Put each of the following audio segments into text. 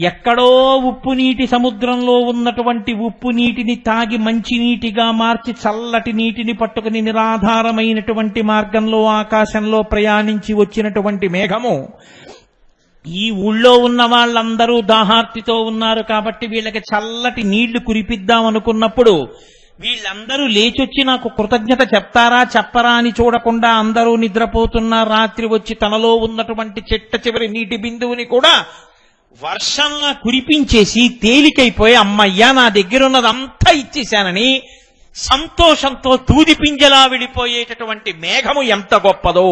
ఎక్కడో ఉప్పు నీటి సముద్రంలో ఉన్నటువంటి ఉప్పు నీటిని తాగి మంచి నీటిగా మార్చి చల్లటి నీటిని పట్టుకుని నిరాధారమైనటువంటి మార్గంలో ఆకాశంలో ప్రయాణించి వచ్చినటువంటి మేఘము ఈ ఊళ్ళో ఉన్న వాళ్ళందరూ దాహార్తితో ఉన్నారు కాబట్టి వీళ్ళకి చల్లటి నీళ్లు కురిపిద్దాం అనుకున్నప్పుడు వీళ్ళందరూ లేచొచ్చి నాకు కృతజ్ఞత చెప్తారా చెప్పరా అని చూడకుండా అందరూ నిద్రపోతున్న రాత్రి వచ్చి తనలో ఉన్నటువంటి చిట్ట చివరి నీటి బిందువుని కూడా వర్షంలా కురిపించేసి తేలికైపోయి అమ్మయ్యా నా దగ్గరున్నదంతా ఇచ్చేశానని సంతోషంతో తూది పింజలా విడిపోయేటటువంటి మేఘము ఎంత గొప్పదో.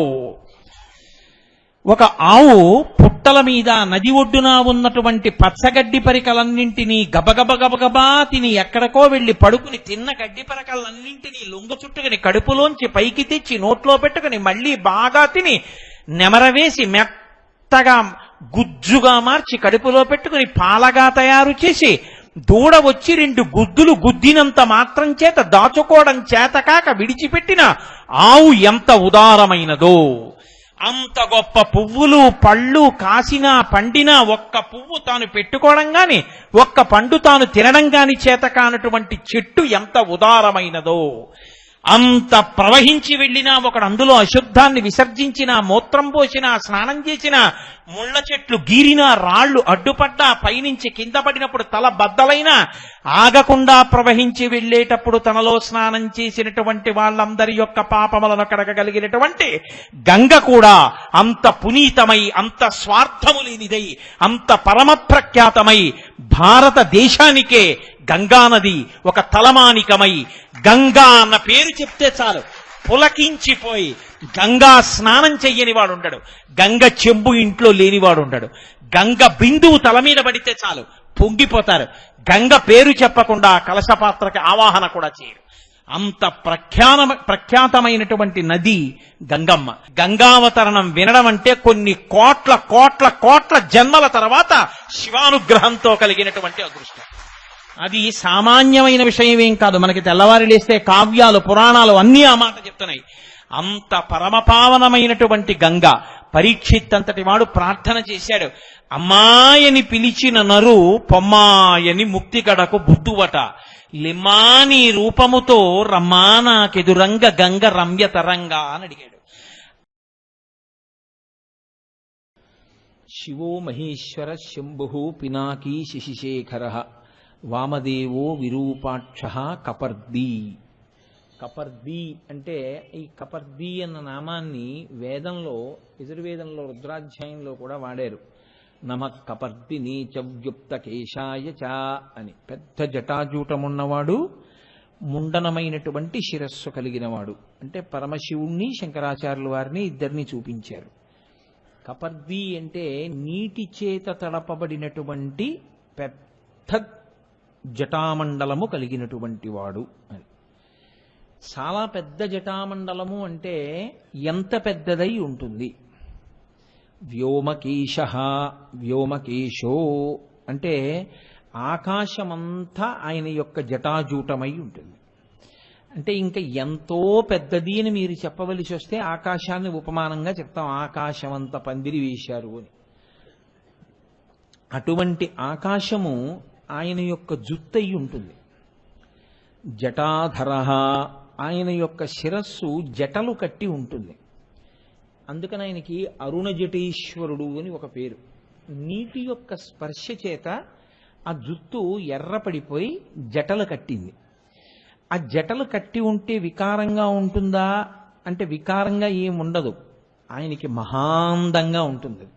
ఒక ఆవు పుట్టల మీద నది ఒడ్డున ఉన్నటువంటి పచ్చగడ్డి పరికలన్నింటినీ గబగబా తిని ఎక్కడికో వెళ్లి పడుకుని తిన్న గడ్డి పరికలన్నింటినీ లొంగ చుట్టుకుని కడుపులోంచి పైకి తెచ్చి నోట్లో పెట్టుకుని మళ్లీ బాగా తిని నెమరవేసి మెత్తగా గుజ్జుగా మార్చి కడుపులో పెట్టుకుని పాలగా తయారు చేసి దూడ వచ్చి 2 గుద్దులు గుద్దినంత మాత్రం చేత దాచుకోవడం చేతకాక విడిచిపెట్టిన ఆవు ఎంత ఉదారమైనదో. అంత గొప్ప పువ్వులు పళ్ళు కాసినా పండినా ఒక్క పువ్వు తాను పెట్టుకోవడం గాని ఒక్క పండు తాను తినడం గాని చేతకానటువంటి చెట్టు ఎంత ఉదారమైనదో. అంత ప్రవహించి వెళ్ళినా ఒకడు అందులో అశుద్ధాన్ని విసర్జించినా మూత్రం పోసినా స్నానం చేసినా ముళ్ళ చెట్లు గీరినా రాళ్లు అడ్డుపడ్డా పైనుంచి కింద పడినప్పుడు తల బద్దలైనా ఆగకుండా ప్రవహించి వెళ్ళేటప్పుడు తనలో స్నానం చేసినటువంటి వాళ్ళందరి యొక్క పాపములను కడగగలిగినటువంటి గంగ కూడా అంత పునీతమై అంత స్వార్థము లేనిదై అంత పరమప్రఖ్యాతమై భారతదేశానికే గంగానది ఒక తలమానికమై గంగా అన్న పేరు చెప్తే చాలు పులకించిపోయి గంగా స్నానం చెయ్యని వాడు ఉండడు, గంగ చెంబు ఇంట్లో లేనివాడు ఉండడు, గంగ బిందువు తల మీద పడితే చాలు పొంగిపోతారు, గంగ పేరు చెప్పకుండా కలశపాత్రకి ఆవాహన కూడా చేయరు. అంత ప్రఖ్యాతమైనటువంటి నది గంగమ్మ. గంగావతరణం వినడం అంటే కొన్ని కోట్ల కోట్ల కోట్ల జన్మల తర్వాత శివానుగ్రహంతో కలిగినటువంటి అదృష్టం. అది సామాన్యమైన విషయమేం కాదు. మనకి తెల్లవారి లేస్తే కావ్యాలు పురాణాలు అన్నీ ఆ మాట చెప్తున్నాయి. అంత పరమపావనమైనటువంటి గంగ. పరీక్షిత్ అంతటి వాడు ప్రార్థన చేశాడు, అమ్మాయని పిలిచిన నరు పొమ్మాయని ముక్తి గడకు బుద్ధువట, లిమాని రూపముతో రమ్మానాకెదురంగ గంగ రమ్య తరంగా అని అడిగాడు. శివో మహేశ్వర శంభు పినాకీ శశిశేఖర వామదేవో విరూపాక్ష కపర్ది. కపర్ది అంటే ఈ కపర్ది అన్న నామాన్ని వేదంలో యజుర్వేదంలో రుద్రాధ్యాయంలో కూడా వాడారు. నమ కపర్ది నీచవ్యుక్త కేశాయ చ అని. పెద్ద జటాజూటమున్నవాడు, ముండనమైనటువంటి శిరస్సు కలిగినవాడు. అంటే పరమశివుణ్ణి శంకరాచార్యుల వారిని ఇద్దరిని చూపించారు. కపర్ది అంటే నీటి చేత తడపబడినటువంటి పెద్ద జటామండలము కలిగినటువంటి వాడు అని. చాలా పెద్ద జటామండలము అంటే ఎంత పెద్దదై ఉంటుంది? వ్యోమకేశ, వ్యోమకేశో అంటే ఆకాశమంతా ఆయన యొక్క జటాజూటమై ఉంటుంది. అంటే ఇంకా ఎంతో పెద్దది అని మీరు చెప్పవలసి వస్తే ఆకాశాన్ని ఉపమానంగా చెప్తాం, ఆకాశమంత పందిరి వేశారు అని. అటువంటి ఆకాశము ఆయన యొక్క జుత్తయి ఉంటుంది. జటాధర, ఆయన యొక్క శిరస్సు జటలు కట్టి ఉంటుంది. అందుకని ఆయనకి అరుణ జటేశ్వరుడు అని ఒక పేరు. నీటి యొక్క స్పర్శ చేత ఆ జుత్తు ఎర్రపడిపోయి జటలు కట్టింది. ఆ జటలు కట్టి ఉంటే వికారంగా ఉంటుందా అంటే వికారంగా ఏముండదు, ఆయనకి మహాందంగా ఉంటుంది.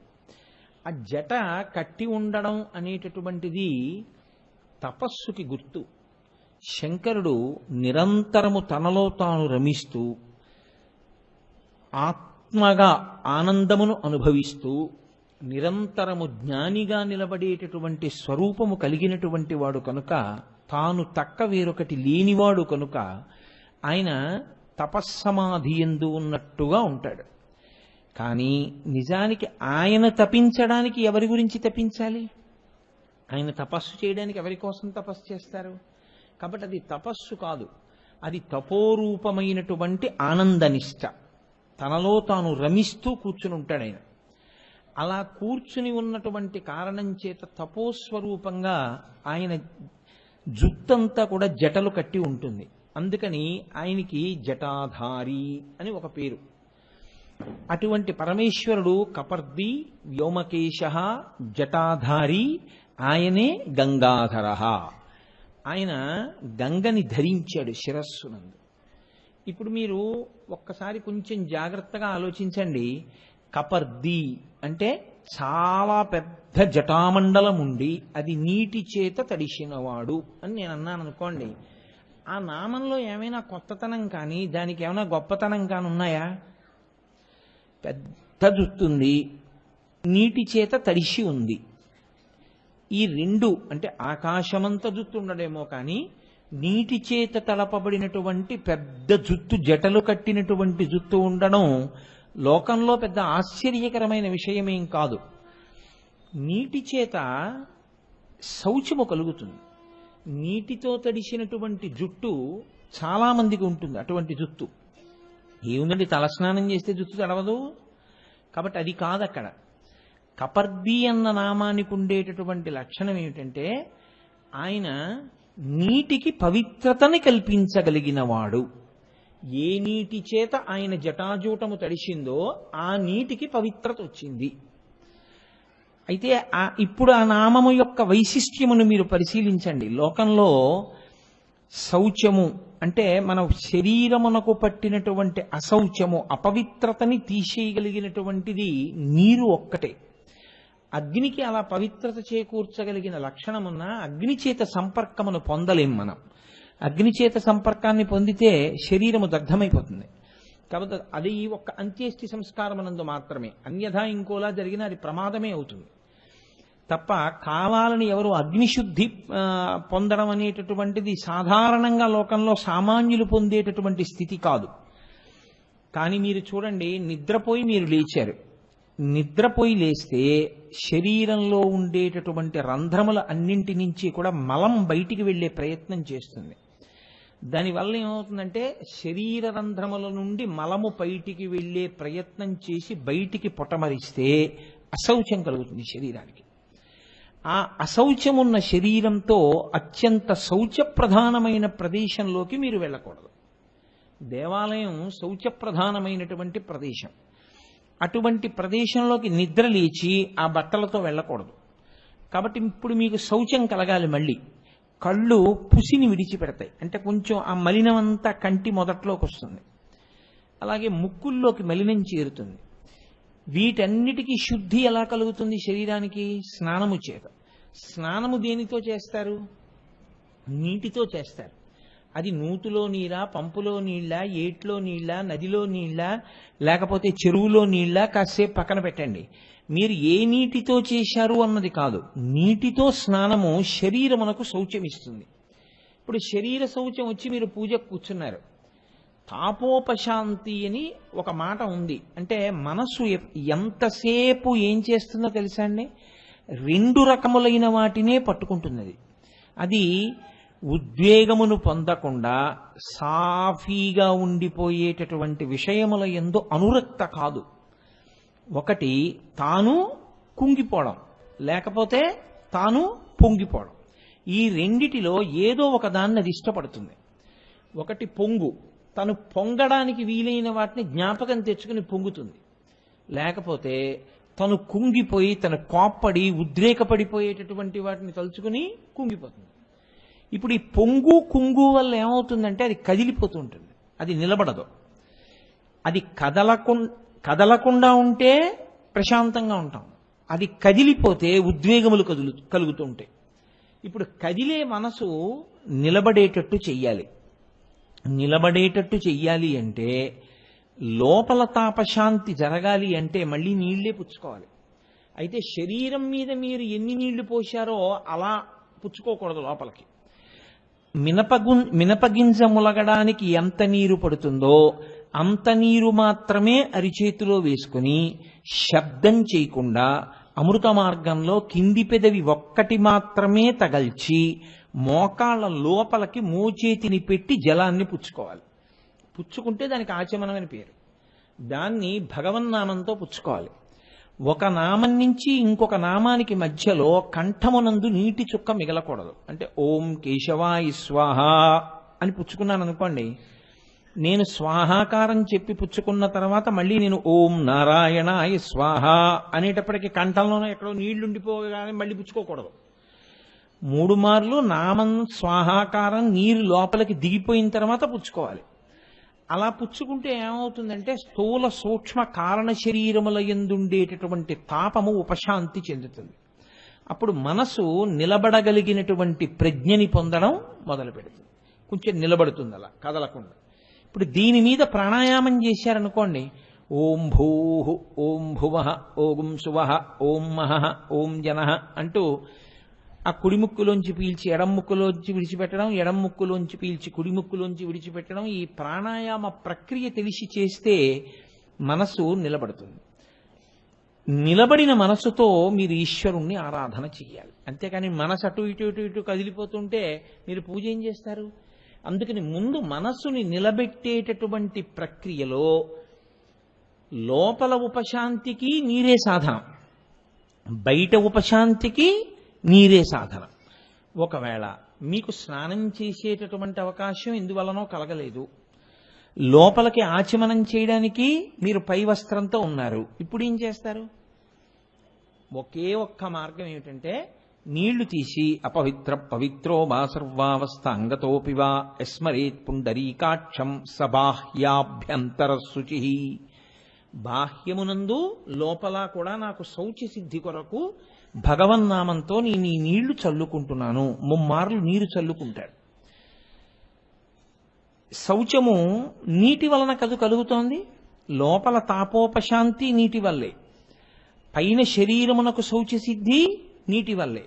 ఆ జట కట్టి ఉండడం అనేటటువంటిది తపస్సుకి గుర్తు. శంకరుడు నిరంతరము తనలో తాను రమిస్తూ ఆత్మగా ఆనందమును అనుభవిస్తూ నిరంతరము జ్ఞానిగా నిలబడేటటువంటి స్వరూపము కలిగినటువంటి వాడు కనుక, తాను తక్క వేరొకటి లేనివాడు కనుక ఆయన తపస్సమాధి యందు ఉన్నట్టుగా ఉంటాడు. కానీ నిజానికి ఆయన తపించడానికి ఎవరి గురించి తపించాలి? ఆయన తపస్సు చేయడానికి ఎవరి కోసం తపస్సు చేస్తారు? కాబట్టి అది తపస్సు కాదు, అది తపోరూపమైనటువంటి ఆనందనిష్ట. తనలో తాను రమిస్తూ కూర్చుని ఉంటాడు ఆయన. అలా కూర్చుని ఉన్నటువంటి కారణం చేత తపోస్వరూపంగా ఆయన జుత్తంతా కూడా జటలు కట్టి ఉంటుంది. అందుకని ఆయనకి జటాధారి అని ఒక పేరు. అటువంటి పరమేశ్వరుడు కపర్ది వ్యోమకేశ జటాధారి, ఆయనే గంగాధర. ఆయన గంగని ధరించాడు శిరస్సునందు. ఇప్పుడు మీరు ఒక్కసారి కొంచెం జాగ్రత్తగా ఆలోచించండి. కపర్ది అంటే చాలా పెద్ద జటామండలం ఉండి అది నీటి చేత తడిసినవాడు అని నేను అన్నాను అనుకోండి. ఆ నామంలో ఏమైనా కొత్తతనం కానీ దానికి ఏమైనా గొప్పతనం కానీ ఉన్నాయా? పెద్ద జుత్తుంది, నీటి చేత తడిసి ఉంది. ఈ రెండు అంటే ఆకాశమంత జుత్తు ఉండడేమో కానీ నీటి చేత తడపబడినటువంటి పెద్ద జుత్తు, జటలు కట్టినటువంటి జుత్తు ఉండడం లోకంలో పెద్ద ఆశ్చర్యకరమైన విషయమేం కాదు. నీటి చేత శౌచము కలుగుతుంది. నీటితో తడిసినటువంటి జుట్టు చాలా మందికి ఉంటుంది. అటువంటి జుత్తు ఏముందండి, తలస్నానం చేస్తే జుట్టు తడవదు. కాబట్టి అది కాదు అక్కడ. కపర్ది అన్న నామానికి ఉండేటటువంటి లక్షణం ఏమిటంటే ఆయన నీటికి పవిత్రతని కల్పించగలిగినవాడు. ఏ నీటి చేత ఆయన జటాజూటము తడిసిందో ఆ నీటికి పవిత్రత వచ్చింది. అయితే ఇప్పుడు ఆ నామము యొక్క వైశిష్ట్యమును మీరు పరిశీలించండి. లోకంలో శౌచము అంటే మన శరీరమునకు పట్టినటువంటి అశౌచము, అపవిత్రతని తీసేయగలిగినటువంటిది నీరు ఒక్కటే. అగ్నికి అలా పవిత్రత చేకూర్చగలిగిన లక్షణమున్న అగ్ని చేత సంపర్కమును పొందలేం మనం. అగ్ని చేత సంపర్కాన్ని పొందితే శరీరము దగ్ధమైపోతుంది. కాబట్టి అది ఒక్క అంత్యేష్టి సంస్కారమునందు మాత్రమే. అన్యథా ఇంకోలా జరిగినా అది ప్రమాదమే అవుతుంది తప్ప కావాలని ఎవరు అగ్నిశుద్ధి పొందడం అనేటటువంటిది సాధారణంగా లోకంలో సామాన్యులు పొందేటటువంటి స్థితి కాదు. కానీ మీరు చూడండి, నిద్రపోయి మీరు లేచారు. నిద్రపోయి లేస్తే శరీరంలో ఉండేటటువంటి రంధ్రముల అన్నింటి నుంచి కూడా మలం బయటికి వెళ్ళే ప్రయత్నం చేస్తుంది. దానివల్ల ఏమవుతుందంటే శరీర రంధ్రముల నుండి మలము బయటికి వెళ్ళే ప్రయత్నం చేసి బయటికి పొటమరిస్తే అశౌచం కలుగుతుంది శరీరానికి. ఆ అశౌచమున్న శరీరంతో అత్యంత శౌచప్రధానమైన ప్రదేశంలోకి మీరు వెళ్ళకూడదు. దేవాలయం శౌచప్రధానమైనటువంటి ప్రదేశం. అటువంటి ప్రదేశంలోకి నిద్ర లేచి ఆ బట్టలతో వెళ్ళకూడదు. కాబట్టి ఇప్పుడు మీకు శౌచం కలగాలి. మళ్ళీ కళ్ళు పుసిని విడిచిపెడతాయి, అంటే కొంచెం ఆ మలినమంతా కంటి మొదట్లోకి వస్తుంది. అలాగే ముక్కుల్లోకి మలినం చేరుతుంది. వీటన్నిటికీ శుద్ధి ఎలా కలుగుతుంది శరీరానికి? స్నానము చేత. స్నానము దేనితో చేస్తారు? నీటితో చేస్తారు. అది నూతులో నీళ్ళ, పంపులో నీళ్ళ, ఏట్లో నీళ్ళ, నదిలో నీళ్ళ, లేకపోతే చెరువులో నీళ్ళ కాసేపు పక్కన పెట్టండి. మీరు ఏ నీటితో చేశారు అన్నది కాదు, నీటితో స్నానము శరీరమునకు శౌచం ఇస్తుంది. ఇప్పుడు శరీర శౌచం వచ్చి మీరు పూజకు కూర్చున్నారు. తాపోపశాంతి అని ఒక మాట ఉంది. అంటే మనసు ఎంతసేపు ఏం చేస్తుందో తెలుసా అండి? రెండు రకములైన వాటినే పట్టుకుంటున్నది. అది ఉద్వేగమును పొందకుండా సాఫీగా ఉండిపోయేటటువంటి విషయముల యందు అనురక్త కాదు. ఒకటి తాను కుంగిపోవడం, లేకపోతే తాను పొంగిపోవడం. ఈ రెండిటిలో ఏదో ఒక దాన్ని అది ఇష్టపడుతుంది. ఒకటి పొంగు, తను పొంగడానికి వీలైన వాటిని జ్ఞాపకం తెచ్చుకుని పొంగుతుంది. లేకపోతే తను కుంగిపోయి తను కోప్పడి ఉద్రేకపడిపోయేటటువంటి వాటిని తలుచుకుని కుంగిపోతుంది. ఇప్పుడు ఈ పొంగు కుంగు వల్ల ఏమవుతుందంటే అది కదిలిపోతూ ఉంటుంది, అది నిలబడదు. అది కదలకుండా ఉంటే ప్రశాంతంగా ఉంటాం, అది కదిలిపోతే ఉద్వేగములు కలుగుతూ ఉంటాయి. ఇప్పుడు కదిలే మనసు నిలబడేటట్టు చెయ్యాలి. నిలబడేటట్టు చెయ్యాలి అంటే లోపల తాపశాంతి జరగాలి అంటే మళ్ళీ నీళ్లే పుచ్చుకోవాలి. అయితే శరీరం మీద మీరు ఎన్ని నీళ్లు పోశారో అలా పుచ్చుకోకూడదు లోపలికి. మినపగింజ ములగడానికి ఎంత నీరు పడుతుందో అంత నీరు మాత్రమే అరిచేతిలో వేసుకుని శబ్దం చేయకుండా అమృత మార్గంలో కింది పెదవి ఒక్కటి మాత్రమే తగల్చి మోకాళ్ళ లోపలికి మోచేతిని పెట్టి జలాన్ని పుచ్చుకోవాలి. పుచ్చుకుంటే దానికి ఆచమనం అని పేరు. దాన్ని భగవన్నామంతో పుచ్చుకోవాలి. ఒక నామం నుంచి ఇంకొక నామానికి మధ్యలో కంఠమునందు నీటి చుక్క మిగలకూడదు. అంటే ఓం కేశవాయ స్వాహ అని పుచ్చుకున్నాను అనుకోండి, నేను స్వాహాకారం చెప్పి పుచ్చుకున్న తర్వాత మళ్ళీ నేను ఓం నారాయణాయ స్వాహ అనేటప్పటికీ కంఠంలోనే ఎక్కడో నీళ్లు ఉండిపోగానే మళ్ళీ పుచ్చుకోకూడదు. 3 మార్లు నామం స్వాహాకారం నీరు లోపలికి దిగిపోయిన తర్వాత పుచ్చుకోవాలి. అలా పుచ్చుకుంటే ఏమవుతుందంటే స్థూల సూక్ష్మ కారణ శరీరముల యందుండేటటువంటి తాపము ఉపశాంతి చెందుతుంది. అప్పుడు మనసు నిలబడగలిగినటువంటి ప్రజ్ఞని పొందడం మొదలు పెడుతుంది. కొంచెం నిలబడుతుంది అలా కదలకుండా. ఇప్పుడు దీని మీద ప్రాణాయామం చేశారనుకోండి, ఓం భూః ఓం భువః ఓం సువః ఓం మహః ఓం జనః అంటూ ఆ కుడి ముక్కులోంచి పీల్చి ఎడం ముక్కులోంచి విడిచిపెట్టడం, ఎడం ముక్కులోంచి పీల్చి కుడి ముక్కులోంచి విడిచిపెట్టడం, ఈ ప్రాణాయామ ప్రక్రియ తెలిసి చేస్తే మనసు నిలబడుతుంది. నిలబడిన మనసుతో మీరు ఈశ్వరుణ్ణి ఆరాధన చెయ్యాలి. అంతేకాని మనసు అటు ఇటు ఇటు ఇటు కదిలిపోతుంటే మీరు పూజ ఏం చేస్తారు? అందుకని ముందు మనస్సుని నిలబెట్టేటటువంటి ప్రక్రియలో లోపల ఉపశాంతికి నీరే సాధనం, బయట ఉపశాంతికి నీరే సాధనం. ఒకవేళ మీకు స్నానం చేసేటటువంటి అవకాశం ఎందువలనో కలగలేదు, లోపలికి ఆచమనం చేయడానికి మీరు పై వస్త్రంతో ఉన్నారు, ఇప్పుడు ఏం చేస్తారు? ఒకే ఒక్క మార్గం ఏమిటంటే నీళ్లు తీసి అపవిత్ర పవిత్రో వా సర్వావస్థ అంగతోపివా యస్మరేత్ పుండరీకాక్షం సబాహ్యాభ్యంతర శుచి. బాహ్యమునందు లోపల కూడా నాకు శౌచి సిద్ధి కొరకు భగవన్నామంతో నేను ఈ నీళ్లు చల్లుకుంటున్నాను. 3 మార్లు నీరు చల్లుకుంటాడు. శౌచము నీటి వలన కలుగుతోంది, లోపల తాపోపశాంతి నీటి వల్లే, పైన శరీరమునకు శౌచ సిద్ధి నీటి వల్లే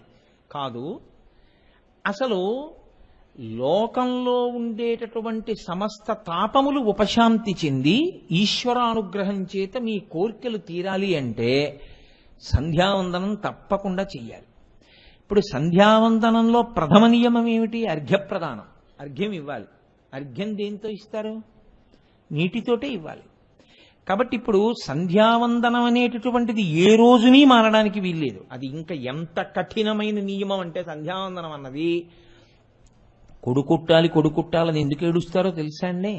కాదు. అసలు లోకంలో ఉండేటటువంటి సమస్త తాపములు ఉపశాంతి చెంది ఈశ్వరానుగ్రహం చేత మీ కోర్కెలు తీరాలి అంటే సంధ్యావందనం తప్పకుండా చెయ్యాలి. ఇప్పుడు సంధ్యావందనంలో ప్రథమ నియమం ఏమిటి? అర్ఘ్యప్రదానం. అర్ఘ్యం ఇవ్వాలి. అర్ఘ్యం దేంతో ఇస్తారు? నీటితోటే ఇవ్వాలి. కాబట్టి ఇప్పుడు సంధ్యావందనం అనేటటువంటిది ఏ రోజుని మారడానికి వీల్లేదు. అది ఇంకా ఎంత కఠినమైన నియమం అంటే సంధ్యావందనం అన్నది కొడుకుట్టాలని ఎందుకు ఏడుస్తారో తెలుసా అండి?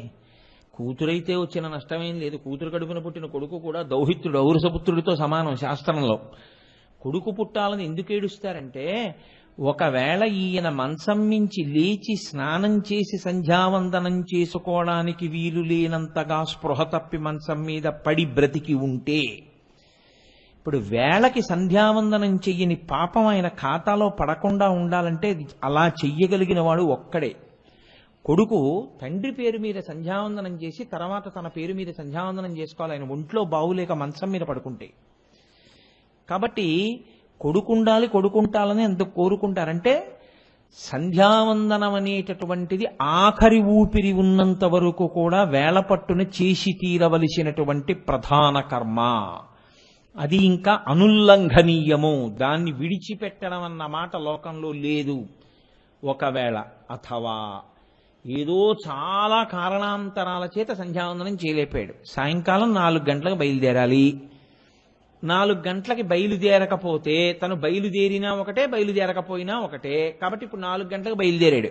కూతురైతే వచ్చిన నష్టమేం లేదు. కూతురు కడుపున పుట్టిన కొడుకు కూడా దౌహిత్రుడు ఔరసపుత్రుడితో సమానం శాస్త్రంలో. కొడుకు పుట్టాలని ఎందుకు ఏడుస్తారంటే ఒకవేళ ఈయన మంచం మించి లేచి స్నానం చేసి సంధ్యావందనం చేసుకోవడానికి వీలు లేనంతగా స్పృహ తప్పి మంచం మీద పడి బ్రతికి ఉంటే, ఇప్పుడు వేళకి సంధ్యావందనం చెయ్యని పాపం ఆయన ఖాతాలో పడకుండా ఉండాలంటే అలా చెయ్యగలిగిన వాడు ఒక్కడే. కొడుకు తండ్రి పేరు మీద సంధ్యావందనం చేసి తర్వాత తన పేరు మీద సంధ్యావందనం చేసుకోవాలి, ఆయన ఒంట్లో బావులేక మంచం మీద పడుకుంటే. కాబట్టి కొడుకుంటాలని ఎందుకు కోరుకుంటారంటే సంధ్యావందనం అనేటటువంటిది ఆఖరి ఊపిరి ఉన్నంత వరకు కూడా వేళ పట్టున చేసి తీరవలసినటువంటి ప్రధాన కర్మ. అది ఇంకా అనుల్లంఘనీయము. దాన్ని విడిచిపెట్టడం అన్న మాట లోకంలో లేదు. ఒకవేళ అథవా ఏదో చాలా కారణాంతరాల చేత సంధ్యావందనం చేయలేపాడు, సాయంకాలం 4 గంటలకు బయలుదేరాలి. 4 గంటలకి బయలుదేరకపోతే తను బయలుదేరినా ఒకటే, బయలుదేరకపోయినా ఒకటే. కాబట్టి ఇప్పుడు 4 గంటలకు బయలుదేరాడు.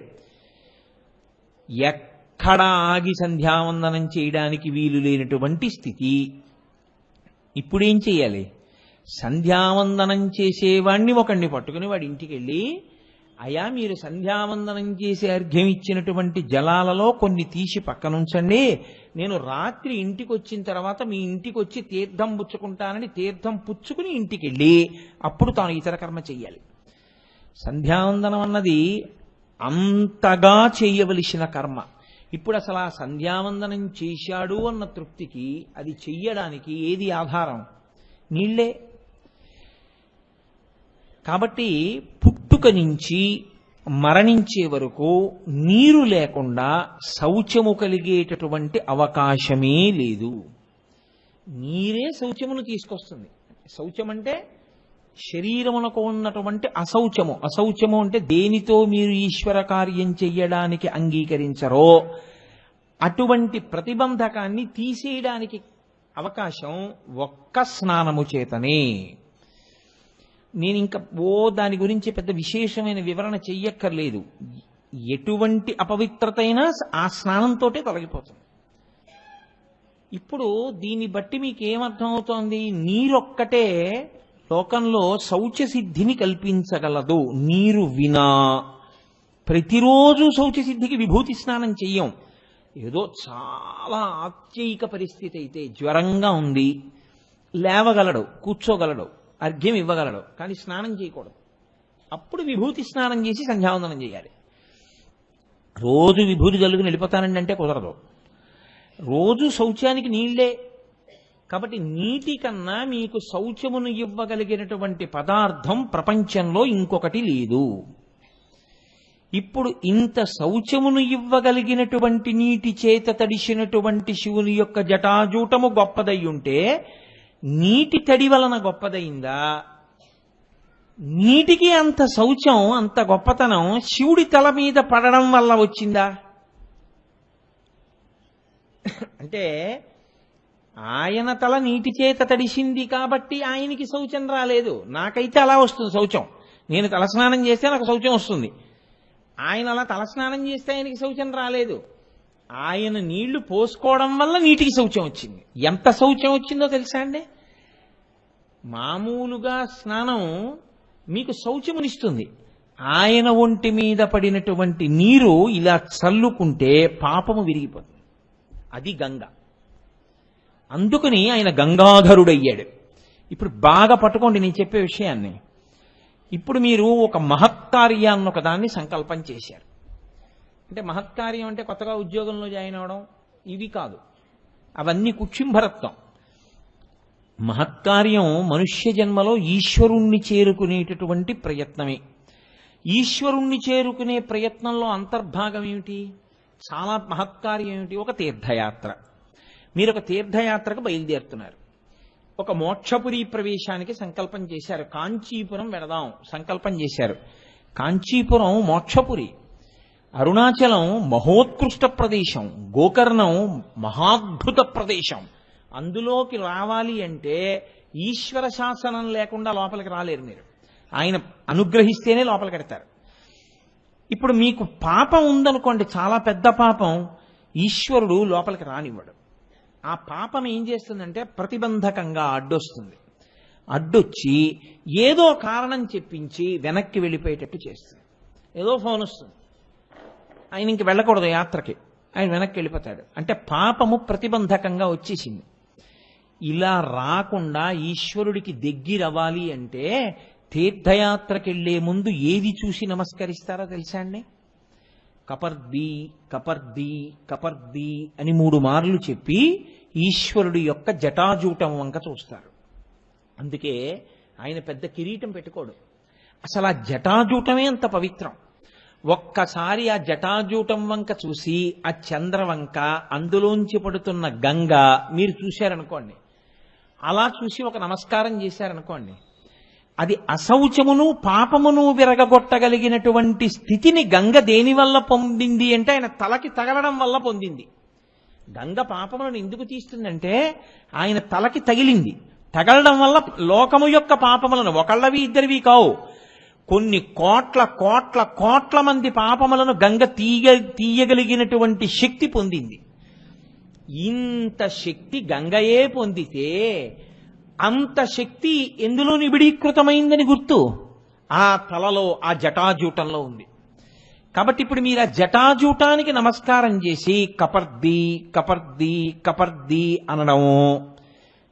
ఎక్కడ ఆగి సంధ్యావందనం చేయడానికి వీలు లేనటువంటి స్థితి. ఇప్పుడేం చెయ్యాలి? సంధ్యావందనం చేసేవాణ్ణి ఒకడిని పట్టుకుని వాడి ఇంటికి వెళ్ళి, అయా మీరు సంధ్యావందనం చేసి అర్ఘ్యం ఇచ్చినటువంటి జలాలలో కొన్ని తీసి పక్కనుంచండి, నేను రాత్రి ఇంటికి వచ్చిన తర్వాత మీ ఇంటికి వచ్చి తీర్థం పుచ్చుకుంటానని తీర్థం పుచ్చుకుని ఇంటికి వెళ్ళి అప్పుడు తాను ఇతర కర్మ చెయ్యాలి. సంధ్యావందనం అన్నది అంతగా చేయవలసిన కర్మ. ఇప్పుడు అసలు ఆ సంధ్యావందనం చేశాడు అన్న తృప్తికి అది చెయ్యడానికి ఏది ఆధారం? నీళ్లే. కాబట్టి పుట్టుక నుంచి మరణించే వరకు నీరు లేకుండా శౌచము కలిగేటటువంటి అవకాశమే లేదు. నీరే శౌచమును తీసుకొస్తుంది. శౌచం అంటే శరీరమునకు ఉన్నటువంటి అశౌచము. అశౌచము అంటే దేనితో మీరు ఈశ్వర కార్యం చెయ్యడానికి అంగీకరించరో అటువంటి ప్రతిబంధకాన్ని తీసేయడానికి అవకాశం ఒక్క స్నానము చేతనే. నేను ఇంకా దాని గురించి పెద్ద విశేషమైన వివరణ చెయ్యక్కర్లేదు. ఎటువంటి అపవిత్రత అయినా ఆ స్నానంతో తొలగిపోతుంది. ఇప్పుడు దీన్ని బట్టి మీకు ఏమర్థం అవుతోంది? నీరొక్కటే లోకంలో శౌచ సిద్ధిని కల్పించగలదు. నీరు వినా ప్రతిరోజు శౌచ సిద్ధికి విభూతి స్నానం చెయ్యం. ఏదో చాలా ఆత్యయిక పరిస్థితి అయితే, జ్వరంగా ఉంది, లేవగలడు, కూర్చోగలడు, అర్ఘ్యం ఇవ్వగలడు, కానీ స్నానం చేయకూడదు. అప్పుడు విభూతి స్నానం చేసి సంధ్యావందనం చేయాలి. రోజు విభూతి జల్లుకుని వెళ్ళిపోతానండి అంటే కుదరదు. రోజు శౌచానికి నీళ్లే. కాబట్టి నీటి కన్నా మీకు శౌచమును ఇవ్వగలిగినటువంటి పదార్థం ప్రపంచంలో ఇంకొకటి లేదు. ఇప్పుడు ఇంత శౌచమును ఇవ్వగలిగినటువంటి నీటి చేత తడిసినటువంటి శివుని యొక్క జటాజూటము గొప్పదై ఉంటే నీటి తడి వలన గొప్పదయిందా? నీటికి అంత శౌచం, అంత గొప్పతనం శివుడి తల మీద పడడం వల్ల వచ్చిందా? అంటే ఆయన తల నీటి చేత తడిసింది కాబట్టి ఆయనకి శౌచం రాలేదు. నాకైతే అలా వస్తుంది శౌచం. నేను తలస్నానం చేస్తే నాకు శౌచం వస్తుంది. ఆయన అలా తలస్నానం చేస్తే ఆయనకి శౌచం రాలేదు. ఆయన నీళ్లు పోసుకోవడం వల్ల నీటికి శౌచం వచ్చింది. ఎంత శౌచం వచ్చిందో తెలుసా అండి? మామూలుగా స్నానం మీకు శౌచమునిస్తుంది. ఆయన ఒంటి మీద పడినటువంటి నీరు ఇలా చల్లుకుంటే పాపము విరిగిపోతుంది. అది గంగ. అందుకని ఆయన గంగాధరుడయ్యాడు. ఇప్పుడు బాగా పట్టుకోండి నేను చెప్పే విషయాన్ని. ఇప్పుడు మీరు ఒక మహత్కార్యాన్ని ఒకదాన్ని సంకల్పం చేశారు. అంటే మహత్కార్యం అంటే కొత్తగా ఉద్యోగంలో జాయిన్ అవడం ఇవి కాదు, అవన్నీ కుక్షింభరత్వం. మహత్కార్యం మనుష్య జన్మలో ఈశ్వరుణ్ణి చేరుకునేటటువంటి ప్రయత్నమే. ఈశ్వరుణ్ణి చేరుకునే ప్రయత్నంలో అంతర్భాగం ఏమిటి? చాలా మహత్కార్యం ఏమిటి? ఒక తీర్థయాత్ర. మీరు ఒక తీర్థయాత్రకు బయలుదేరుతున్నారు. ఒక మోక్షపురి ప్రవేశానికి సంకల్పం చేశారు. కాంచీపురం వెడదాం సంకల్పం చేశారు. కాంచీపురం మోక్షపురి, అరుణాచలం మహోత్కృష్ట ప్రదేశం, గోకర్ణం మహాద్భుత ప్రదేశం. అందులోకి రావాలి అంటే ఈశ్వర శాసనం లేకుండా లోపలికి రాలేరు మీరు. ఆయన అనుగ్రహిస్తేనే లోపలికి వెడతారు. ఇప్పుడు మీకు పాపం ఉందనుకోండి, చాలా పెద్ద పాపం, ఈశ్వరుడు లోపలికి రానివ్వడు. ఆ పాపం ఏం చేస్తుందంటే ప్రతిబంధకంగా అడ్డొస్తుంది. అడ్డొచ్చి ఏదో కారణం చెప్పించి వెనక్కి వెళ్ళిపోయేటట్టు చేస్తుంది. ఏదో ఫోన్ వస్తుంది, ఆయన ఇంక వెళ్ళకూడదు యాత్రకి, ఆయన వెనక్కి వెళ్ళిపోతాడు. అంటే పాపము ప్రతిబంధకంగా వచ్చేసింది. ఇలా రాకుండా ఈశ్వరుడికి దగ్గరవ్వాలి అంటే తీర్థయాత్రకి వెళ్లే ముందు ఏది చూసి నమస్కరిస్తారో తెలుసా అండి? కపర్ది కపర్ది కపర్ది అని 3 మార్లు చెప్పి ఈశ్వరుడి యొక్క జటాజూటం వంక చూస్తారు. అందుకే ఆయన పెద్ద కిరీటం పెట్టుకోడు. అసలు ఆ జటాజూటమే అంత పవిత్రం. ఒక్కసారి ఆ జటాజూటం వంక చూసి ఆ చంద్రవంక, అందులోంచి పడుతున్న గంగ మీరు చూశారనుకోండి, అలా చూసి ఒక నమస్కారం చేశారనుకోండి, అది అశౌచమును పాపమును విరగగొట్టగలిగినటువంటి స్థితిని గంగ దేనివల్ల పొందింది అంటే ఆయన తలకి తగలడం వల్ల పొందింది. గంగ పాపములను ఎందుకు తీస్తుందంటే ఆయన తలకి తగిలింది. తగలడం వల్ల లోకము యొక్క పాపములను, ఒకళ్ళవి ఇద్దరివి కావు, కొన్ని కోట్ల కోట్ల కోట్ల మంది పాపములను గంగ తీయగలిగినటువంటి శక్తి పొందింది. ఇంత శక్తి గంగయే పొందితే అంత శక్తి ఎందులో నిబిడీకృతమైందని గుర్తు? ఆ తలలో, ఆ జటాజూటంలో ఉంది. కాబట్టి ఇప్పుడు మీరు ఆ జటాజూటానికి నమస్కారం చేసి కపర్ది కపర్ది కపర్ది అనడము,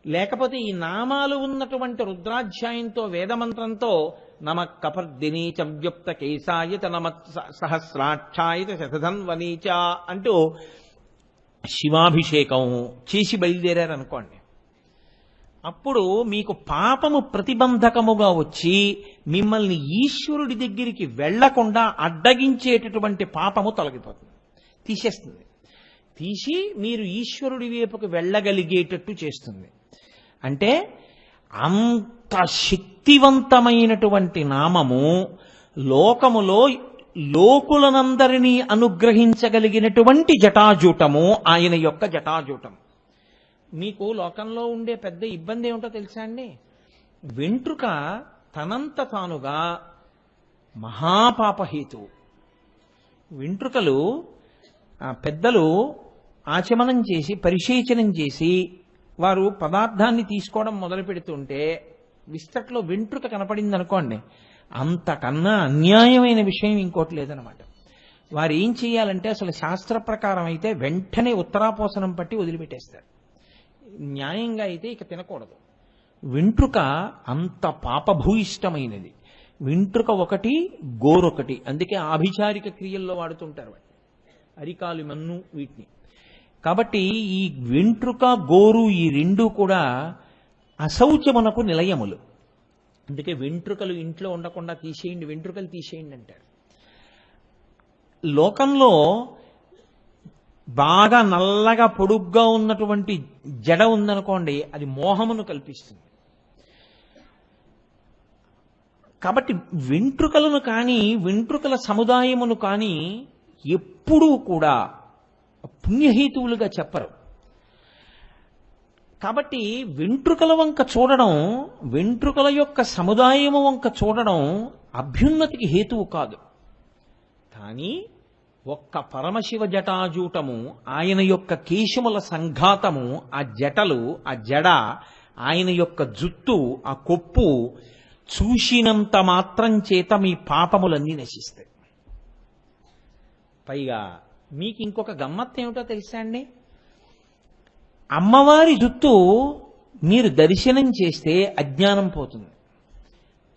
లేకపోతే ఈ నామాలు ఉన్నటువంటి రుద్రాధ్యాయంతో వేదమంత్రంతో నమ కపర్దిని చవ్యుక్త కేశాయత నమ సహస్రాక్షాయత శతధన్వనీచ అంటూ శివాభిషేకం చేసి బయలుదేరారనుకోండి, అప్పుడు మీకు పాపము ప్రతిబంధకముగా వచ్చి మిమ్మల్ని ఈశ్వరుడి దగ్గరికి వెళ్లకుండా అడ్డగించేటటువంటి పాపము తొలగిపోతుంది, తీసేస్తుంది. తీసి మీరు ఈశ్వరుడి వైపుకు వెళ్ళగలిగేటట్టు చేస్తుంది. అంటే అంత శక్తివంతమైనటువంటి నామము లోకములో లోకులనందరినీ అనుగ్రహించగలిగినటువంటి జటాజూటము ఆయన యొక్క జటాజూటం. మీకు లోకంలో ఉండే పెద్ద ఇబ్బంది ఏమిటో తెలుసా అండి? వెంట్రుక తనంత తానుగా మహాపాపహేతువు. వెంట్రుకలు పెద్దలు ఆచమనం చేసి పరిశేచనం చేసి వారు పదార్థాన్ని తీసుకోవడం మొదలు పెడుతుంటే విస్తట్లో వెంట్రుక కనపడింది అనుకోండి, అంతకన్నా అన్యాయమైన విషయం ఇంకోటి లేదనమాట. వారు ఏం చేయాలంటే అసలు శాస్త్ర ప్రకారం అయితే వెంటనే ఉత్తరాపోసనం పట్టి వదిలిపెట్టేస్తారు. న్యాయంగా అయితే ఇక తినకూడదు. వెంట్రుక అంత పాపభూయిష్టమైనది. వెంట్రుక ఒకటి, గోరొకటి. అందుకే ఆభిచారిక క్రియల్లో వాడుతుంటారు అరికాలు, మన్ను, వీటిని. కాబట్టి ఈ వెంట్రుక, గోరు ఈ రెండూ కూడా అశౌచమునకు నిలయములు. అందుకే వెంట్రుకలు ఇంట్లో ఉండకుండా తీసేయండి, వెంట్రుకలు తీసేయండి అంటారు. లోకంలో బాగా నల్లగా పొడుగ్గా ఉన్నటువంటి జడ ఉందనుకోండి, అది మోహమును కల్పిస్తుంది. కాబట్టి వెంట్రుకలను కానీ వెంట్రుకల సముదాయమును కానీ ఎప్పుడూ కూడా పుణ్యహేతువులుగా చెప్పరు. కాబట్టి వెంట్రుకల వంక చూడడం, వెంట్రుకల యొక్క సముదాయము వంక చూడడం అభ్యున్నతికి హేతువు కాదు. కానీ ఒక్క పరమశివ జటాజూటము, ఆయన యొక్క కేశముల సంఘాతము, ఆ జటలు, ఆ జడ, ఆయన యొక్క జుత్తు, ఆ కొప్పు చూసినంత మాత్రం చేత మీ పాపములన్నీ నశిస్తాయి. పైగా మీకు ఇంకొక గమ్మత్తు ఏమిటో తెలుసా అండి? అమ్మవారి జుత్తు మీరు దర్శనం చేస్తే అజ్ఞానం పోతుంది.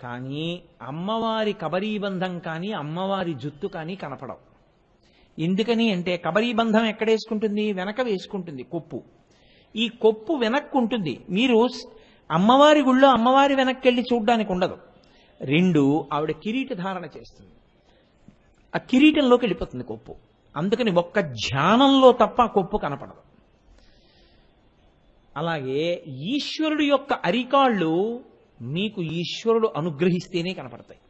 కానీ అమ్మవారి కబరీబంధం కానీ అమ్మవారి జుత్తు కానీ కనపడవు. ఎందుకని అంటే కబరీబంధం ఎక్కడేసుకుంటుంది? వెనక వేసుకుంటుంది కొప్పు. ఈ కొప్పు వెనక్కు ఉంటుంది. మీరు అమ్మవారి గుళ్ళో అమ్మవారి వెనక్కి వెళ్ళి చూడ్డానికి ఉండదు. రెండు, ఆవిడ కిరీట ధారణ చేస్తుంది, ఆ కిరీటంలోకి వెళ్ళిపోతుంది కొప్పు. అందుకని ఒక్క ధ్యానంలో తప్ప కొప్పు కనపడదు. అలాగే ఈశ్వరుడు యొక్క అరికాళ్ళు మీకు ఈశ్వరుడు అనుగ్రహిస్తేనే కనపడతాయి.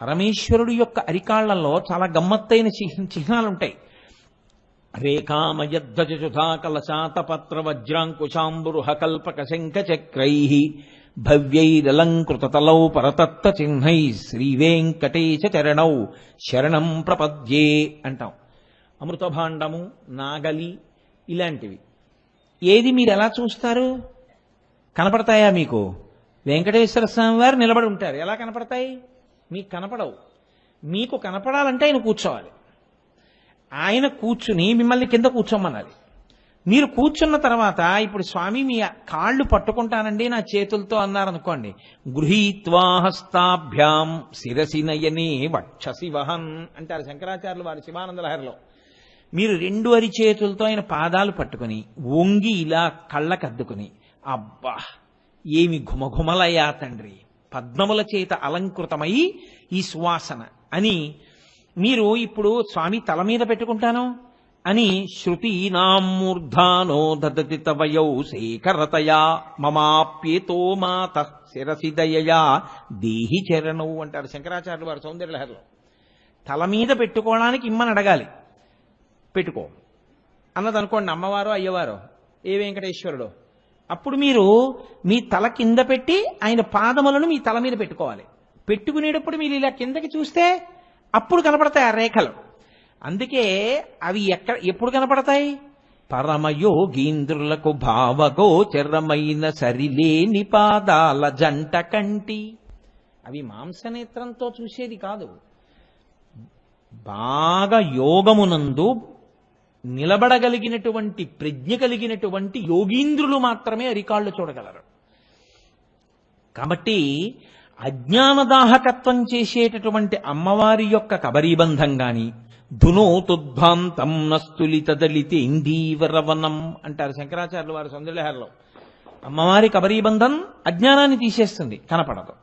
పరమేశ్వరుడు యొక్క అరికాళ్లలో చాలా గమ్మత్తైన చిహ్నాలుంటాయి. రేఖామయధ్వజుధా కలశాతపత్ర వజ్రాంకుశాంబురుహ కల్పక శంఖ చక్రై భవ్యైరలంకృతతలౌ పరతత్త చిహ్నై శ్రీవేంకటేశ చరణౌ శరణం ప్రపద్యే అంటాం. అమృతభాండము, నాగలి ఇలాంటివి. ఏది మీరు ఎలా చూస్తారు? కనపడతాయా మీకు? వెంకటేశ్వర స్వామి వారు నిలబడి ఉంటారు, ఎలా కనపడతాయి? మీకు కనపడవు. మీకు కనపడాలంటే ఆయన కూర్చోవాలి. ఆయన కూర్చుని మిమ్మల్ని కింద కూర్చోమనాలి. మీరు కూర్చున్న తర్వాత ఇప్పుడు స్వామి మీ కాళ్ళు పట్టుకుంటానండి నా చేతులతో అన్నారనుకోండి, గృహీత్వా హస్తాభ్యాం శిరసి నయనే వక్షసి వహన్ అంటారు శంకరాచార్యులు వారి శివానంద లహరిలో. మీరు రెండు అరిచేతులతో ఆయన పాదాలు పట్టుకుని వంగి ఇలా కళ్ళకద్దుకుని, అబ్బా ఏమి ఘుమఘుమలయ్యా తండ్రి, పద్మముల చేత అలంకృతమై ఈ సువాసన అని మీరు ఇప్పుడు స్వామి తల మీద పెట్టుకుంటాను అని శృతి నామూర్ధానో దదతి తవయౌ శేఖరతయా మమాప్యేతో మాత శిరసి దయయా దేహి చరణవు అంటారు శంకరాచార్యులు వారు సౌందర్యలహరిలో. తల మీద పెట్టుకోవడానికి ఇమ్మని అడగాలి, పెట్టుకో అన్నదనుకోండి అమ్మవారో అయ్యవారో ఏ వెంకటేశ్వరుడో, అప్పుడు మీరు మీ తల కింద పెట్టి ఆయన పాదములను మీ తల మీద పెట్టుకోవాలి. పెట్టుకునేటప్పుడు మీరు ఇలా కిందకి చూస్తే అప్పుడు కనపడతాయి ఆ రేఖలు. అందుకే అవి ఎప్పుడు కనపడతాయి? పరమయోగీంద్రులకు భావగోచరమైన సరిలేని పాదాల జంట కంటి. అవి మాంసనేత్రంతో చూసేది కాదు. బాగా యోగమునందు నిలబడగలిగినటువంటి ప్రజ్ఞ కలిగినటువంటి యోగీంద్రులు మాత్రమే అరికాళ్ళు చూడగలరు. కాబట్టి అజ్ఞానదాహకత్వం చేసేటటువంటి అమ్మవారి యొక్క కబరీబంధం గాని ధునోతుద్భాంతం నస్తులిత దళితే ఇందీవరవనం అంటారు శంకరాచార్యులు వారి సౌందర్యలహరిలో. అమ్మవారి కబరీబంధం అజ్ఞానాన్ని తీసేస్తుంది, కనపడదు.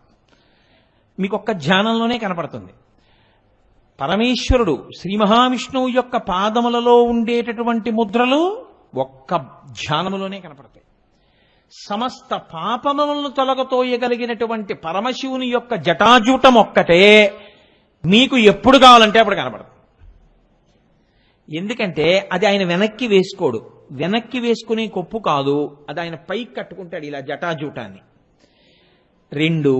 మీకు ఒక్క ధ్యానంలోనే కనపడుతుంది. పరమేశ్వరుడు శ్రీ మహావిష్ణువు యొక్క పాదములలో ఉండేటటువంటి ముద్రలు ఒక్క ధ్యానములోనే కనపడతాయి. సమస్త పాపములను తొలగతోయగలిగినటువంటి పరమశివుని యొక్క జటాజూటం ఒక్కటే మీకు ఎప్పుడు కావాలంటే అప్పుడు కనపడదు. ఎందుకంటే అది ఆయన వెనక్కి వేసుకోడు, వెనక్కి వేసుకునే కొప్పు కాదు, అది ఆయన పైకి కట్టుకుంటాడు ఇలా జటాజూటాన్ని. 2,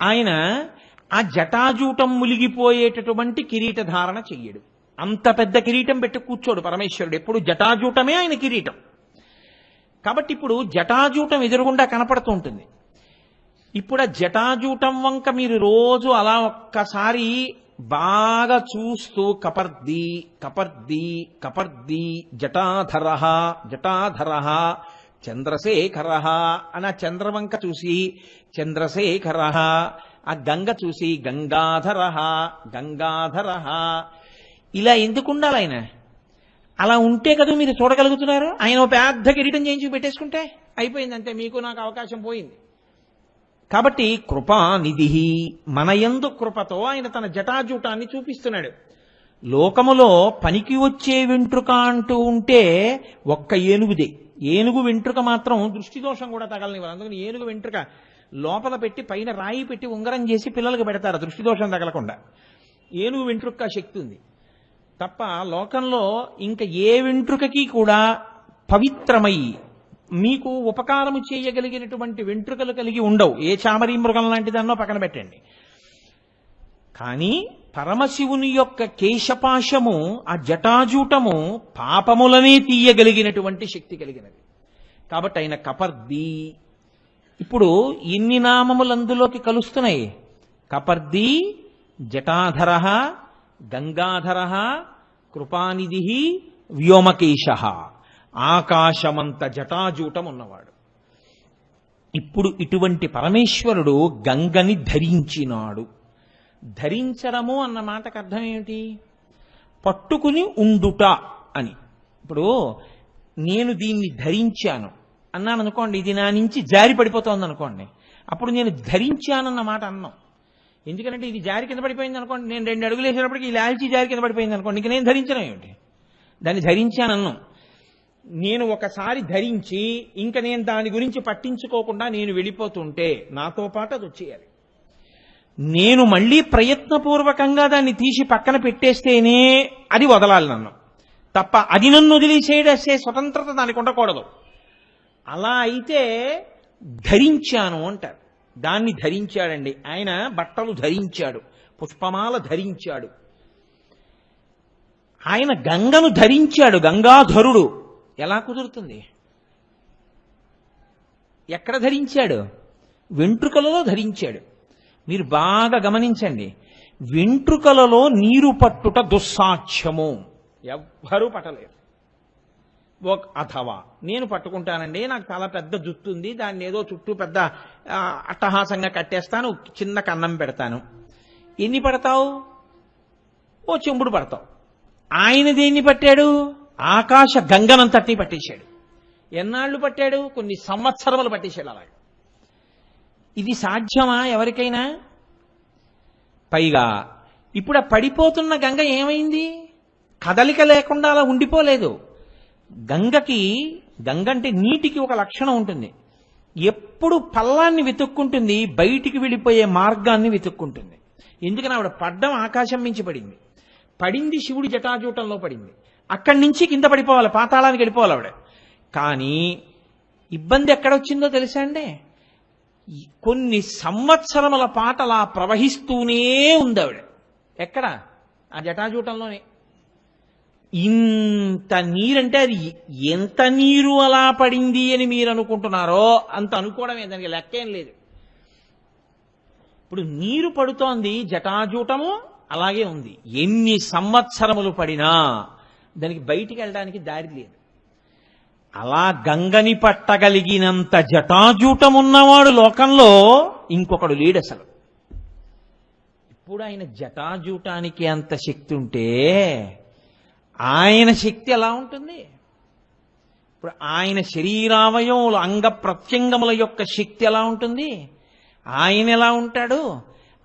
ఆయన ఆ జటాజూటం ములిగిపోయేటటువంటి కిరీట ధారణ చెయ్యడు. అంత పెద్ద కిరీటం పెట్టి కూర్చోడు పరమేశ్వరుడు, ఎప్పుడు జటాజూటమే ఆయన కిరీటం. కాబట్టి ఇప్పుడు జటాజూటం ఎదురుగుండా కనపడుతూ ఉంటుంది. ఇప్పుడు ఆ జటాజూటం వంక మీరు రోజు అలా ఒక్కసారి బాగా చూస్తూ కపర్ది కపర్ది కపర్ది జటాధర జటాధర చంద్రశేఖర అని ఆ చంద్రవంక చూసి చంద్రశేఖర, ఆ గంగ చూసి గంగాధర గంగాధర, ఇలా ఎందుకు ఉండాలి ఆయన? అలా ఉంటే కదా మీరు చూడగలుగుతున్నారు. ఆయన ఒక పెద్ద కిరీటం చేయించి పెట్టేసుకుంటే అయిపోయింది, అంతే, మీకు నాకు అవకాశం పోయింది. కాబట్టి కృపానిధి, మనయందు కృపతో ఆయన తన జటాజూటాన్ని చూపిస్తున్నాడు. లోకములో పనికి వచ్చే వెంట్రుక అంటూ ఉంటే ఒక్క ఏనుగుదే. ఏనుగు వెంట్రుక మాత్రం దృష్టి దోషం కూడా తగలనివ్వాలి. అందుకని ఏనుగు వెంట్రుక లోపల పెట్టి పైన రాయి పెట్టి ఉంగరం చేసి పిల్లలకు పెడతారు దృష్టి దోషం తగలకుండా. ఏనుగు వెంట్రుక శక్తి ఉంది తప్ప లోకంలో ఇంకా ఏ వెంట్రుకకి కూడా పవిత్రమై మీకు ఉపకారము చేయగలిగినటువంటి వెంట్రుకలు కలిగి ఉండవు. ఏ చామరీ మృగం లాంటి దాన్నో పక్కన పెట్టండి. కానీ పరమశివుని యొక్క కేశపాశము, ఆ జటాజూటము పాపములనే తీయగలిగినటువంటి శక్తి కలిగినది. కాబట్టి ఆయన కపర్ది. ఇప్పుడు ఎన్ని నామములు అందులోకి కలుస్తున్నాయి? కపర్ది, జటాధర, గంగాధర, కృపానిధి, వ్యోమకేశ, ఆకాశమంత జటాజూటం ఉన్నవాడు. ఇప్పుడు ఇటువంటి పరమేశ్వరుడు గంగని ధరించినాడు. ధరించడము అన్న మాటకు అర్థం ఏమిటి? పట్టుకుని ఉండుట అని. ఇప్పుడు నేను దీన్ని ధరించాను అన్నాను అనుకోండి, ఇది నా నుంచి జారి పడిపోతోంది అనుకోండి, అప్పుడు నేను ధరించానన్న మాట అన్నాం. ఎందుకంటే ఇది జారి కింద పడిపోయింది అనుకోండి, నేను 2 అడుగులు వేసేటప్పటికి ఈ లాల్చీ జారి కింద పడిపోయింది అనుకోండి, ఇంక నేను ధరించడం ఏమిటి? దాన్ని ధరించానన్నాం. నేను ఒకసారి ధరించి ఇంక నేను దాని గురించి పట్టించుకోకుండా నేను వెళ్ళిపోతుంటే నాతో పాటు అది వచ్చేయాలి. నేను మళ్ళీ ప్రయత్నపూర్వకంగా దాన్ని తీసి పక్కన పెట్టేస్తేనే అది వదలాలి నన్ను, తప్ప అది నన్ను వదిలేసేసే స్వతంత్రత దానికి ఉండకూడదు. అలా అయితే ధరించాను అంటారు. దాన్ని ధరించాడండి ఆయన. బట్టలు ధరించాడు, పుష్పమాల ధరించాడు. ఆయన గంగను ధరించాడు, గంగాధరుడు. ఎలా కుదురుతుంది? ఎక్కడ ధరించాడు? వెంట్రుకలలో ధరించాడు. మీరు బాగా గమనించండి, వెంట్రుకలలో నీరు పట్టుట దుస్సాధ్యము, ఎవ్వరూ పట్టలేరు. అథవా నేను పట్టుకుంటానండి, నాకు చాలా పెద్ద జుట్టు ఉంది, దాన్ని ఏదో చుట్టూ పెద్ద అట్టహాసంగా కట్టేస్తాను, చిన్న కన్నం పెడతాను. ఎన్ని పడతావు? ఓ చెంబుడు పడతావు. ఆయన దేన్ని పట్టాడు? ఆకాశ గంగనంతటినీ పట్టేశాడు. ఎన్నాళ్ళు పట్టాడు? కొన్ని సంవత్సరములు పట్టేశాడు. అలాగే ఇది సాధ్యమా ఎవరికైనా? పైగా ఇప్పుడు ఆ పడిపోతున్న గంగ ఏమైంది? కదలిక లేకుండా అలా ఉండిపోలేదు. గంగకి, గంగ అంటే నీటికి ఒక లక్షణం ఉంటుంది, ఎప్పుడు పల్లాన్ని వెతుక్కుంటుంది, బయటికి వెళ్ళిపోయే మార్గాన్ని వెతుక్కుంటుంది. ఎందుకని ఆవిడ పడ్డం ఆకాశం మించి పడింది, పడింది శివుడి జటాజూటంలో పడింది, అక్కడి నుంచి కింద పడిపోవాలి, పాతాళానికి వెళ్ళిపోవాలి ఆవిడ. కానీ ఇబ్బంది ఎక్కడొచ్చిందో తెలుసా అండి? కొన్ని సంవత్సరముల పాటు అలా ప్రవహిస్తూనే ఉంది ఆవిడ. ఎక్కడ? ఆ జటాజూటంలోనే. ఇంత నీరంటే అది ఎంత నీరు అలా పడింది అని మీరు అనుకుంటున్నారో అంత అనుకోవడమే, దానికి లెక్కేం లేదు. ఇప్పుడు నీరు పడుతోంది, జటాజూటము అలాగే ఉంది. ఎన్ని సంవత్సరములు పడినా దానికి బయటికి వెళ్ళడానికి దారి లేదు. అలా గంగని పట్టగలిగినంత జటాజూటం ఉన్నవాడు లోకంలో ఇంకొకడు లేడు అసలు. ఇప్పుడు ఆయన జటాజూటానికి అంత శక్తి ఉంటే ఆయన శక్తి ఎలా ఉంటుంది? ఇప్పుడు ఆయన శరీరావయములు, అంగ ప్రత్యంగముల యొక్క శక్తి ఎలా ఉంటుంది? ఆయన ఎలా ఉంటాడు?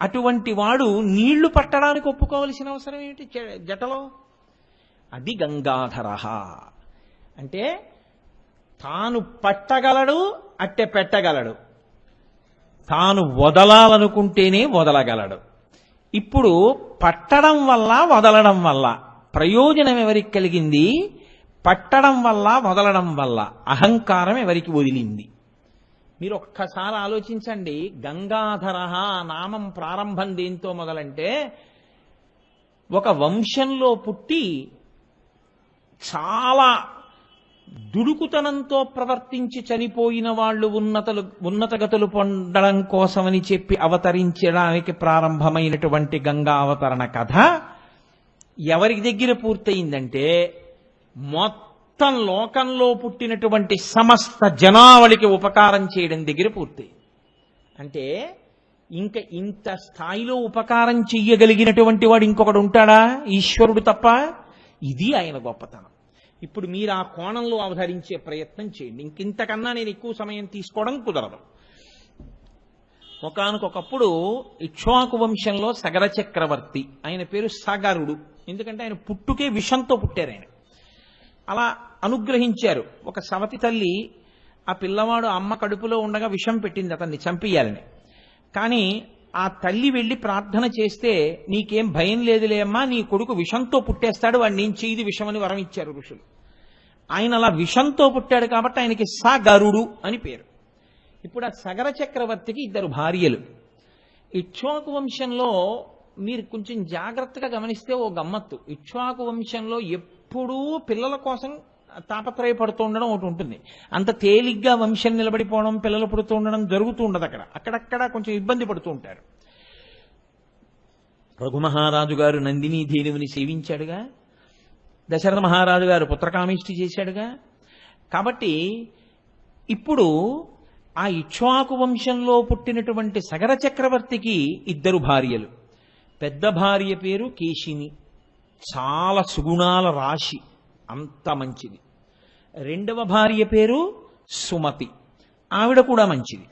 అటువంటి వాడు నీళ్లు పట్టడానికి ఒప్పుకోవలసిన అవసరం ఏమిటి జటలో? అది గంగాధర అంటే తాను పట్టగలడు, అట్టె పెట్టగలడు, తాను వదలాలనుకుంటేనే వదలగలడు. ఇప్పుడు పట్టడం వల్ల, వదలడం వల్ల ప్రయోజనం ఎవరికి కలిగింది? పట్టడం వల్ల వదలడం వల్ల అహంకారం ఎవరికి వదిలింది? మీరు ఒక్కసారి ఆలోచించండి. గంగాధర నామం ప్రారంభం దేంతో మొదలంటే, ఒక వంశంలో పుట్టి చాలా దుడుకుతనంతో ప్రవర్తించి చనిపోయిన వాళ్ళు ఉన్నతగతులు పొందడం కోసమని చెప్పి అవతరించడానికి ప్రారంభమైనటువంటి గంగా అవతరణ కథ ఎవరి దగ్గర పూర్తయిందంటే, మొత్తం లోకంలో పుట్టినటువంటి సమస్త జనావళికి ఉపకారం చేయడం దగ్గర పూర్తయింది. అంటే ఇంకా ఇంత స్థాయిలో ఉపకారం చెయ్యగలిగినటువంటి వాడు ఇంకొకడు ఉంటాడా? ఈశ్వరుడు తప్ప. ఇది ఆయన గొప్పతనం. ఇప్పుడు మీరు ఆ కోణంలో అవతరించే ప్రయత్నం చేయండి. ఇంకింతకన్నా నేను ఎక్కువ సమయం తీసుకోవడం కుదరదు. ఒకానొకప్పుడు ఇక్ష్వాకు వంశంలో సగర చక్రవర్తి, ఆయన పేరు సగరుడు. ఎందుకంటే ఆయన పుట్టుకే విషంతో పుట్టారు. ఆయన అలా అనుగ్రహించారు. ఒక సవతి తల్లి ఆ పిల్లవాడు అమ్మ కడుపులో ఉండగా విషం పెట్టింది అతన్ని చంపేయాలని. కానీ ఆ తల్లి వెళ్ళి ప్రార్థన చేస్తే, నీకేం భయం లేదులే అమ్మా, నీ కొడుకు విషంతో పుట్టేస్తాడు, వాడు నేను చేయది విషమని వరం ఇచ్చారు ఋషులు. ఆయన అలా విషంతో పుట్టాడు కాబట్టి ఆయనకి సగరుడు అని పేరు. ఇప్పుడు ఆ సగర చక్రవర్తికి 2 భార్యలు. ఇక్ష్వాకు వంశంలో మీరు కొంచెం జాగ్రత్తగా గమనిస్తే ఓ గమ్మత్తు. ఇక్ష్వాకు వంశంలో ఎప్పుడూ పిల్లల కోసం తాపత్రయపడుతూ ఉండడం ఒకటి ఉంటుంది. అంత తేలిగ్గా వంశం నిలబడిపోవడం, పిల్లలు పుడుతూ ఉండడం జరుగుతూ ఉండదు. అక్కడక్కడ కొంచెం ఇబ్బంది పడుతూ ఉంటారు. రఘుమహారాజు గారు నందినీ దేవిని సేవించాడుగా, దశరథ మహారాజు గారు పుత్రకామిష్టి చేశాడుగా. కాబట్టి ఇప్పుడు ఆ ఇక్ష్వాకు వంశంలో పుట్టినటువంటి సగర చక్రవర్తికి 2 భార్యలు. పెద్ద భార్య పేరు కేశిని, చాలా సుగుణాల రాశి, అంత మంచిది. రెండవ భార్య పేరు సుమతి, ఆవిడ కూడా మంచిది.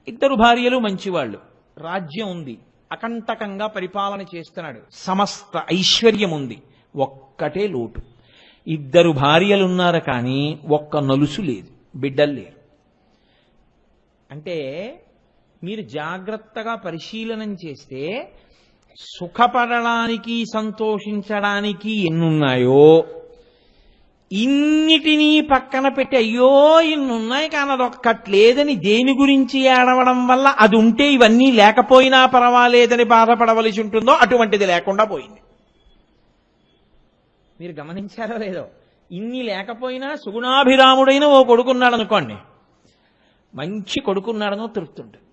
2 భార్యలు మంచివాళ్ళు. రాజ్యం ఉంది, అకంటకంగా పరిపాలన చేస్తున్నాడు, సమస్త ఐశ్వర్యం ఉంది. ఒక్కటే లోటు, 2 భార్యలున్నారు కానీ ఒక్క నలుసు లేదు, బిడ్డలు లేరు. అంటే మీరు జాగ్రత్తగా పరిశీలనం చేస్తే సుఖపడడానికి సంతోషించడానికి ఎన్నున్నాయో ఇన్నిటినీ పక్కన పెట్టి, అయ్యో ఇన్నున్నాయి కానీ అదొక్కట్లేదని దేని గురించి ఏడవడం వల్ల అది ఉంటే ఇవన్నీ లేకపోయినా పర్వాలేదని బాధపడవలసి ఉంటుందో అటువంటిది లేకుండా పోయింది. మీరు గమనించారో లేదో? ఇన్ని లేకపోయినా సుగుణాభిరాముడైన ఓ కొడుకున్నాడు అనుకోండి, మంచి కొడుకున్నాడనో తృప్తి ఉంటుంది.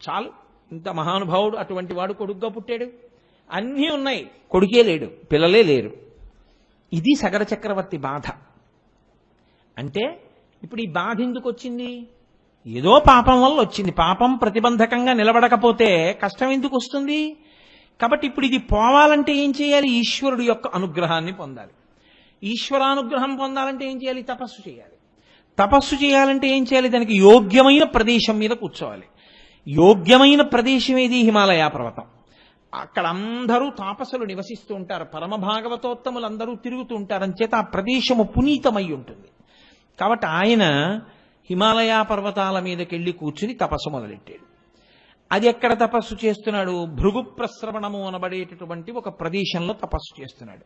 చాలు, ఇంత మహానుభావుడు అటువంటి వాడు కొడుకుగా పుట్టాడు. అన్నీ ఉన్నాయి, కొడుకే లేడు, పిల్లలే లేరు. ఇది సగర చక్రవర్తి బాధ. అంటే ఇప్పుడు ఈ బాధ ఎందుకు వచ్చింది? ఏదో పాపం వల్ల వచ్చింది. పాపం ప్రతిబంధకంగా నిలబడకపోతే కష్టం ఎందుకు వస్తుంది? కాబట్టి ఇప్పుడు ఇది పోవాలంటే ఏం చేయాలి? ఈశ్వరుడు యొక్క అనుగ్రహాన్ని పొందాలి. ఈశ్వరానుగ్రహం పొందాలంటే ఏం చేయాలి? తపస్సు చేయాలి. తపస్సు చేయాలంటే ఏం చేయాలి? దానికి యోగ్యమైన ప్రదేశం మీద కూర్చోవాలి. యోగ్యమైన ప్రదేశం ఏది? హిమాలయ పర్వతం. అక్కడ అందరూ తాపసులు నివసిస్తూ ఉంటారు, పరమ భాగవతోత్తములందరూ తిరుగుతూ ఉంటారు. అంచేత ఆ ప్రదేశము పునీతమై ఉంటుంది. కాబట్టి ఆయన హిమాలయ పర్వతాల మీదకెళ్ళి కూర్చుని తపస్సు మొదలెట్టాడు. అది ఎక్కడ తపస్సు చేస్తున్నాడు? భృగు ప్రస్రవణము అనబడేటటువంటి ఒక ప్రదేశంలో తపస్సు చేస్తున్నాడు.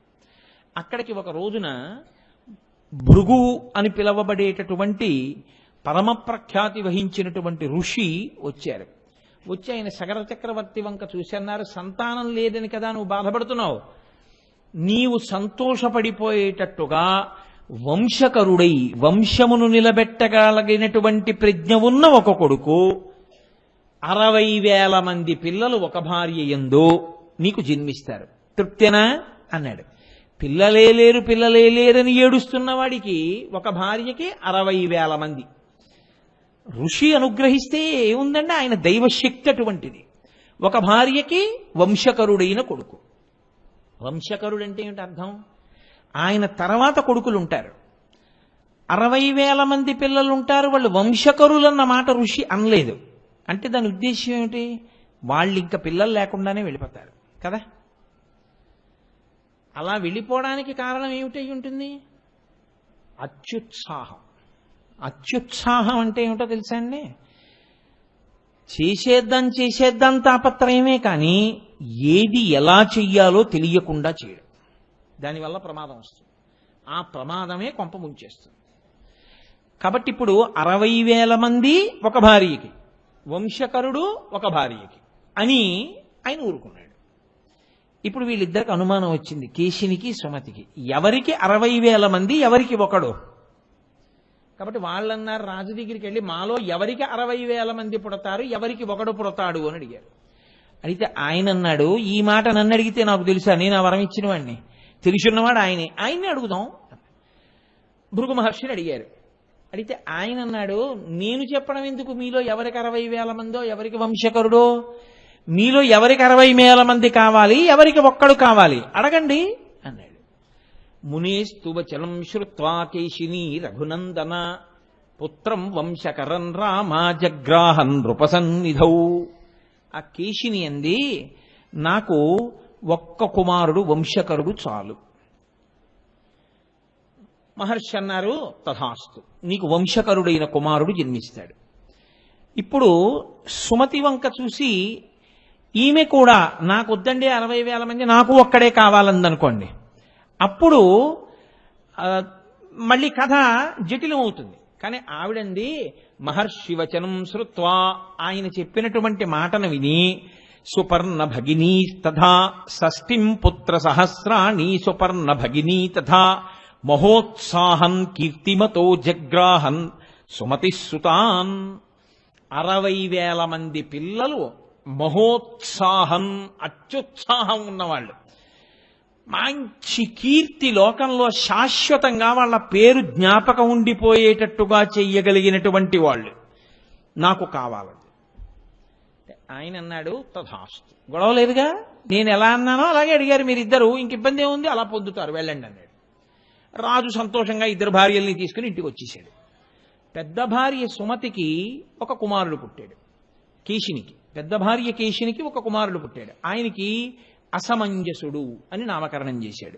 అక్కడికి ఒక రోజున భృగు అని పిలవబడేటటువంటి పరమ ప్రఖ్యాతి వహించినటువంటి ఋషి వచ్చారు. వచ్చి ఆయన సగర చక్రవర్తి వంక చూసి అన్నారు, సంతానం లేదని కదా నువ్వు బాధపడుతున్నావు, నీవు సంతోషపడిపోయేటట్టుగా వంశకరుడై వంశమును నిలబెట్టగలిగినటువంటి ప్రజ్ఞ ఉన్న ఒక కొడుకు 60,000 మంది పిల్లలు ఒక భార్య యందు నీకు జన్మిస్తారు, తృప్తేనా అన్నాడు. పిల్లలే లేరని ఏడుస్తున్న వాడికి ఒక భార్యకి 60,000 మంది. ఋషి అనుగ్రహిస్తే ఏముందండి, ఆయన దైవశక్తి అటువంటిది. ఒక భార్యకి వంశకరుడైన కొడుకు. వంశకరుడు అంటే ఏమిటి అర్థం? ఆయన తర్వాత కొడుకులు ఉంటారు. 60,000 మంది పిల్లలు ఉంటారు, వాళ్ళు వంశకరులన్న మాట ఋషి అనలేదు. అంటే దాని ఉద్దేశం ఏమిటి? వాళ్ళు ఇంకా పిల్లలు లేకుండానే వెళ్ళిపోతారు కదా. అలా వెళ్ళిపోవడానికి కారణం ఏమిటై ఉంటుంది? అత్యుత్సాహం. అత్యుత్సాహం అంటే ఏమిటో తెలుసా అండి? చేసేద్దాం తాపత్రయమే కానీ ఏది ఎలా చెయ్యాలో తెలియకుండా చేయడం. దానివల్ల ప్రమాదం వస్తుంది. ఆ ప్రమాదమే కొంప ముంచేస్తుంది. కాబట్టి ఇప్పుడు 60,000 మంది ఒక భార్యకి, వంశకరుడు ఒక భార్యకి అని ఆయన ఊరుకున్నాడు. ఇప్పుడు వీళ్ళిద్దరికి అనుమానం వచ్చింది, కేశినికి సుమతికి. ఎవరికి 60,000 మంది, ఎవరికి ఒకడు? కాబట్టి వాళ్ళన్నారు రాజు దగ్గరికి వెళ్ళి, మాలో ఎవరికి 60,000 మంది పుడతారు, ఎవరికి ఒకడు పుడతాడు అని అడిగారు. అడిగితే ఆయన అన్నాడు, ఈ మాట నన్ను అడిగితే నాకు తెలుసా, నేను ఆ వరం ఇచ్చిన వాడిని, తెలుసున్నవాడు ఆయన్ని అడుగుదాం. భృగు మహర్షిని అడిగారు. అడిగితే ఆయన అన్నాడు, నేను చెప్పడం ఎందుకు, మీలో ఎవరికి 60,000 మందో, ఎవరికి వంశకరుడో, మీలో ఎవరికి 60,000 మంది కావాలి, ఎవరికి ఒక్కడు కావాలి, అడగండి అన్నాడు. మునేస్తువచలం శ్రుత్వా కేశిని రఘునందన పుత్రం వంశకరం రామ జగ్రాహన్ నృపసన్నిధౌ. ఆ కేశిని అంది, నాకు ఒక్క కుమారుడు వంశకరుడు చాలు. మహర్షి అన్నారు, తథాస్తు, నీకు వంశకరుడైన కుమారుడు జన్మిస్తాడు. ఇప్పుడు సుమతి వంక చూసి, ఈమె కూడా నాకు వద్దండి 60,000 మంది, నాకు ఒక్కడే కావాలందనుకోండి, అప్పుడు మళ్ళీ కథ జటిలం అవుతుంది. కానీ ఆవిడంది, మహర్షి వచనం శ్రుత్వా, ఆయన చెప్పినటువంటి మాటను విని, సుపర్ణ భగినీ తథా షష్ఠిం పుత్ర సహస్రాణి సుపర్ణ భగినీ తథా మహోత్సాహన్ కీర్తిమతో జగ్రాహన్ సుమతి సుతాన్. 60,000 మంది పిల్లలు, మహోత్సాహం, అత్యుత్సాహం ఉన్నవాళ్ళు, మంచి కీర్తి, లోకంలో శాశ్వతంగా వాళ్ళ పేరు జ్ఞాపకం ఉండిపోయేటట్టుగా చెయ్యగలిగినటువంటి వాళ్ళు నాకు కావాలి. ఆయన అన్నాడు, తథాస్తు, గొడవ లేదుగా, నేను ఎలా అన్నానో అలాగే అడిగారు మీరిద్దరు, ఇంక ఇబ్బంది ఏముంది, అలా పొద్దుతారు, వెళ్ళండి అన్నాడు. రాజు సంతోషంగా 2 భార్యల్ని తీసుకుని ఇంటికి వచ్చేసాడు. పెద్ద భార్య సుమతికి ఒక కుమారుడు పుట్టాడు, కేశినికి. పెద్ద భార్య కేశినికి ఒక కుమారుడు పుట్టాడు. ఆయనకి అసమంజసుడు అని నామకరణం చేశాడు.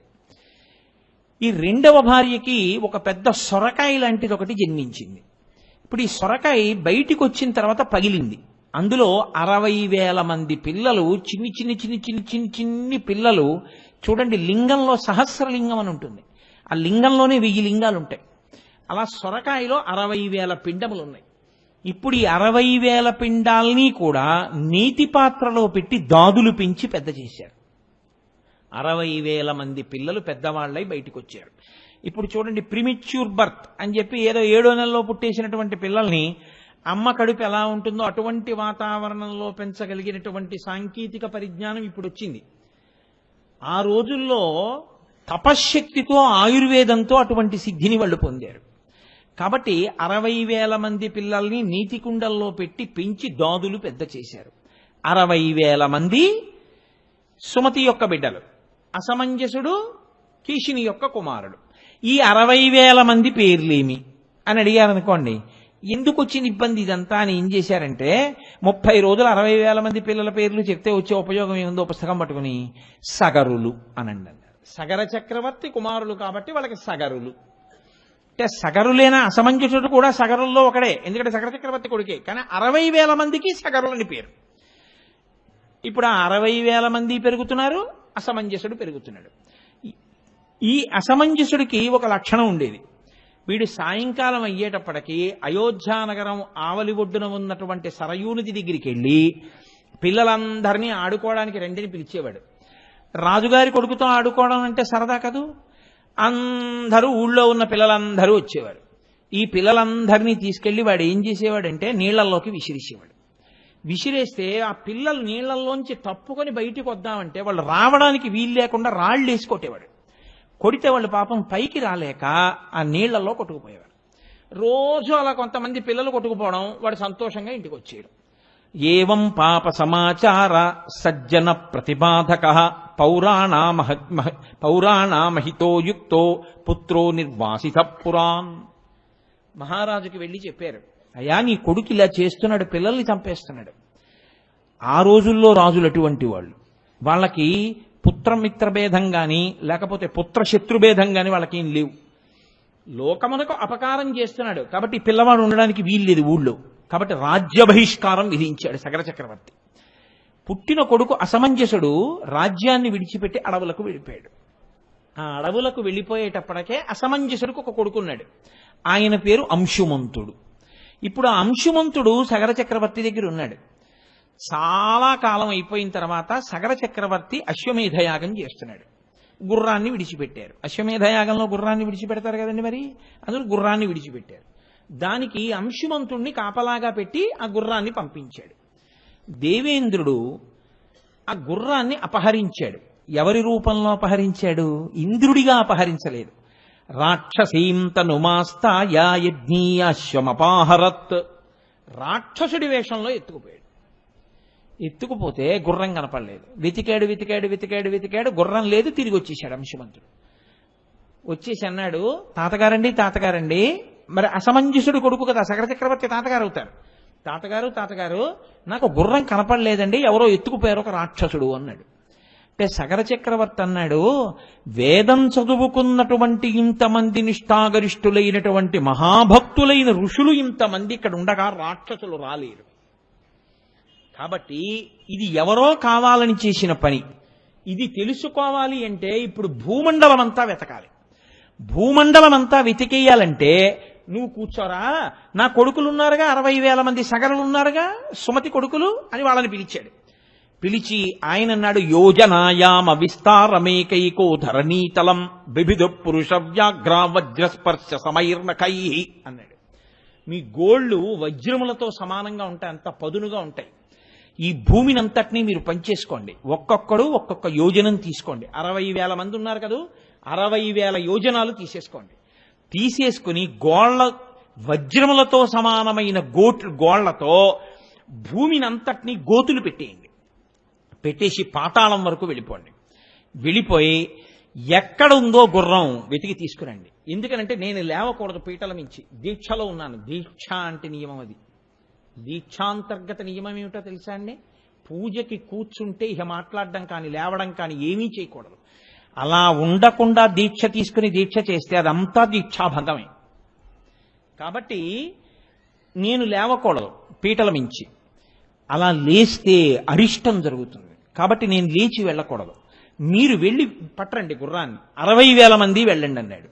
ఈ 2వ భార్యకి ఒక పెద్ద సొరకాయ లాంటిది ఒకటి జన్మించింది. ఇప్పుడు ఈ సొరకాయ బయటికి వచ్చిన తర్వాత పగిలింది. అందులో 60,000 మంది పిల్లలు, చిన్ని చిన్ని చిన్ని చిన్ని చిన్ని చిన్ని పిల్లలు. చూడండి, లింగంలో సహస్రలింగం అని ఉంటుంది, ఆ లింగంలోనే 1000 లింగాలు ఉంటాయి. అలా సొరకాయలో 60,000 పిండములు ఉన్నాయి. ఇప్పుడు ఈ 60,000 పిండాల్ని కూడా నీటి పాత్రలో పెట్టి దాదులు పెంచి పెద్ద చేశారు. 60,000 మంది పిల్లలు పెద్దవాళ్ళై బయటికి వచ్చారు. ఇప్పుడు చూడండి, ప్రిమిచ్యూర్ బర్త్ అని చెప్పి ఏదో 7వ నెలలో పుట్టేసినటువంటి పిల్లల్ని అమ్మ కడుపు ఎలా ఉంటుందో అటువంటి వాతావరణంలో పెంచగలిగినటువంటి సాంకేతిక పరిజ్ఞానం ఇప్పుడు వచ్చింది. ఆ రోజుల్లో తపశ్శక్తితో, ఆయుర్వేదంతో అటువంటి సిద్ధిని వాళ్ళు పొందారు. కాబట్టి 60,000 మంది పిల్లల్ని నీటి కుండల్లో పెట్టి పెంచి దాదులు పెద్ద చేశారు. 60,000 మంది సుమతి యొక్క బిడ్డలు, అసమంజసుడు కేశిని యొక్క కుమారుడు. ఈ 60,000 మంది పేర్లేమి అని అడిగారనుకోండి, ఎందుకు వచ్చిన ఇబ్బంది ఇదంతా అని ఏం చేశారంటే, 30 రోజులు 60,000 మంది పిల్లల పేర్లు చెప్తే వచ్చే ఉపయోగం ఏముందో పుస్తకం పట్టుకుని సగరులు అనండి అన్నారు. సగర చక్రవర్తి కుమారులు కాబట్టి వాళ్ళకి సగరులు. అంటే సగరులేనా, అసమంజసుడు కూడా సగరుల్లో ఒకడే, ఎందుకంటే సగర చక్రవర్తి కొడుకే. కానీ 60,000 మందికి సగరులని పేరు. ఇప్పుడు ఆ 60,000 మంది పెరుగుతున్నారు, అసమంజసుడు పెరుగుతున్నాడు. ఈ అసమంజసుడికి ఒక లక్షణం ఉండేది. వీడు సాయంకాలం అయ్యేటప్పటికీ అయోధ్యానగరం ఆవలి ఒడ్డున ఉన్నటువంటి సరయూనది దగ్గరికి వెళ్ళి పిల్లలందరినీ ఆడుకోవడానికి రెండిని పిలిచేవాడు. రాజుగారి కొడుకుతో ఆడుకోవడం అంటే సరదా కదూ. అందరూ, ఊళ్ళో ఉన్న పిల్లలందరూ వచ్చేవారు. ఈ పిల్లలందరినీ తీసుకెళ్లి వాడు ఏం చేసేవాడంటే నీళ్లలోకి విసిరేసేవాడు. విసిరేస్తే ఆ పిల్లలు నీళ్లలోంచి తప్పుకొని బయటికి వద్దామంటే వాళ్ళు రావడానికి వీలు లేకుండా రాళ్ళు వేసి కొట్టేవాడు. కొడితే వాళ్ళు పాపం పైకి రాలేక ఆ నీళ్లలో కొట్టుకుపోయేవారు. రోజు అలా కొంతమంది పిల్లలు కొట్టుకుపోవడం, వాడు సంతోషంగా ఇంటికి వచ్చేయడం. ఏవం పాప సమాచార సజ్జన ప్రతిబాధక పౌరాణామహితో యుక్తో పుత్రో నిర్వాసిత పురాన్. మహారాజుకి వెళ్ళి చెప్పారు, అయ్యా నీ కొడుకు ఇలా చేస్తున్నాడు, పిల్లల్ని చంపేస్తున్నాడు. ఆ రోజుల్లో రాజులు అటువంటి వాళ్ళు, వాళ్ళకి పుత్రమిత్రభేదం కానీ లేకపోతే పుత్రశత్రుభేదం కానీ వాళ్ళకి ఏం లేవు. లోకమునకు అపకారం చేస్తున్నాడు కాబట్టి పిల్లవాడు ఉండడానికి వీల్లేదు ఊళ్ళో. కాబట్టి రాజ్య బహిష్కారం విధించాడు సగర చక్రవర్తి. పుట్టిన కొడుకు అసమంజసుడు రాజ్యాన్ని విడిచిపెట్టి అడవులకు వెళ్ళిపోయాడు. ఆ అడవులకు వెళ్ళిపోయేటప్పటికే అసమంజసుడికి ఒక కొడుకున్నాడు. ఆయన పేరు అంశుమంతుడు. ఇప్పుడు ఆ అంశుమంతుడు సగర చక్రవర్తి దగ్గర ఉన్నాడు. చాలా కాలం అయిపోయిన తర్వాత సగర చక్రవర్తి అశ్వమేధయాగం చేస్తున్నాడు. గుర్రాన్ని విడిచిపెట్టారు. అశ్వమేధయాగంలో గుర్రాన్ని విడిచిపెడతారు కదండి, మరి అందులో గుర్రాన్ని విడిచిపెట్టారు. దానికి అంశుమంతుణ్ణి కాపలాగా పెట్టి ఆ గుర్రాన్ని పంపించాడు. దేవేంద్రుడు ఆ గుర్రాన్ని అపహరించాడు. ఎవరి రూపంలో అపహరించాడు? ఇంద్రుడిగా అపహరించలేదు. రాక్షసీం తనుమాస్తాయా యజ్ఞీయాశ్వమపాహరత్. రాక్షసుడి వేషంలో ఎత్తుకుపోయాడు. ఎత్తుకుపోతే గుర్రం కనపడలేదు. వెతికాడు వెతికాడు వెతికాడు వెతికాడు, గుర్రం లేదు. తిరిగి వచ్చేసాడు అంశుమంతుడు. వచ్చేసి అన్నాడు, తాతగారండి తాతగారండి, మరి అసమంజసుడు కొడుకు కదా సగర చక్రవర్తి తాతగారు అవుతారు. తాతగారు తాతగారు, నాకు గుర్రం కనపడలేదండి, ఎవరో ఎత్తుకుపోయారు ఒక రాక్షసుడు అన్నాడు. అంటే సగర చక్రవర్తి అన్నాడు, వేదం చదువుకున్నటువంటి ఇంతమంది నిష్ఠాగరిష్ఠులైనటువంటి మహాభక్తులైన ఋషులు ఇంతమంది ఇక్కడ ఉండగా రాక్షసులు రాలేరు. కాబట్టి ఇది ఎవరో కావాలని చేసిన పని. ఇది తెలుసుకోవాలి అంటే ఇప్పుడు భూమండలం అంతా వెతకాలి. భూమండలం అంతా వెతికేయాలంటే నువ్వు కూర్చోరా, నా కొడుకులు ఉన్నారుగా, 60,000 మంది సగరులు ఉన్నారుగా, సుమతి కొడుకులు అని వాళ్ళని పిలిచాడు. పిలిచి ఆయన అన్నాడు, యోజనాయామ విస్తారమేకైకో ధరణీతలం బిభిదు పురుష వ్యాఘ్ర వజ్రస్పర్శ సమైర్నకై అన్నాడు. మీ గోళ్లు వజ్రములతో సమానంగా ఉంటాయి, అంత పదునుగా ఉంటాయి. ఈ భూమిని అంతటినీ మీరు పనిచేసుకోండి. ఒక్కొక్కడు ఒక్కొక్క యోజనం తీసుకోండి. 60,000 మంది ఉన్నారు కదా, 60,000 యోజనాలు తీసేసుకోండి. తీసేసుకుని గోళ్ల వజ్రములతో సమానమైన గోళ్లతో భూమిని అంతటినీ గోతులు పెట్టేయండి. పెట్టేసి పాతాళం వరకు వెళ్ళిపోండి. వెళ్ళిపోయి ఎక్కడ ఉందో గుర్రం వెతికి తీసుకురండి. ఎందుకనంటే నేను లేవకూడదు పీటల మించి, దీక్షలో ఉన్నాను. దీక్ష అంటే నియమం, అది దీక్షాంతర్గత నియమం ఏమిటో తెలుసా అండి? పూజకి కూర్చుంటే ఇక మాట్లాడడం కానీ లేవడం కానీ ఏమీ చేయకూడదు. అలా ఉండకుండా దీక్ష తీసుకుని దీక్ష చేస్తే అదంతా దీక్షాభంగమే. కాబట్టి నేను లేవకూడదు పీటల మించి. అలా లేస్తే అరిష్టం జరుగుతుంది. కాబట్టి నేను లేచి వెళ్ళకూడదు. మీరు వెళ్ళి పట్టరండి గుర్రాన్ని, 60,000 మంది వెళ్ళండి అన్నాడు.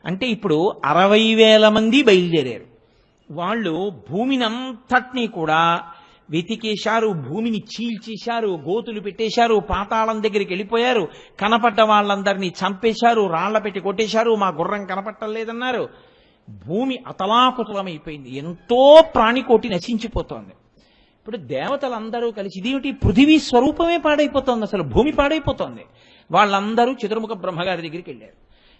అంటే ఇప్పుడు 60,000 మంది బయలుదేరారు. వాళ్ళు భూమిని అంతటినీ కూడా వెతికేశారు, భూమిని చీల్చేశారు, గోతులు పెట్టేశారు, పాతాళం దగ్గరికి వెళ్ళిపోయారు, కనపడ్డ వాళ్ళందరినీ చంపేశారు, రాళ్ల పెట్టి కొట్టేశారు, మా గుర్రం కనపట్టలేదన్నారు. భూమి అతలాకుతలమైపోయింది. ఎంతో ప్రాణికోటి నశించిపోతోంది. ఇప్పుడు దేవతలందరూ కలిసి ఇదేమిటి, పృథివీ స్వరూపమే పాడైపోతోంది, అసలు భూమి పాడైపోతోంది. వాళ్ళందరూ చతుర్ముఖ బ్రహ్మగారి దగ్గరికి వెళ్ళారు.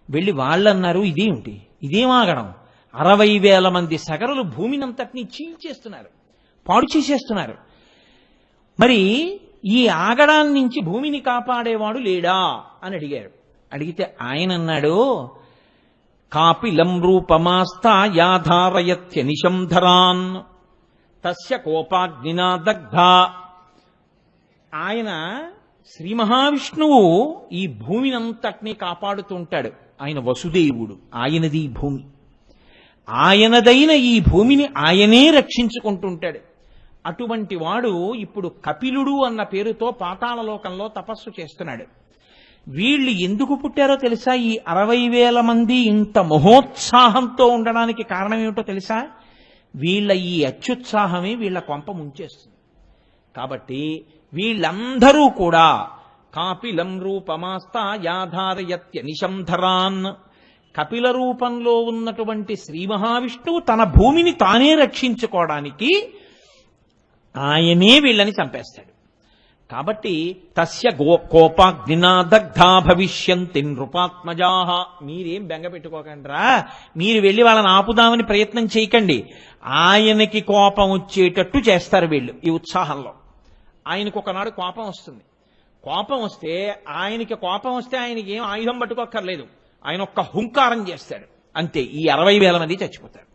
వెళ్ళి వాళ్ళన్నారు, ఇదేమిటి, ఇదేం ఆగడం, 60,000 మంది సగరులు భూమినంతటినీ చీల్చేస్తున్నారు, పాడు చేసేస్తున్నారు. మరి ఈ ఆగడాన్ని నుంచి భూమిని కాపాడేవాడు లేడా అని అడిగారు. అడిగితే ఆయన అన్నాడు, కాపిలం రూపమాస్తా యాధారయత్య నిశంధరాన్ తస్య కోపాగ్నినా దగ్ధ. ఆయన శ్రీ మహావిష్ణువు ఈ భూమినంతటినీ కాపాడుతూ ఉంటాడు. ఆయన వసుదేవుడు, ఆయనది భూమి, ఆయనదైన ఈ భూమిని ఆయనే రక్షించుకుంటుంటాడు. అటువంటి వాడు ఇప్పుడు కపిలుడు అన్న పేరుతో పాతాళలోకంలో తపస్సు చేస్తున్నాడు. వీళ్ళు ఎందుకు పుట్టారో తెలుసా? ఈ 60,000 మంది ఇంత మహోత్సాహంతో ఉండడానికి కారణం ఏమిటో తెలుసా? వీళ్ళ ఈ అత్యుత్సాహమే వీళ్ళ కొంప ముంచేస్తుంది. కాబట్టి వీళ్ళందరూ కూడా కాపిలం రూపమాస్తా యాధారయత్య నిశంధరాన్, కపిల రూపంలో ఉన్నటువంటి శ్రీ మహావిష్ణువు తన భూమిని తానే రక్షించుకోవడానికి ఆయనే వీళ్ళని చంపేస్తాడు. కాబట్టి తస్య కోపాగ్నినా దగ్ధా భవిష్యంతి నృపాత్మజాః. మీరేం బెంగ పెట్టుకోకండిరా, మీరు వెళ్ళి వాళ్ళని ఆపుదామని ప్రయత్నం చేయకండి. ఆయనకి కోపం వచ్చేటట్టు చేస్తారు వీళ్ళు ఈ ఉత్సాహంలో. ఆయనకు ఒకనాడు కోపం వస్తుంది. కోపం వస్తే ఆయనకి ఏం ఆయుధం పట్టుకోక్కర్లేదు, ఆయన ఒక్క హుంకారం చేస్తాడు అంతే, ఈ 60,000 మంది చచ్చిపోతారు.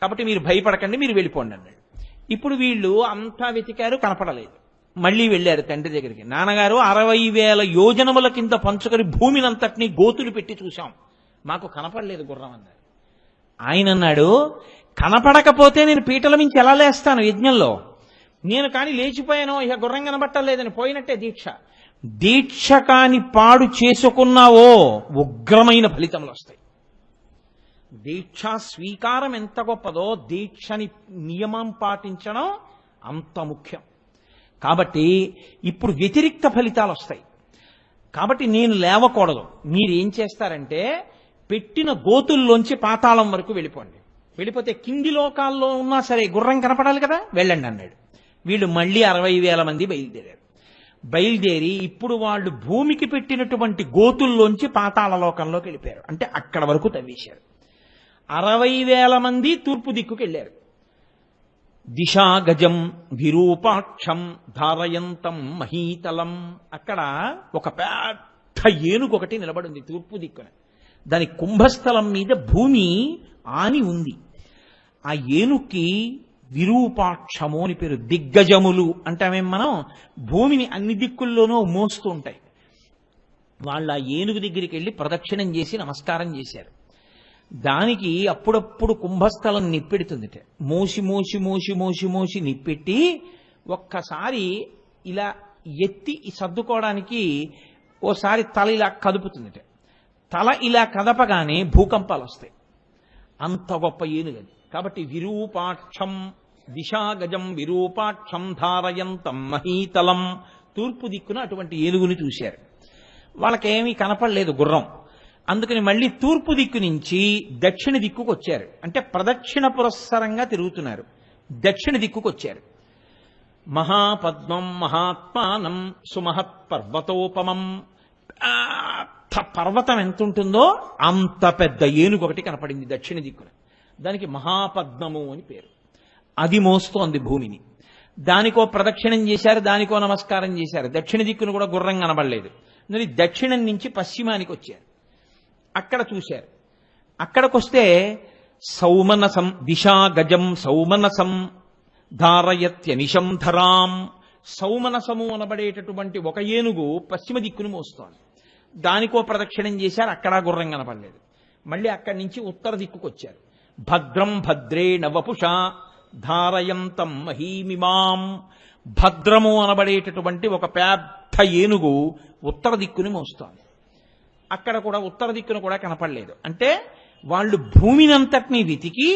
కాబట్టి మీరు భయపడకండి, మీరు వెళ్ళిపోండి అన్నాడు. ఇప్పుడు వీళ్ళు అంతా వెతికారు, కనపడలేదు. మళ్ళీ వెళ్ళారు తండ్రి దగ్గరికి. నాన్నగారు, 60,000 యోజనముల కింద పంచుకొని భూమినంతటినీ గోతులు పెట్టి చూశాం, మాకు కనపడలేదు గుర్రం అన్నారు. ఆయన అన్నాడు, కనపడకపోతే నేను పీటల మించి ఎలా లేస్తాను యజ్ఞంలో? నేను కానీ లేచిపోయాను, ఇక గుర్రం కనబట్టలేదని పోయినట్టే దీక్ష. దీక్ష కాని పాడు చేసుకున్నావో ఉగ్రమైన ఫలితములు వస్తాయి. దీక్షా స్వీకారం ఎంత గొప్పదో దీక్షని నియమం పాటించడం అంత ముఖ్యం. కాబట్టి ఇప్పుడు వ్యతిరిక్త ఫలితాలు వస్తాయి. కాబట్టి నేను లేవకూడదు. మీరేం చేస్తారంటే పెట్టిన గోతుల్లోంచి పాతాళం వరకు వెళ్ళిపోండి. వెళ్ళిపోతే కింది లోకాల్లో ఉన్నా సరే గుర్రం కనపడాలి కదా, వెళ్ళండి అన్నాడు. వీళ్ళు మళ్ళీ 60,000 మంది బయలుదేరారు. బయలుదేరి ఇప్పుడు వాళ్ళు భూమికి పెట్టినటువంటి గోతుల్లోంచి పాతాళ లోకంలోకి వెళ్ళిపోయారు. అంటే అక్కడ వరకు తవ్వేశారు. 60,000 మంది తూర్పు దిక్కుకి వెళ్ళారు. దిశా గజం విరూపాక్షం ధారయంతం మహీతలం. అక్కడ ఒక పెద్ద ఏనుగు ఒకటి నిలబడింది తూర్పు దిక్కున. దాని కుంభస్థలం మీద భూమి ఆని ఉంది. ఆ ఏనుక్కి విరూపాక్షము అని పేరు. దిగ్గజములు అంటామేం మనం, భూమిని అన్ని దిక్కుల్లోనూ మోస్తూ ఉంటాయి. వాళ్ళు ఆ ఏనుగు దగ్గరికి వెళ్ళి ప్రదక్షిణం చేసి నమస్కారం చేశారు. దానికి అప్పుడప్పుడు కుంభస్థలం నిప్పెడుతుందిట. మోసి మోసి మోసి మోసి మోసి నిప్పెట్టి ఒక్కసారి ఇలా ఎత్తి సర్దుకోవడానికి ఓసారి తల ఇలా కదుపుతుందిట. తల ఇలా కదపగానే భూకంపాలు వస్తాయి. అంత గొప్ప ఏనుగది. కాబట్టి విరూపాక్షం దిశాగజం విరూపాక్షం ధారయంతం మహీతలం. తూర్పు దిక్కున అటువంటి ఏనుగుని చూశారు. వాళ్ళకేమీ కనపడలేదు గుర్రం. అందుకని మళ్ళీ తూర్పు దిక్కు నుంచి దక్షిణ దిక్కుకు వచ్చారు. అంటే ప్రదక్షిణ పురస్సరంగా తిరుగుతున్నారు. దక్షిణ దిక్కుకు వచ్చారు. మహాపద్మం మహాత్మానం సుమహత్ పర్వతోపమం. పర్వతం ఎంత ఉంటుందో అంత పెద్ద ఏనుగు ఒకటి కనపడింది దక్షిణ దిక్కున. దానికి మహాపద్మము అని పేరు. అది మోస్తోంది భూమిని. దానికో ప్రదక్షిణం చేశారు, దానికో నమస్కారం చేశారు. దక్షిణ దిక్కును కూడా గుర్రం కనబడలేదు. మరి దక్షిణం నుంచి పశ్చిమానికి వచ్చారు. అక్కడ చూశారు. అక్కడికొస్తే సౌమనసం దిశా గజం సౌమనసం ధారయత్యనిశం ధరాం. సౌమనసము అనబడేటటువంటి ఒక ఏనుగు పశ్చిమ దిక్కును మోస్తోంది. దానికో ప్రదక్షిణం చేశారు. అక్కడ గుర్రం కనపడలేదు. మళ్ళీ అక్కడి నుంచి ఉత్తర దిక్కుకు వచ్చారు. భద్రం భద్రే నవపుష ధారయంతం మహీమిమాం. భద్రము అనబడేటటువంటి ఒక పెద్ద ఏనుగు ఉత్తర దిక్కుని మోస్తోంది. అక్కడ కూడా ఉత్తర దిక్కును కూడా కనపడలేదు. అంటే వాళ్ళు భూమినంతటినీ వెతికి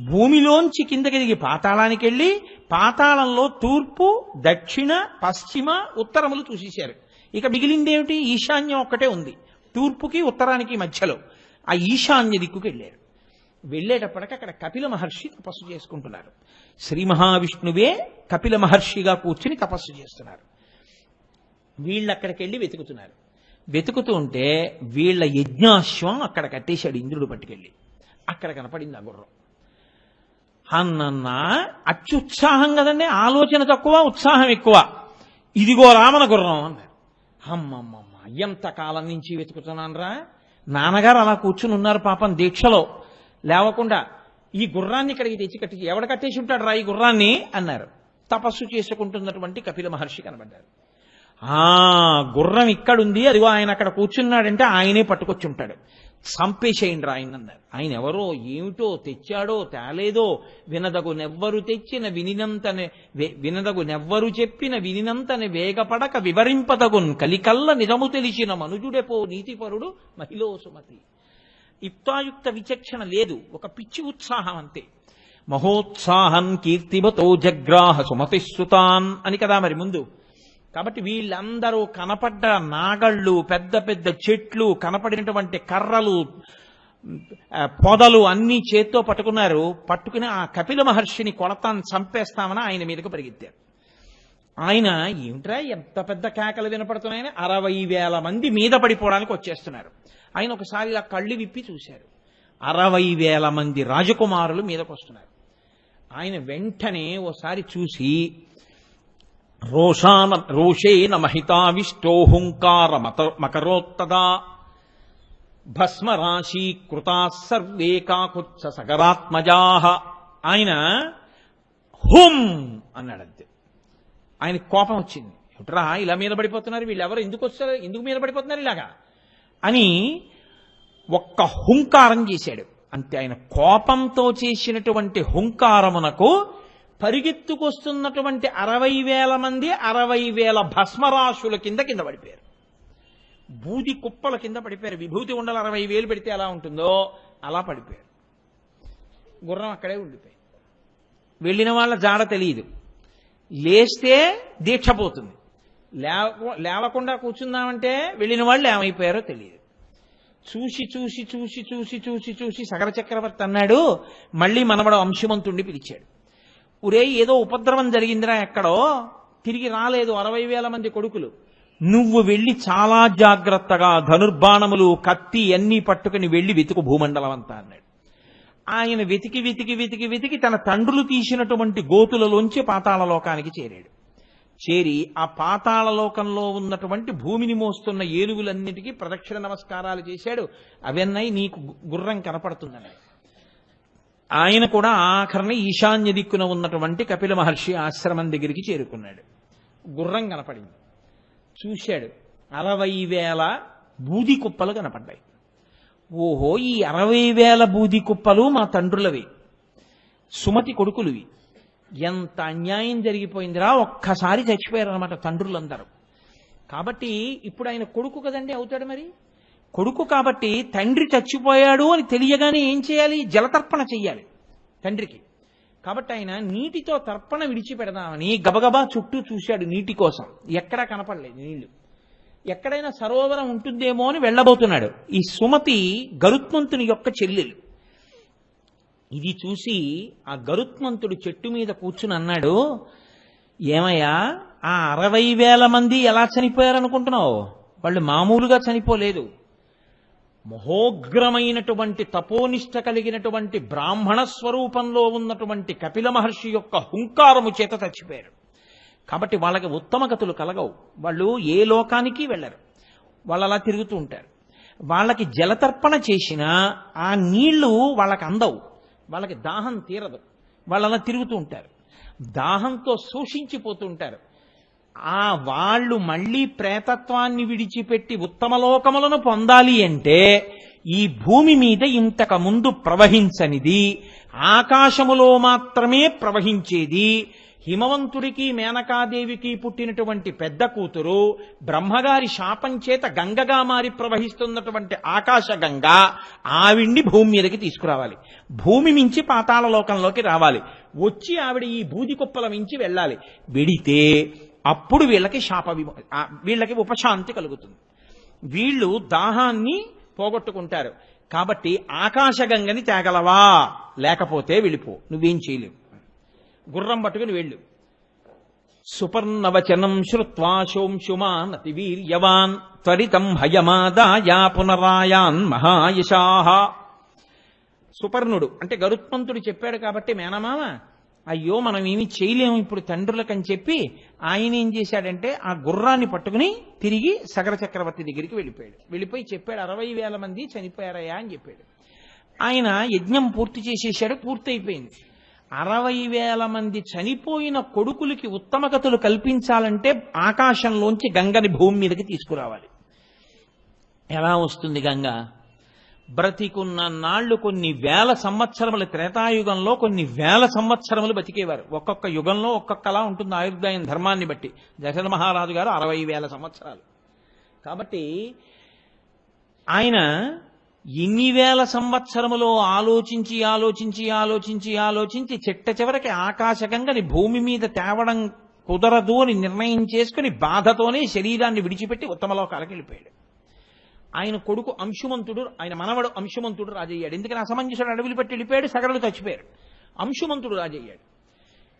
భూమిలోంచి కిందకి దిగి పాతాళానికి వెళ్ళి పాతాళంలో తూర్పు దక్షిణ పశ్చిమ ఉత్తరములు చూసేశారు. ఇక మిగిలిందేమిటి? ఈశాన్యం ఒక్కటే ఉంది. తూర్పుకి ఉత్తరానికి మధ్యలో ఆ ఈశాన్య దిక్కుకి వెళ్ళారు. వెళ్ళేటప్పటికి అక్కడ కపిల మహర్షి తపస్సు చేసుకుంటున్నారు. శ్రీ మహావిష్ణువే కపిల మహర్షిగా కూర్చుని తపస్సు చేస్తున్నారు. వీళ్ళు అక్కడికి వెళ్ళి వెతుకుతున్నారు. వెతుకుతూ ఉంటే వీళ్ళ యజ్ఞాశ్వం అక్కడ కట్టేశాడు ఇంద్రుడు పట్టుకెళ్ళి. అక్కడ కనపడింది ఆ గుర్రం. అన్న అత్యుత్సాహం కదండి, ఆలోచన తక్కువ ఉత్సాహం ఎక్కువ. ఇదిగో రామన గుర్రం అన్నారు. అమ్మమ్మమ్మ, ఎంతకాలం నుంచి వెతుకుతున్నానరా. నాన్నగారు అలా కూర్చుని ఉన్నారు పాపం దీక్షలో లేవకుండా. ఈ గుర్రాన్ని ఇక్కడికి తెచ్చి కట్టి ఎవడ కట్టేసి ఉంటాడు రా ఈ గుర్రాన్ని అన్నారు. తపస్సు చేసుకుంటున్నటువంటి కపిల మహర్షి కనబడ్డారు. గుర్రం ఇక్కడుంది, అదిగో ఆయన అక్కడ కూర్చున్నాడంటే ఆయనే పట్టుకొచ్చి ఉంటాడు, చంపేసేయండి రా ఆయన అన్నారు. ఆయన ఎవరో ఏమిటో తెచ్చాడో తేలేదో వినదగునెవ్వరు తెచ్చిన వినదగునెవ్వరు చెప్పిన వినినంతని వేగపడక వివరింపదగున్ కలికల్ల నిజము తెలిసిన మనుజుడెపో నీతిపరుడు మహిళో సుమతి. యుక్తాయుక్త విచక్షణ లేదు, ఒక పిచ్చి ఉత్సాహం అంతే. మహోత్సాహం కీర్తిమతో జగ్రాహ సుమతిశ్రుతాన్ అని కదా మరి ముందు. కాబట్టి వీళ్ళందరూ కనపడ్డ నాగళ్ళు, పెద్ద పెద్ద చెట్లు, కనపడినటువంటి కర్రలు, పొదలు అన్నీ చేత్తో పట్టుకున్నారు. పట్టుకుని ఆ కపిల మహర్షిని కొడతాన్ని చంపేస్తామని ఆయన మీదకు పరిగెత్తారు. ఆయన ఏమిట్రా ఎంత పెద్ద కేకలు వినపడుతున్నాయని 60,000 మంది మీద పడిపోవడానికి వచ్చేస్తున్నారు. ఆయన ఒకసారి ఇలా కళ్ళు విప్పి చూశారు. 60,000 మంది రాజకుమారులు మీదకు వస్తున్నారు. ఆయన వెంటనే ఓసారి చూసి రోషేన మహితావిష్టోహుంకార మకరోత్తదా భస్మరాశీ కృతా సర్వే కాకుత్స సగరాత్మజాహ. ఆయన హుం అన్నాడంతే. ఆయన కోపం వచ్చింది. ఏమిట్రా ఇలా మీద పడిపోతున్నారు వీళ్ళెవరు, ఎందుకు మీద పడిపోతున్నారు ఇలాగా అని ఒక్క హుంకారం చేశాడు అంతే. ఆయన కోపంతో చేసినటువంటి హుంకారమునకు పరిగెత్తుకొస్తున్నటువంటి 60,000 మంది 60,000 భస్మరాశుల కింద పడిపోయారు. బూది కుప్పల కింద పడిపోయారు. విభూతి ఉండలు 60,000 పెడితే ఎలా ఉంటుందో అలా పడిపోయారు. గుర్రం అక్కడే ఉండిపోయి, వెళ్ళిన వాళ్ళ జాడ తెలియదు. లేస్తే దీక్ష పోతుంది, లేవకుండా కూర్చుందామంటే వెళ్ళిన వాళ్ళు ఏమైపోయారో తెలియదు. చూసి చూసి చూసి చూసి చూసి చూసి సగర చక్రవర్తి అన్నాడు, మళ్ళీ మనవడు అంశుమంతుణ్ణి పిలిచాడు. ఒరే, ఏదో ఉపద్రవం జరిగిందిరా ఎక్కడో, తిరిగి రాలేదు 60,000 మంది కొడుకులు. నువ్వు వెళ్ళి చాలా జాగ్రత్తగా ధనుర్బాణములు కత్తి అన్నీ పట్టుకుని వెళ్ళి వెతుకు భూమండలం అంతా అన్నాడు. ఆయన వెతికి వెతికి వెతికి వెతికి తన తండ్రులు తీసినటువంటి గోతులలోంచి పాతాళలోకానికి చేరాడు. చేరి ఆ పాతాళలోకంలో ఉన్నటువంటి భూమిని మోస్తున్న ఏనుగులన్నిటికీ ప్రదక్షిణ నమస్కారాలు చేశాడు. అవన్నీ నీకు గుర్రం కనపడుతుందన్నాడు. ఆయన కూడా ఆఖరణ ఈశాన్య దిక్కున ఉన్నటువంటి కపిల మహర్షి ఆశ్రమం దగ్గరికి చేరుకున్నాడు. గుర్రం కనపడింది, చూశాడు. 60,000 బూది కుప్పలు కనపడ్డాయి. ఓహో, ఈ 60,000 బూది కుప్పలు మా తండ్రులవి, సుమతి కొడుకులువి. ఎంత అన్యాయం జరిగిపోయిందిరా, ఒక్కసారి చచ్చిపోయారనమాట తండ్రులందరూ. కాబట్టి ఇప్పుడు ఆయన కొడుకు కదండి అవుతాడు. మరి కొడుకు కాబట్టి తండ్రి చచ్చిపోయాడు అని తెలియగానే ఏం చేయాలి? జలతర్పణ చెయ్యాలి తండ్రికి. కాబట్టి ఆయన నీటితో తర్పణ విడిచిపెడదామని గబగబా చుట్టూ చూశాడు నీటి కోసం. ఎక్కడా కనపడలేదు నీళ్లు. ఎక్కడైనా సరోవరం ఉంటుందేమో అని వెళ్ళబోతున్నాడు. ఈ సుమతి గరుత్మంతుని యొక్క చెల్లెలు. ఇది చూసి ఆ గరుత్మంతుడు చెట్టు మీద కూర్చుని అన్నాడు, ఏమయ్యా, ఆ 60,000 మంది ఎలా చనిపోయారనుకుంటున్నావు? వాళ్ళు మామూలుగా చనిపోలేదు. మహోగ్రమైనటువంటి తపోనిష్ట కలిగినటువంటి బ్రాహ్మణ స్వరూపంలో ఉన్నటువంటి కపిల మహర్షి యొక్క హుంకారము చేత చచ్చిపోయారు. కాబట్టి వాళ్ళకి ఉత్తమ గతులు కలగవు. వాళ్ళు ఏ లోకానికి వెళ్ళరు, వాళ్ళు అలా తిరుగుతూ ఉంటారు. వాళ్ళకి జలతర్పణ చేసినా ఆ నీళ్లు వాళ్ళకి అందవు, వాళ్ళకి దాహం తీరదు, వాళ్ళు అలా తిరుగుతూ ఉంటారు, దాహంతో శోషించిపోతుంటారు. వాళ్ళు మళ్ళీ ప్రేతత్వాన్ని విడిచిపెట్టి ఉత్తమ లోకములను పొందాలి అంటే ఈ భూమి మీద ఇంతకు ముందు ప్రవహించనిది, ఆకాశములో మాత్రమే ప్రవహించేది, హిమవంతుడికి మేనకాదేవికి పుట్టినటువంటి పెద్ద కూతురు బ్రహ్మగారి శాపం చేత గంగగా మారి ప్రవహిస్తున్నటువంటి ఆకాశ గంగ ఆవిడ్ని భూమి మీదకి తీసుకురావాలి. భూమి మించి పాతాళ లోకంలోకి రావాలి. వచ్చి ఆవిడ ఈ బూది కుప్పల మించి వెళ్ళాలి. వెడితే అప్పుడు వీళ్ళకి ఉపశాంతి కలుగుతుంది. వీళ్ళు దాహాన్ని పోగొట్టుకుంటారు. కాబట్టి ఆకాశగంగని తేగలవా? లేకపోతే వెళ్ళిపో, నువ్వేం చేయలేవు. గుర్రం పట్టుకుని వెళ్ళు. సుపర్ణవచనం శ్రుత్వా శోంశుమాన్ అతి వీర్యవాన్ త్వరితం భయమాదాయ పునరాయాన్ మహాయశాః. సుపర్ణుడు అంటే గరుత్మంతుడు చెప్పాడు కాబట్టి మేనమామ, అయ్యో మనం ఏమీ చేయలేము ఇప్పుడు తండ్రులకని చెప్పి ఆయన ఏం చేశాడంటే ఆ గుర్రాన్ని పట్టుకుని తిరిగి సగర చక్రవర్తి దగ్గరికి వెళ్ళిపోయాడు. వెళ్ళిపోయి చెప్పాడు, 60,000 మంది చనిపోయారయ్యా అని చెప్పాడు. ఆయన యజ్ఞం పూర్తి చేసేసాడు, పూర్తయిపోయింది. 60,000 మంది చనిపోయిన కొడుకులకి ఉత్తమగతులు కల్పించాలంటే ఆకాశంలోంచి గంగని భూమి మీదకి తీసుకురావాలి. ఎలా వస్తుంది గంగ? బ్రతికున్న నాళ్లు కొన్ని వేల సంవత్సరములు, త్రేతాయుగంలో కొన్ని వేల సంవత్సరములు బతికేవారు. ఒక్కొక్క యుగంలో ఒక్కొక్కలా ఉంటుంది ఆయుర్దాయం ధర్మాన్ని బట్టి. దశరథ మహారాజు గారు 60,000 సంవత్సరాలు. కాబట్టి ఆయన ఎన్ని వేల సంవత్సరములో ఆలోచించి ఆలోచించి ఆలోచించి ఆలోచించి చిట్ట చివరికి ఆకాశగంగని భూమి మీద తేవడం కుదరదు అని నిర్ణయం చేసుకుని బాధతోనే శరీరాన్ని విడిచిపెట్టి ఉత్తమలోకాలకు వెళ్ళిపోయాడు. ఆయన కొడుకు అంశుమంతుడు, ఆయన మనవడు అంశుమంతుడు రాజయ్యాడు. ఎందుకని అసమంజసుడు అడవిలు పెట్టి వెళ్ళిపోయాడు, సగరులు చచ్చిపోయారు. అంశుమంతుడు రాజయ్యాడు.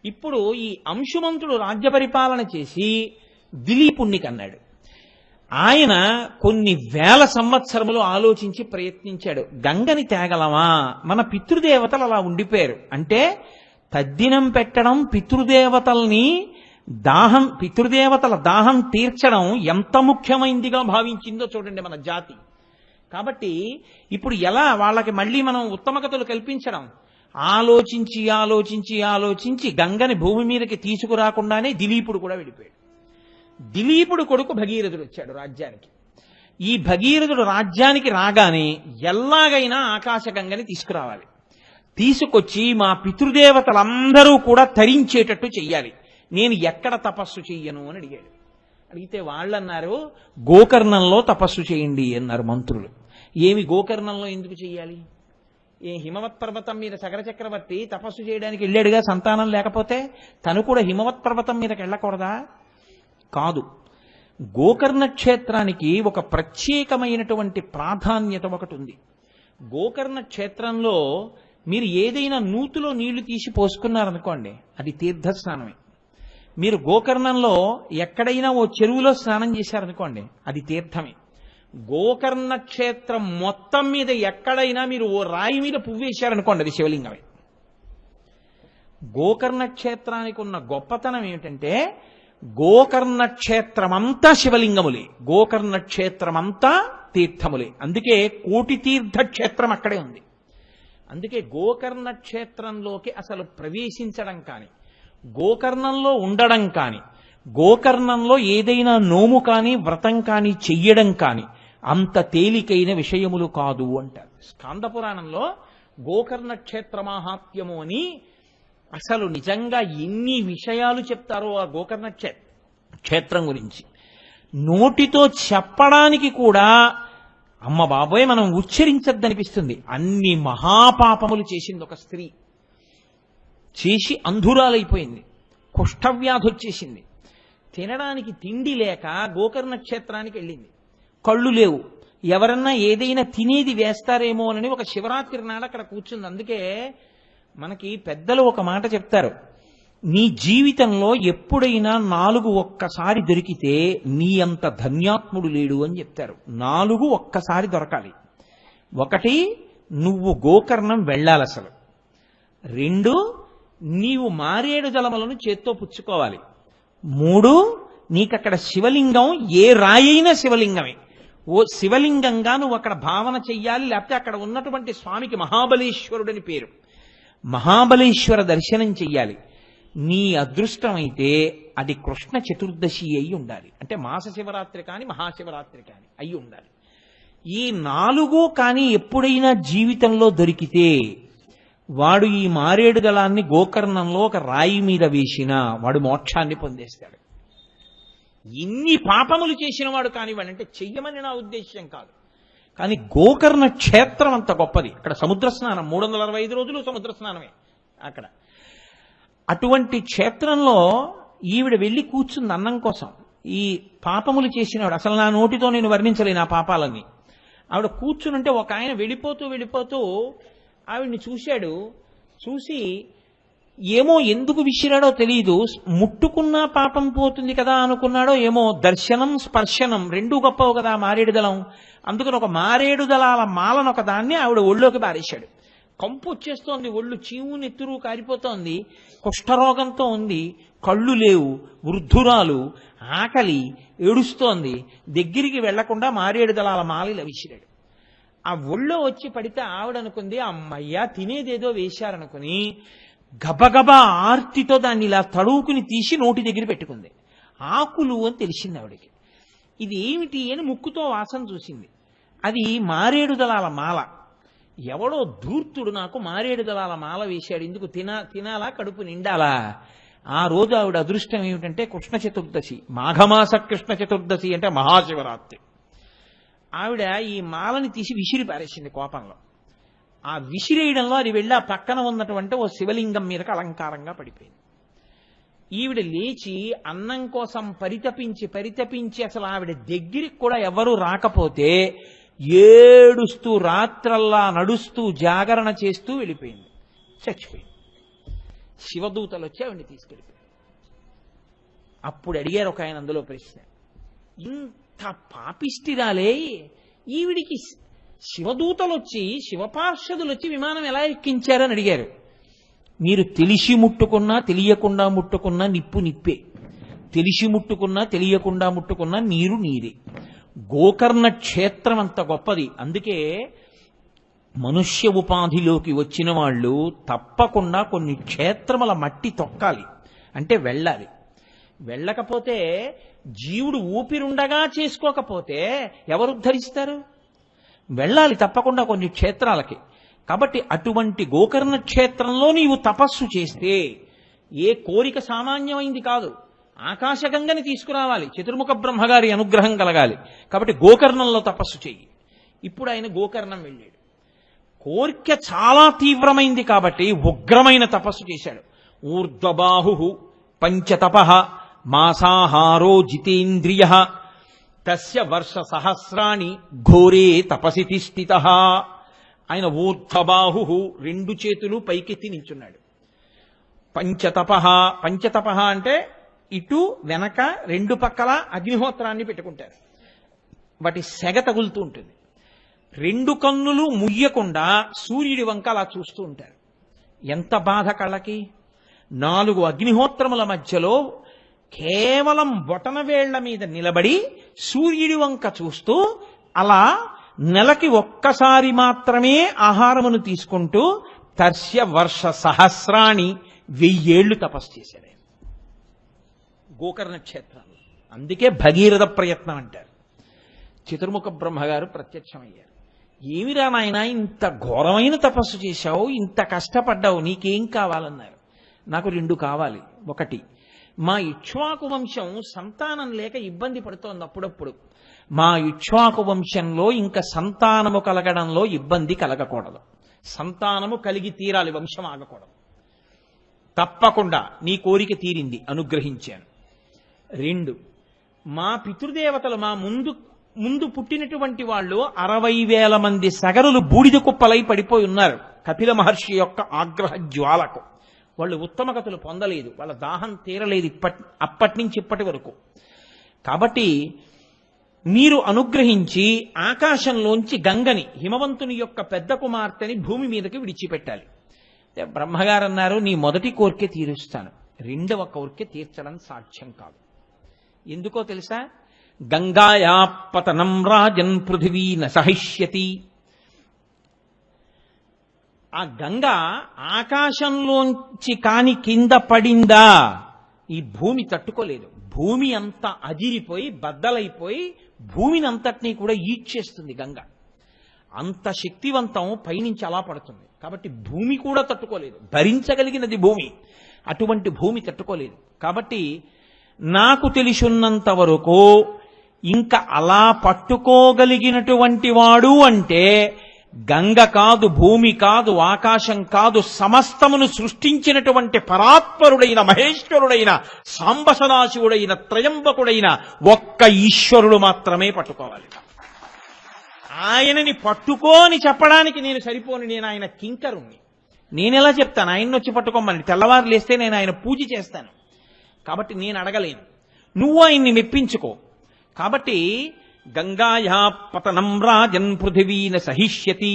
ఇప్పుడు ఈ అంశుమంతుడు రాజ్య పరిపాలన చేసి దిలీపుణ్ణి కన్నాడు. ఆయన కొన్ని వేల సంవత్సరములు ఆలోచించి ప్రయత్నించాడు. గంగని తేగలమా? మన పితృదేవతలు అలా ఉండిపోయారు. అంటే తద్దినం పెట్టడం, పితృదేవతల దాహం తీర్చడం ఎంత ముఖ్యమైనదిగా భావించిందో చూడండి మన జాతి. కాబట్టి ఇప్పుడు ఎలా వాళ్ళకి మళ్ళీ మనం ఉత్తమగతులు కల్పించడం? ఆలోచించి ఆలోచించి ఆలోచించి గంగని భూమి మీదకి తీసుకురాకుండానే దిలీపుడు కూడా వెళ్ళిపోయాడు. దిలీపుడు కొడుకు భగీరథుడు వచ్చాడు రాజ్యానికి. ఈ భగీరథుడు రాజ్యానికి రాగానే ఎలాగైనా ఆకాశగంగని తీసుకురావాలి. తీసుకొచ్చి మా పితృదేవతలందరూ కూడా తరించేటట్టు చెయ్యాలి. నేను ఎక్కడ తపస్సు చెయ్యను అని అడిగాడు. అడిగితే వాళ్ళన్నారు గోకర్ణంలో తపస్సు చేయండి అన్నారు మంత్రులు. ఏమి గోకర్ణంలో ఎందుకు చెయ్యాలి? ఏ హిమవత్ పర్వతం మీద సగర చక్రవర్తి తపస్సు చేయడానికి వెళ్ళాడుగా సంతానం లేకపోతే, తను కూడా హిమవత్ పర్వతం మీదకి వెళ్ళకూడదా? కాదు. గోకర్ణ క్షేత్రానికి ఒక ప్రత్యేకమైనటువంటి ప్రాధాన్యత ఒకటి ఉంది. గోకర్ణ క్షేత్రంలో మీరు ఏదైనా నూతిలో నీళ్లు తీసి పోసుకున్నారనుకోండి, అది తీర్థస్నానమే. మీరు గోకర్ణంలో ఎక్కడైనా ఓ చెరువులో స్నానం చేశారనుకోండి, అది తీర్థమే. గోకర్ణ క్షేత్రం మొత్తం మీద ఎక్కడైనా మీరు ఓ రాయి మీద పువ్వేశారనుకోండి, అది శివలింగమే. గోకర్ణ క్షేత్రానికి ఉన్న గొప్పతనం ఏమిటంటే గోకర్ణ క్షేత్రమంతా శివలింగములే, గోకర్ణ క్షేత్రమంతా తీర్థములే. అందుకే కోటి తీర్థ క్షేత్రం అక్కడే ఉంది. అందుకే గోకర్ణ క్షేత్రంలోకి అసలు ప్రవేశించడం కానీ, గోకర్ణంలో ఉండడం కానీ, గోకర్ణంలో ఏదైనా నోము కానీ వ్రతం కానీ చెయ్యడం కానీ అంత తేలికైన విషయములు కాదు అంటారు. స్కాంద పురాణంలో గోకర్ణ క్షేత్ర మాహాత్మ్యము అని అసలు నిజంగా ఎన్ని విషయాలు చెప్తారో ఆ గోకర్ణ క్షేత్రం గురించి. నోటితో చెప్పడానికి కూడా అమ్మ బాబోయ్ మనం ఉచ్చరించద్దనిపిస్తుంది. అన్ని మహాపాపములు చేసింది ఒక స్త్రీ. చేసి అంధురాలైపోయింది, కుష్ఠవ్యాధి వచ్చేసింది, తినడానికి తిండి లేక గోకర్ణ క్షేత్రానికి వెళ్ళింది. కళ్ళు లేవు, ఎవరన్నా ఏదైనా తినేది వేస్తారేమో అని ఒక శివరాత్రి నాడు అక్కడ కూర్చుంది. అందుకే మనకి పెద్దలు ఒక మాట చెప్తారు, నీ జీవితంలో ఎప్పుడైనా 4 ఒక్కసారి దొరికితే నీ అంత ధన్యాత్ముడు లేడు అని చెప్తారు. 4 ఒక్కసారి దొరకాలి. 1 నువ్వు గోకర్ణం వెళ్ళాలి అసలు. 2 నీవు మారేడు జలములను చేత్తో పుచ్చుకోవాలి. 3 నీకక్కడ శివలింగం ఏ రాయైనా శివలింగమే, ఓ శివలింగంగా నువ్వు అక్కడ భావన చెయ్యాలి. లేకపోతే అక్కడ ఉన్నటువంటి స్వామికి మహాబలేశ్వరుడని పేరు, మహాబలేశ్వర దర్శనం చెయ్యాలి. నీ అదృష్టమైతే అది కృష్ణ చతుర్దశి అయి ఉండాలి. అంటే మాస శివరాత్రి కానీ మహాశివరాత్రి కానీ అయి ఉండాలి. ఈ 4 కానీ ఎప్పుడైనా జీవితంలో దొరికితే వాడు ఈ మారేడు దళాన్ని గోకర్ణంలో ఒక రాయి మీద వేసినా వాడు మోక్షాన్ని పొందేస్తాడు. ఇన్ని పాపములు చేసిన వాడు కానివాడు, అంటే చెయ్యమని నా ఉద్దేశ్యం కాదు, కానీ గోకర్ణ క్షేత్రం అంత గొప్పది. అక్కడ సముద్ర స్నానం 365 రోజులు సముద్ర స్నానమే అక్కడ. అటువంటి క్షేత్రంలో ఈవిడ వెళ్ళి కూర్చుంది అన్నం కోసం. ఈ పాపములు చేసినవాడు, అసలు నా నోటితో నేను వర్ణించలేను ఆ పాపాలన్నీ. ఆవిడ కూర్చునుంటే ఒక ఆయన వెళ్ళిపోతూ ఆవిడ్ని చూశాడు. చూసి ఏమో ఎందుకు విసిరాడో తెలియదు, ముట్టుకున్నా పాపం పోతుంది కదా అనుకున్నాడో ఏమో, దర్శనం స్పర్శనం 2 గొప్పవు కదా మారేడు దళం. అందుకని ఒక మారేడు దళాల మాలను ఒక దాన్ని ఆవిడ ఒళ్ళోకి బారేశాడు. కంపు వచ్చేస్తోంది, ఒళ్ళు చీము నెత్తురు కారిపోతోంది, కుష్ఠరోగంతో ఉంది, కళ్ళు లేవు, వృద్ధురాలు, ఆకలి, ఏడుస్తోంది. దగ్గరికి వెళ్లకుండా మారేడు దళాల మాలిలా విసిరాడు. ఆ ఒళ్ళో వచ్చి పడితే ఆవిడ అనుకుంది అమ్మయ్యా తినేదేదో వేశారనుకుని గబగబా ఆర్తితో దాన్ని ఇలా తడువుకుని తీసి నోటి దగ్గర పెట్టుకుంది. ఆకులు అని తెలిసింది ఆవిడకి. ఇది ఏమిటి అని ముక్కుతో వాసన చూసింది. అది మారేడు దళాల మాల. ఎవడో ధూర్తుడు నాకు మారేడు దళాల మాల వేశాడు, ఇందుకు తినాలా కడుపు నిండాలా? ఆ రోజు ఆవిడ అదృష్టం ఏమిటంటే కృష్ణ చతుర్దశి, మాఘమాస కృష్ణ చతుర్దశి అంటే మహాశివరాత్రి. ఆవిడ ఈ మాలని తీసి విసిరి పారేసింది కోపంలో. ఆ విసిరేయడంలో అది వెళ్ళి ఆ పక్కన ఉన్నటువంటి ఓ శివలింగం మీదకి అలంకారంగా పడిపోయింది. ఈవిడ లేచి అన్నం కోసం పరితపించి అసలు ఆవిడ దగ్గరికి కూడా ఎవరూ రాకపోతే ఏడుస్తూ రాత్రల్లా నడుస్తూ జాగరణ చేస్తూ వెళ్ళిపోయింది, చచ్చిపోయింది. శివదూతలు వచ్చి ఆవిడని తీసుకెళ్ళిపోయింది. అప్పుడు అడిగారు ఒక ఆయన అందులో ప్రశ్న, ఇంత పాపిష్టిరాలే ఈవిడికి శివదూతలు వచ్చి శివపార్షదులు వచ్చి విమానం ఎలా ఎక్కించారని అడిగారు. మీరు తెలిసి ముట్టుకున్నా తెలియకుండా ముట్టుకున్నా నిప్పు నిప్పే, తెలిసి ముట్టుకున్నా తెలియకుండా ముట్టుకున్నా నీరు నీరే. గోకర్ణ క్షేత్రం అంత గొప్పది. అందుకే మనుష్య ఉపాధిలోకి వచ్చిన వాళ్ళు తప్పకుండా కొన్ని క్షేత్రముల మట్టి తొక్కాలి, అంటే వెళ్ళాలి. వెళ్ళకపోతే జీవుడు ఊపిరుండగా చేసుకోకపోతే ఎవరు ఉద్ధరిస్తారు? వెళ్ళాలి తప్పకుండా కొన్ని క్షేత్రాలకి. కాబట్టి అటువంటి గోకర్ణ క్షేత్రంలో నీవు తపస్సు చేస్తే ఏ కోరిక సామాన్యమైంది కాదు. ఆకాశగంగని తీసుకురావాలి, చతుర్ముఖ బ్రహ్మగారి అనుగ్రహం కలగాలి. కాబట్టి గోకర్ణంలో తపస్సు చెయ్యి. ఇప్పుడు ఆయన గోకర్ణం వెళ్ళాడు. కోరిక చాలా తీవ్రమైంది కాబట్టి ఉగ్రమైన తపస్సు చేశాడు. ఊర్ధ్వబాహు పంచతప మాసాహారో జితేంద్రియ తస్య వర్ష సహస్రాణి ఘోరే తపసి తిష్ఠిత. ఆయన ఊర్ధ్వబాహు, 2 చేతులు పైకెత్తి నించున్నాడు. పంచతప, పంచతప అంటే ఇటు వెనక 2 పక్కల అగ్నిహోత్రాన్ని పెట్టుకుంటారు. వాటి సెగ తగులుతూ ఉంటుంది. 2 కన్నులు ముయ్యకుండా సూర్యుడి వంక అలా చూస్తూ ఉంటారు. ఎంత బాధ కళ్ళకి. 4 అగ్నిహోత్రముల మధ్యలో కేవలం బొటనవేళ్ల మీద నిలబడి సూర్యుడి వంక చూస్తూ అలా నెలకి ఒక్కసారి మాత్రమే ఆహారమును తీసుకుంటూ తర్శ్య వర్ష సహస్రాణి 1000 ఏళ్లు తపస్సు చేశాడు గోకర్ణ క్షేత్రంలో. అందుకే భగీరథ ప్రయత్నం అంటారు. చతుర్ముఖ బ్రహ్మగారు ప్రత్యక్షమయ్యారు. ఏమిరా నాయన, ఇంత ఘోరమైన తపస్సు చేశావు, ఇంత కష్టపడ్డావు, నీకేం కావాలన్నారు. నాకు 2 కావాలి. ఒకటి, మా ఇక్ష్వాకు వంశం సంతానం లేక ఇబ్బంది పడుతోంది అప్పుడప్పుడు. మా ఇక్ష్వాకు వంశంలో ఇంకా సంతానము కలగడంలో ఇబ్బంది కలగకూడదు. సంతానము కలిగి తీరాలి, వంశం ఆగకూడదు. తప్పకుండా నీ కోరిక తీరింది, అనుగ్రహించాను. 2, మా పితృదేవతలు మా ముందు పుట్టినటువంటి వాళ్ళు 60,000 మంది సగరులు బూడిద కుప్పలై పడిపోయి ఉన్నారు కపిల మహర్షి యొక్క ఆగ్రహ జ్వాలకు. వాళ్ళు ఉత్తమగతులు పొందలేదు, వాళ్ళ దాహం తీరలేదు అప్పటి నుంచి ఇప్పటి వరకు. కాబట్టి మీరు అనుగ్రహించి ఆకాశంలోంచి గంగని, హిమవంతుని యొక్క పెద్ద కుమార్తెని భూమి మీదకి విడిచిపెట్టాలి. బ్రహ్మగారు అన్నారు, నీ మొదటి కోరిక తీరుస్తాను, 2వ కోరిక తీర్చడం సాధ్యం కాదు. ఎందుకో తెలుసా? గంగాయా పతనం రాజన్ పృథివీ న సహిష్యతి. ఆ గంగ ఆకాశంలోంచి కాని కింద పడిందా ఈ భూమి తట్టుకోలేదు. భూమి అంతా అదిరిపోయి బద్దలైపోయి భూమిని అంతటినీ కూడా ఈడ్చేస్తుంది గంగ. అంత శక్తివంతం పైనుంచి అలా పడుతుంది. కాబట్టి భూమి కూడా తట్టుకోలేదు, భరించగలిగినది భూమి. అటువంటి భూమి తట్టుకోలేదు. కాబట్టి నాకు తెలిసినంత వరకు ఇంకా అలా పట్టుకోగలిగినటువంటి వాడు అంటే గంగ కాదు, భూమి కాదు, ఆకాశం కాదు, సమస్తమును సృష్టించినటువంటి పరాత్పరుడైన మహేశ్వరుడైన సాంబ సదాశివుడైన త్రయంబకుడైన ఒక్క ఈశ్వరుడు మాత్రమే పట్టుకోవాలి. ఆయనని పట్టుకోని చెప్పడానికి నేను సరిపోను. నేను ఆయన కింకరుణ్ణి. నేనెలా చెప్తాను ఆయన్ని వచ్చి పట్టుకోమని? తెల్లవారు లేస్తే నేను ఆయన పూజ చేస్తాను. కాబట్టి నేను అడగలేను, నువ్వు ఆయన్ని మెప్పించుకో. కాబట్టి గంగాయా పతనం రాజన్ పృథివీన సహిష్యతి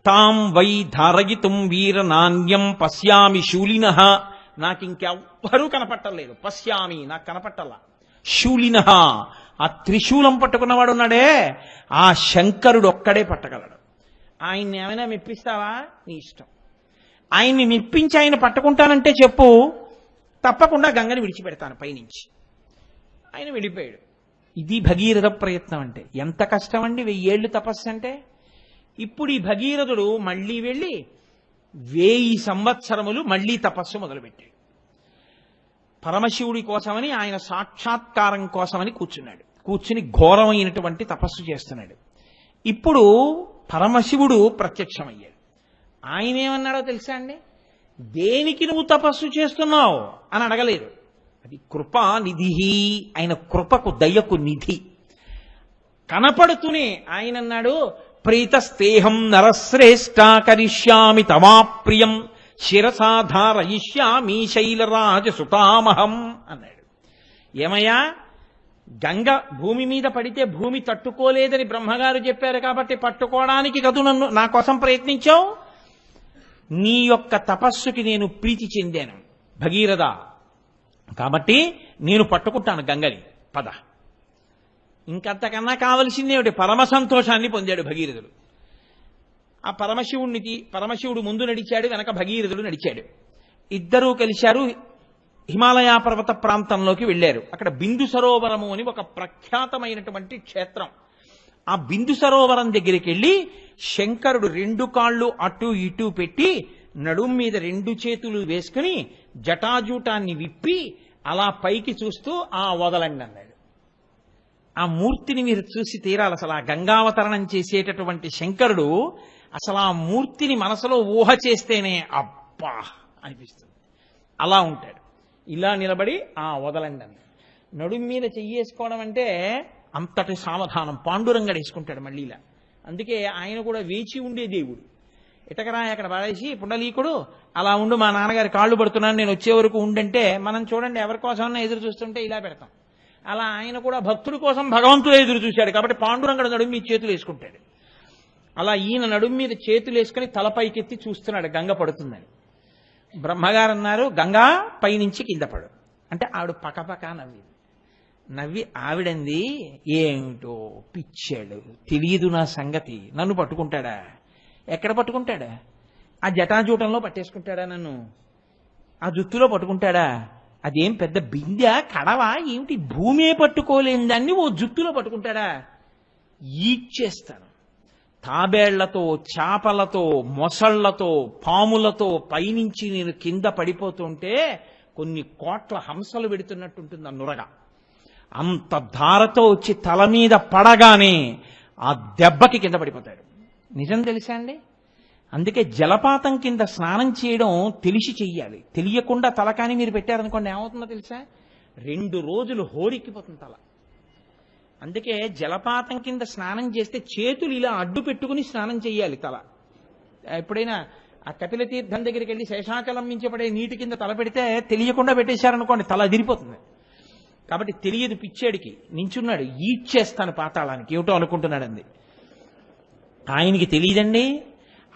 తాం వై ధారయితుం వీర నాణ్యం పశ్యామి శూలినః. నాకింకెవ్వరూ కనపట్టలేదు. పశ్యామి, నాకు కనపట్టల్లా. శూలినః, ఆ త్రిశూలం పట్టుకున్నవాడు ఉన్నాడే, ఆ శంకరుడు ఒక్కడే పట్టగలడు. ఆయన్ని ఏమైనా మెప్పిస్తావా? నీ ఇష్టం. ఆయన్ని మెప్పించి ఆయన పట్టుకుంటానంటే చెప్పు, తప్పకుండా గంగని విడిచిపెడతాను పైనుంచి. ఆయన వెళ్ళిపోయాడు. ఇది భగీరథ ప్రయత్నం అంటే. ఎంత కష్టం అండి 1000 ఏళ్లు తపస్సు అంటే. ఇప్పుడు ఈ భగీరథుడు మళ్ళీ వెళ్ళి 1000 సంవత్సరములు మళ్ళీ తపస్సు మొదలుపెట్టాడు. పరమశివుడి కోసమని, ఆయన సాక్షాత్కారం కోసమని కూర్చున్నాడు. కూర్చుని ఘోరమైనటువంటి తపస్సు చేస్తున్నాడు. ఇప్పుడు పరమశివుడు ప్రత్యక్షమయ్యాడు. ఆయన ఏమన్నాడో తెలుసా అండి? దేనికి నువ్వు తపస్సు చేస్తున్నావు అని అడగలేదు. అది కృపా నిధి, ఆయన కృపకు దయకు నిధి. కనపడుతూనే ఆయన అన్నాడు, ప్రీతస్తేహం నరశ్రేష్ఠ కరిష్యామి తమాప్రియం శిరసాధారయిష్యామి శైలరాజ సుతామహం అన్నాడు. ఏమయ్యా, గంగ భూమి మీద పడితే భూమి తట్టుకోలేదని బ్రహ్మగారు చెప్పారు కాబట్టి పట్టుకోవడానికి కదూ నన్ను నా కోసం ప్రయత్నించావు. నీ యొక్క తపస్సుకి నేను ప్రీతి చెందాను భగీరథ, కాబట్టి నేను పట్టుకుంటాను గంగని, పద. ఇంకంతకన్నా కావలసిందేమిటి? పరమ సంతోషాన్ని పొందాడు భగీరథుడు. ఆ పరమశివుడు ముందు నడిచాడు, వెనక భగీరథుడు నడిచాడు. ఇద్దరూ కలిశారు. హిమాలయ పర్వత ప్రాంతంలోకి వెళ్ళారు. అక్కడ బిందు సరోవరము అని ఒక ప్రఖ్యాతమైనటువంటి క్షేత్రం. ఆ బిందు సరోవరం దగ్గరికి వెళ్ళి శంకరుడు 2 కాళ్ళు అటు ఇటు పెట్టి నడుం మీద 2 చేతులు వేసుకుని జటాజూటాన్ని విప్పి అలా పైకి చూస్తూ వదలండి అన్నాడు. ఆ మూర్తిని మీరు చూసి తీరాలి. అసలు ఆ గంగావతరణం చేసేటటువంటి శంకరుడు అసలు ఆ మూర్తిని మనసులో ఊహ చేస్తేనే అబ్బా అనిపిస్తుంది. అలా ఉంటాడు. ఇలా నిలబడి వదలండి అన్నాడు. నడుం మీద చెయ్యేసుకోవడం అంటే అంతటి సావధానం. పాండురంగడు వేసుకుంటాడు మళ్ళీ ఇలా. అందుకే ఆయన కూడా వేచి ఉండే దేవుడు. ఇటకరా అక్కడ పడేసి పుండలీకుడు అలా ఉండు, మా నాన్నగారి కాళ్ళు పడుతున్నాను, నేను వచ్చే వరకు ఉండంటే మనం చూడండి ఎవరి కోసమన్నా ఎదురు చూస్తుంటే ఇలా పెడతాం. అలా ఆయన కూడా భక్తుడి కోసం భగవంతుడు ఎదురు చూశాడు కాబట్టి పాండురంగడు నడుం మీద చేతులు వేసుకుంటాడు. అలా ఈయన నడుం మీద చేతులు వేసుకుని తలపైకెత్తి చూస్తున్నాడు గంగ పడుతుందని. బ్రహ్మగారు అన్నారు, గంగా పైనుంచి కింద పడు అంటే ఆవిడ పకపక నవ్వి ఆవిడంది, ఏమిటో పిచ్చాడు, తెలియదు నా సంగతి, నన్ను పట్టుకుంటాడా? ఎక్కడ పట్టుకుంటాడా? ఆ జటాజూటంలో పట్టేసుకుంటాడా? నన్ను ఆ జుత్తులో పట్టుకుంటాడా? అదేం పెద్ద బిందె కడవా ఏమిటి? భూమే పట్టుకోలేని దాన్ని ఓ జుత్తులో పట్టుకుంటాడా? ఈడ్చేస్తాను. తాబేళ్లతో, చేపలతో, మొసళ్లతో, పాములతో పైనుంచి నేను కింద పడిపోతుంటే కొన్ని కోట్ల హంసలు పెడుతున్నట్టుంటుంది ఆ నురగ. అంత ధారతో వచ్చి తల మీద పడగానే ఆ దెబ్బకి కింద పడిపోతాడు. నిజం తెలుసా అండి? అందుకే జలపాతం కింద స్నానం చేయడం తెలిసి చెయ్యాలి. తెలియకుండా తలకాని మీరు పెట్టారనుకోండి ఏమవుతుందో తెలుసా? 2 రోజులు హోరెక్కిపోతుంది తల. అందుకే జలపాతం కింద స్నానం చేస్తే చేతులు ఇలా అడ్డు పెట్టుకుని స్నానం చెయ్యాలి తల. ఎప్పుడైనా ఆ కపిల తీర్థం దగ్గరికి వెళ్ళి శేషాచలం మించబడే నీటి కింద తల పెడితే తెలియకుండా పెట్టేశారనుకోండి తల అదిరిపోతుంది. కాబట్టి తెలియదు పిచ్చేడికి. నించున్నాడు, ఈడ్చేస్తాను పాతాళానికి, ఏమిటో అనుకుంటున్నాడండి. ఆయనకి తెలియదండి.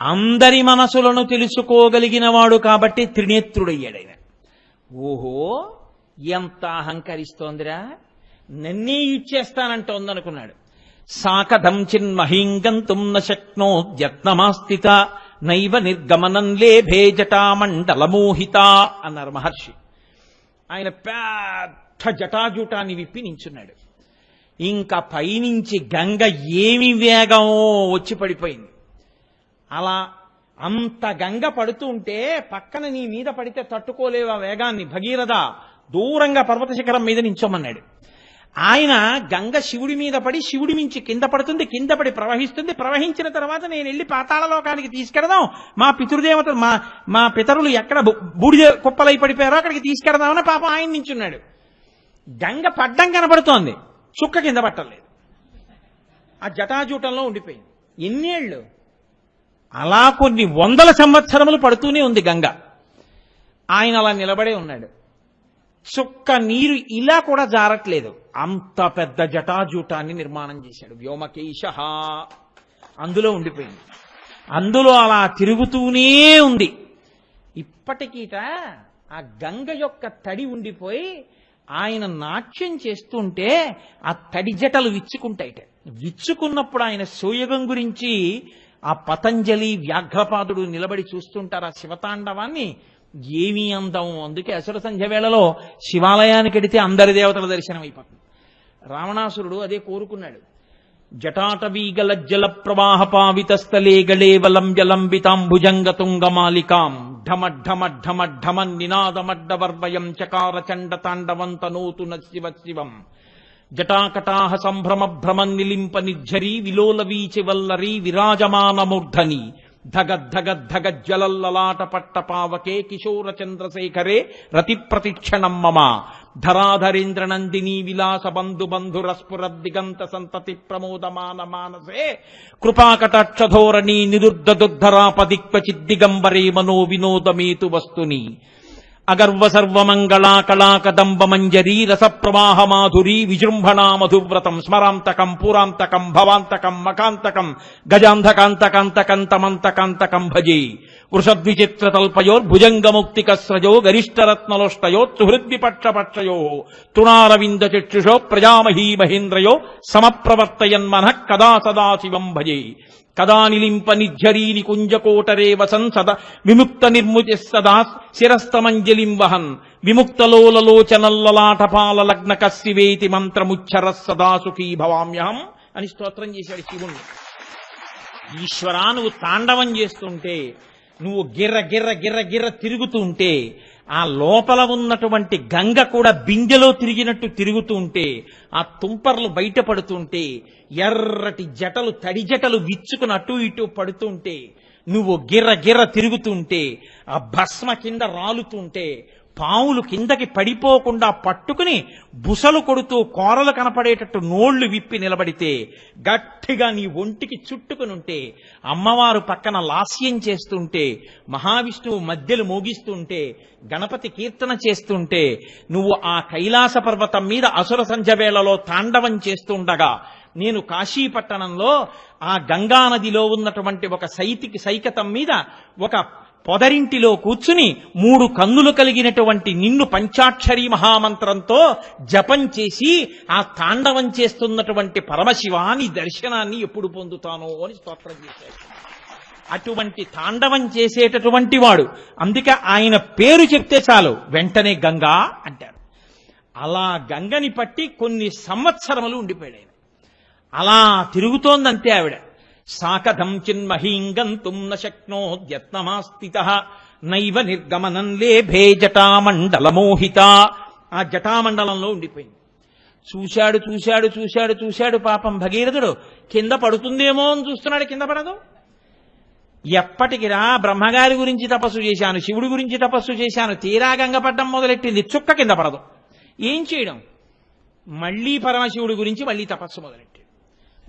అందరి మనసులను తెలుసుకోగలిగిన వాడు కాబట్టి త్రినేత్రుడయ్యాడు ఆయన. ఓహో ఎంత అహంకరిస్తోందిరా, నన్నే ఇచ్చేస్తానంటోందనుకున్నాడు. సాకథం చిన్మహీంగంతుం న శక్నోద్యత్నమాస్థిత నైవ నిర్గమనం లేభే జటామండలమోహిత అన్నారు మహర్షి. ఆయన పెద్ద జటాజూటాన్ని విప్పి నించున్నాడు. ఇంకా పైనుంచి గంగ ఏమి వేగం వచ్చి పడిపోయింది. అలా అంత గంగ పడుతూ ఉంటే పక్కన నీ మీద పడితే తట్టుకోలేవు ఆ వేగాన్ని. భగీరథ దూరంగా పర్వత శిఖరం మీద నించోమన్నాడు. ఆయన గంగ శివుడి మీద పడి శివుడి మించి కింద పడుతుంది, కింద పడి ప్రవహిస్తుంది. ప్రవహించిన తర్వాత నేను వెళ్ళి పాతాళలోకానికి తీసుకెడదాం, మా పితృదేవతలు మా పితరులు ఎక్కడ బూడిద కుప్పలై పడిపోయారో అక్కడికి తీసుకెడదామని పాపం ఆయన నించున్నాడు. గంగ పడ్డం కనబడుతోంది, చుక్క కింద పట్టలేదు. ఆ జటాజూటంలో ఉండిపోయింది. ఎన్నేళ్ళు? అలా కొన్ని 100 సంవత్సరములు పడుతూనే ఉంది గంగ. ఆయన అలా నిలబడే ఉన్నాడు. చుక్క నీరు ఇలా కూడా జారట్లేదు. అంత పెద్ద జటాజూటాన్ని నిర్మాణం చేశాడు. వ్యోమకేశ అందులో ఉండిపోయింది. అందులో అలా తిరుగుతూనే ఉంది. ఇప్పటికీట ఆ గంగ యొక్క తడి ఉండిపోయి ఆయన నాట్యం చేస్తుంటే ఆ తడి జటలు విచ్చుకుంటాయిట. విచ్చుకున్నప్పుడు ఆయన సోయగం గురించి ఆ పతంజలి వ్యాఘ్రపాదుడు నిలబడి చూస్తుంటారు ఆ శివతాండవాన్ని. ఏమీ అందం. అందుకే అసుర సంధ్య వేళలో శివాలయానికి వెడితే అందరి దేవతల దర్శనం అయిపోతుంది. రావణాసురుడు అదే కోరుకున్నాడు. జటాటవీగలజ్జల ప్రవాహ పావితస్థలే గళేవలంబ్యలంబితాంభుజంగతుంగమాలికాం ఢమఢమఢమఢమ నినాదమడ్డవర్వయం చకార చండ తాండవంతనోతు శివ శివం జటాకటాహ సంభ్రమ భ్రమం నిలింప నిర్ఝరీ విలోల వీచి వల్లరీ విరాజమానమూర్ధని ధగద్ధగద్ధగజ్జలల్లలాట పట్ట పావకే కిశోర చంద్రశేఖరే రతి ప్రతిక్షణం మమ ధరాధరేంద్ర నందిని విలాస బంధు బంధురస్ఫుర దిగంత సంతతి ప్రమోదమాన మానసే కృపాకటాక్షధోరణి నిరుద్ధదుద్ధరాపదిక్వచిద్దిగంబరే మనో వినోదమేతు వస్తుని అగర్వ సర్వమంగళా కళాకదంబ మంజరీ రసప్రవాహ మాధురీ విజృంభణా మధువ్రతం స్మరాంతకం పురాంతకం భవాంతకం మకాంతకం గజాంధకాంతకాంతకం తమంతకాంతకం భజే వృషద్విచిత్రతల్పయోర్భుజంగముక్తికస్రజో గరిష్టరత్నలోష్టయో సుహృద్విపక్షపక్షయో తృణారవింద చక్షుషో ప్రజామహీ మహేంద్రయో సమప్రవర్తయన్మనః కదా సదాశివం భజే కదా నిలింప నిర్ఝరీని కుంజకోటరే వసన్ సదా విముక్త నిర్ముచి సదా శిరస్తమంజలిం వహన్ విముక్తలోలలోచనల్లలాటపాల లగ్న కస్సివేతి మంత్రముచ్చర సదా సుఖీ భవామ్యహం అని స్తోత్రం చేశాడు శివుణ్ణి. ఈశ్వరా నువ్వు తాండవం చేస్తుంటే, నువ్వు గిర్ర గిర్ర గిర్ర గిర్ర తిరుగుతూ ఉంటే, ఆ లోపల ఉన్నటువంటి గంగ కూడా బిందెలో తిరిగినట్టు తిరుగుతూ ఉంటే, ఆ తుంపర్లు బయటపడుతుంటే, ఎర్రటి జటలు తడి జటలు విచ్చుకుని అటు ఇటు పడుతుంటే, నువ్వు గిర్ర గిర్ర తిరుగుతుంటే, ఆ భస్మ కింద రాలుతుంటే, పావులు కిందకి పడిపోకుండా పట్టుకుని బుసలు కొడుతూ కోరలు కనపడేటట్టు నోళ్లు విప్పి నిలబడితే, గట్టిగా నీ ఒంటికి చుట్టుకునుంటే, అమ్మవారు పక్కన లాస్యం చేస్తుంటే, మహావిష్ణువు మధ్యలు మోగిస్తుంటే, గణపతి కీర్తన చేస్తుంటే, నువ్వు ఆ కైలాస పర్వతం మీద అసుర సంధ్య వేళలో తాండవం చేస్తుండగా, నేను కాశీపట్టణంలో ఆ గంగానదిలో ఉన్నటువంటి ఒక సైకతం మీద ఒక పొదరింటిలో కూర్చుని 3 కన్నులు కలిగినటువంటి నిన్ను పంచాక్షరీ మహామంత్రంతో జపం చేసి ఆ తాండవం చేస్తున్నటువంటి పరమశివాని దర్శనాన్ని ఎప్పుడు పొందుతానో అని స్తోత్రం చేశాడు. అటువంటి తాండవం చేసేటటువంటి వాడు. అందుకే ఆయన పేరు చెప్తే చాలు వెంటనే గంగా అంటారు. అలా గంగని పట్టి కొన్ని సంవత్సరములు ఉండిపోయాడు ఆయన. అలా తిరుగుతోందంతే ఆవిడ. సాకథం చిన్మహీంగంతుం న శక్నోద్యత్నమాస్థితః నైవ నిర్గమనం లేభే జటామండలమోహిత. ఆ జటామండలంలో ఉండిపోయింది. చూశాడు చూశాడు చూశాడు చూశాడు పాపం భగీరథుడు. కింద పడుతుందేమో అని చూస్తున్నాడు, కింద పడదు. ఎప్పటికిరా బ్రహ్మగారి గురించి తపస్సు చేశాను, శివుడి గురించి తపస్సు చేశాను, తీరా గంగ పడ్డం మొదలెట్టింది, చుక్క కింద పడదు. ఏం చేయడం? మళ్లీ పరమశివుడి గురించి మళ్లీ తపస్సు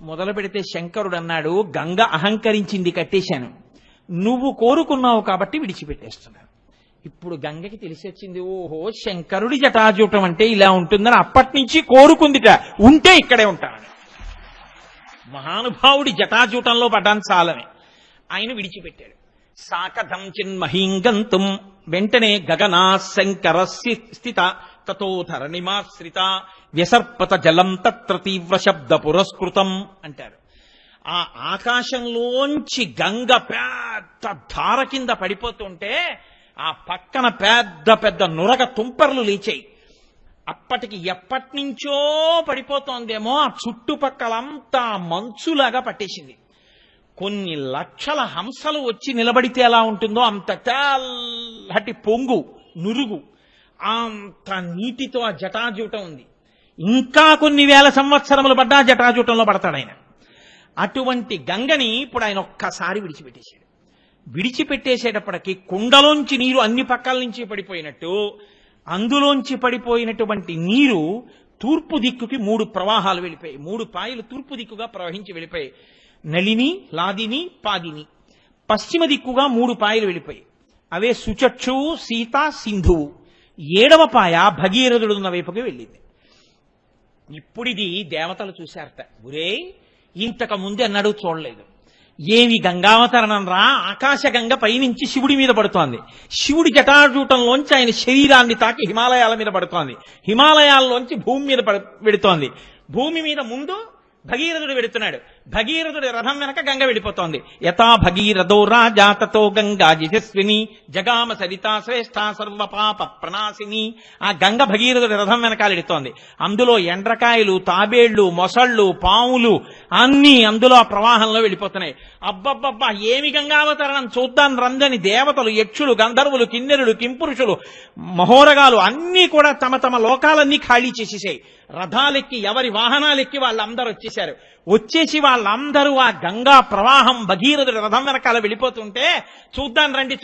మొదలు పెడితే శంకరుడు అన్నాడు, గంగ అహంకరించింది, కట్టేశాను, నువ్వు కోరుకున్నావు కాబట్టి విడిచిపెట్టేస్తున్నాను. ఇప్పుడు గంగకి తెలిసి వచ్చింది, ఓహో శంకరుడి జటాజూటం అంటే ఇలా ఉంటుందని. అప్పటి నుంచి కోరుకుందిట, ఉంటే ఇక్కడే ఉంటానని. మహానుభావుడి జటాజూటంలో పడ్డాను చాలని ఆయన విడిచిపెట్టాడు. సాకథం చిన్మహీంగంతుం, వెంటనే గగనా శంకర స్థిత తతోధరణిమాశ్రిత వ్యసర్పత జలం తత్ర తీవ్ర శబ్ద పురస్కృతం అంటారు. ఆ ఆకాశంలోంచి గంగ పెద్ద ధార కింద పడిపోతుంటే ఆ పక్కన పెద్ద పెద్ద నురగ తుంపర్లు లేచాయి. అప్పటికి ఎప్పటి నుంచో పడిపోతోందేమో, ఆ చుట్టుపక్కలంతా మంచులాగా పట్టేసింది. కొన్ని లక్షల హంసలు వచ్చి నిలబడితే ఎలా ఉంటుందో అంత తెల్లటి పొంగు నురుగు, అంత నీటితో ఆ జటాజూటం ఉంది. ఇంకా కొన్ని వేల సంవత్సరములు పడ్డా జటాజూటంలో పడతాడు ఆయన. అటువంటి గంగని ఇప్పుడు ఆయన ఒక్కసారి విడిచిపెట్టేశాడు. విడిచిపెట్టేసేటప్పటికి కుండలోంచి నీరు అన్ని పక్కల నుంచి పడిపోయినట్టు, అందులోంచి పడిపోయినటువంటి నీరు తూర్పు దిక్కుకి 3 ప్రవాహాలు వెళ్ళిపోయాయి. 3 పాయలు తూర్పు దిక్కుగా ప్రవహించి వెళ్ళిపోయాయి. నళిని, లాదిని, పాదిని. పశ్చిమ దిక్కుగా 3 పాయలు వెళ్ళిపోయాయి. అవే సుచక్షువు, సీత, సింధువు. 7వ పాయ భగీరథుడున్న వైపుకి వెళ్ళింది. ఇప్పుడిది దేవతలు చూశారట. ఒరే ఇంతకు ముందు అన్నాడు చూడలేదు, ఏమి గంగావతరణం రా, ఆకాశ గంగ పైనుంచి శివుడి మీద పడుతోంది, శివుడి జటాజూటంలోంచి ఆయన శరీరాన్ని తాకి హిమాలయాల మీద పడుతోంది, హిమాలయాల్లోంచి భూమి మీద పెడుతోంది, భూమి మీద ముందు భగీరథుడు వెడుతున్నాడు, భగీరథుడి రథం వెనక గంగ వెళ్ళిపోతోంది. యథా భగీరథో రాజా తతో గంగా యశస్విని జగామ సరితా శ్రేష్ఠ సర్వ పాప ప్రణాశిని. ఆ గంగ భగీరథుడి రథం వెనకాల ఎడుతోంది. అందులో ఎండ్రకాయలు, తాబేళ్లు, మొసళ్ళు, పాములు అన్నీ అందులో ఆ ప్రవాహంలో వెళ్ళిపోతున్నాయి. అబ్బబ్బబ్బా ఏమి గంగావతరణం, చూద్దాం రందని దేవతలు, యక్షులు, గంధర్వులు, కిన్నెరులు, కింపురుషులు, మహోరగాలు అన్నీ కూడా తమ తమ లోకాలన్నీ ఖాళీ చేసేసాయి. రథాలెక్కి ఎవరి వాహనాలెక్కి వాళ్ళందరూ వచ్చేశారు. వచ్చేసి వాళ్ళందరూ ఆ గంగా ప్రవాహం భగీరథుడి రథం వెనకాల వెళ్ళిపోతుంటే చూద్దాం రండి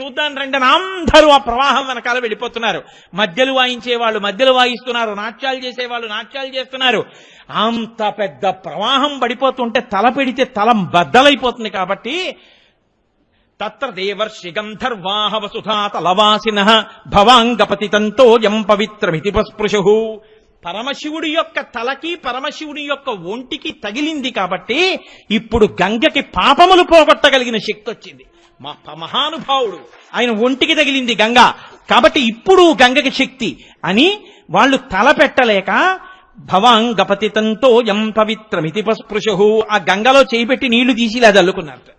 అని అందరూ ఆ ప్రవాహం వెనకాల వెళ్ళిపోతున్నారు. మధ్యలు వాయించేవాళ్ళు మధ్యలు వాయిస్తున్నారు, నాట్యాలు చేసేవాళ్ళు నాట్యాలు చేస్తున్నారు. అంత పెద్ద ప్రవాహం పడిపోతుంటే తల పెడితే తల బద్దలైపోతుంది. కాబట్టి తత్ర దేవర్షి గంధర్వాహ వసుధా తలవాసినః భవాంగపతితంతో యం పవిత్రమితి పస్పృశు. పరమశివుడి యొక్క తలకి పరమశివుడి యొక్క ఒంటికి తగిలింది కాబట్టి ఇప్పుడు గంగకి పాపములు పోగొట్టగలిగిన శక్తి వచ్చింది. మహానుభావుడు ఆయన ఒంటికి తగిలింది గంగ కాబట్టి ఇప్పుడు గంగకి శక్తి అని వాళ్ళు తల పెట్టలేక భవాంగపతితంతో యం పవిత్రమితి పస్పృశు ఆ గంగలో చేయిపెట్టి నీళ్లు తీసి ఇలా చల్లుకున్నారు.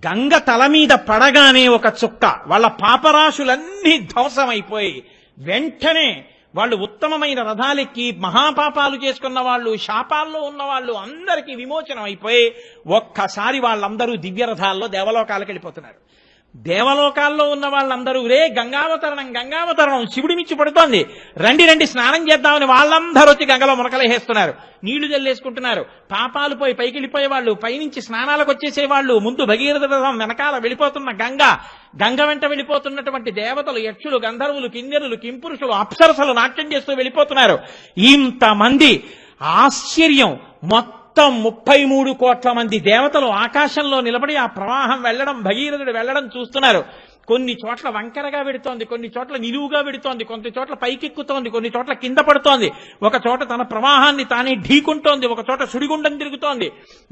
గంగ తల మీద పడగానే ఒక చుక్క వాళ్ళ పాపరాశులన్నీ ధ్వంసమైపోయి వెంటనే వాళ్ళు ఉత్తమమైన రథాలెక్కి మహాపాపాలు చేసుకున్న వాళ్ళు, శాపాల్లో ఉన్న వాళ్ళు అందరికీ విమోచనం అయిపోయి ఒక్కసారి వాళ్ళందరూ దివ్య రథాల్లో దేవలోకాలకు వెళ్ళిపోతున్నారు. దేవలోకాల్లో ఉన్న వాళ్ళందరూ రే గంగావతరణం గంగావతరణం శివుడి మిచ్చి పడుతోంది, రండి రండి స్నానం చేద్దామని వాళ్ళందరూ వచ్చి గంగలో మునకలేసేస్తున్నారు, నీళ్లు జల్లేసుకుంటున్నారు. పాపాలు పోయి పైకి వెళ్ళిపోయే వాళ్ళు, పైనుంచి స్నానాలకు వచ్చేసేవాళ్ళు, ముందు భగీరథ రథం వెనకాల వెళ్ళిపోతున్న గంగ వెంట వెళ్ళిపోతున్నటువంటి దేవతలు, యక్షులు, గంధర్వులు, కిన్నెరులు, కింపురుషులు, అప్సరసలు నాట్యం చేస్తూ వెళ్ళిపోతున్నారు. ఇంతమంది ఆశ్చర్యం. మొత్తం 33 కోట్ల మంది దేవతలు ఆకాశంలో నిలబడి ఆ ప్రవాహం వెళ్లడం, భగీరథుడు వెళ్లడం చూస్తున్నారు. కొన్ని చోట్ల వంకరగా వెడుతోంది, కొన్ని చోట్ల నిలువుగా వెడుతోంది, కొన్ని చోట్ల పైకెక్కుతోంది, కొన్ని చోట్ల కింద పడుతోంది, ఒక చోట తన ప్రవాహాన్ని తానే ఢీకుంటోంది, ఒక చోట సుడిగుండం తిరుగుతోంది,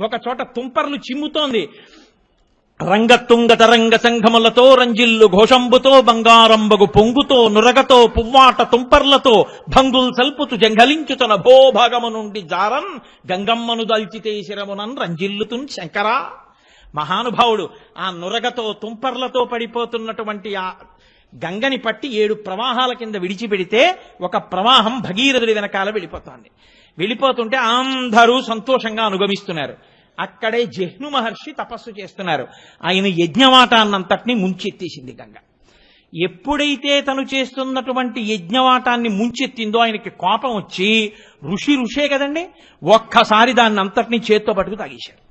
ఒక చోట తుంపర్లు చిమ్ముతోంది. రంగతుంగ తరంగ సంఘములతో రంజిల్లు ఘోషంబుతో బంగారంబగు పొంగుతో నురగతో పువ్వాట తుంపర్లతో భంగుల్ సల్పుతు జంఘలించుతన భోభాగము నుండి జారన్ గంగమ్మను దల్చితే శిరమునన్ రంజిల్లుతున్ శంకరా. మహానుభావుడు ఆ నురగతో తుంపర్లతో పడిపోతున్నటువంటి ఆ గంగని పట్టి 7 ప్రవాహాల కింద విడిచిపెడితే ఒక ప్రవాహం భగీరథుడి వెనకాల వెళ్ళిపోతుంటే అందరూ సంతోషంగా అనుగమిస్తున్నారు. అక్కడే జహ్ను మహర్షి తపస్సు చేస్తున్నారు. ఆయన యజ్ఞవాటాన్నంతటినీ ముంచెత్తేసింది గంగ. ఎప్పుడైతే తను చేస్తున్నటువంటి యజ్ఞవాటాన్ని ముంచెత్తిందో ఆయనకి కోపం వచ్చి, ఋషే కదండి, ఒక్కసారి దాన్ని అంతటినీ చేత్తో పట్టుకు తాగేశాడు.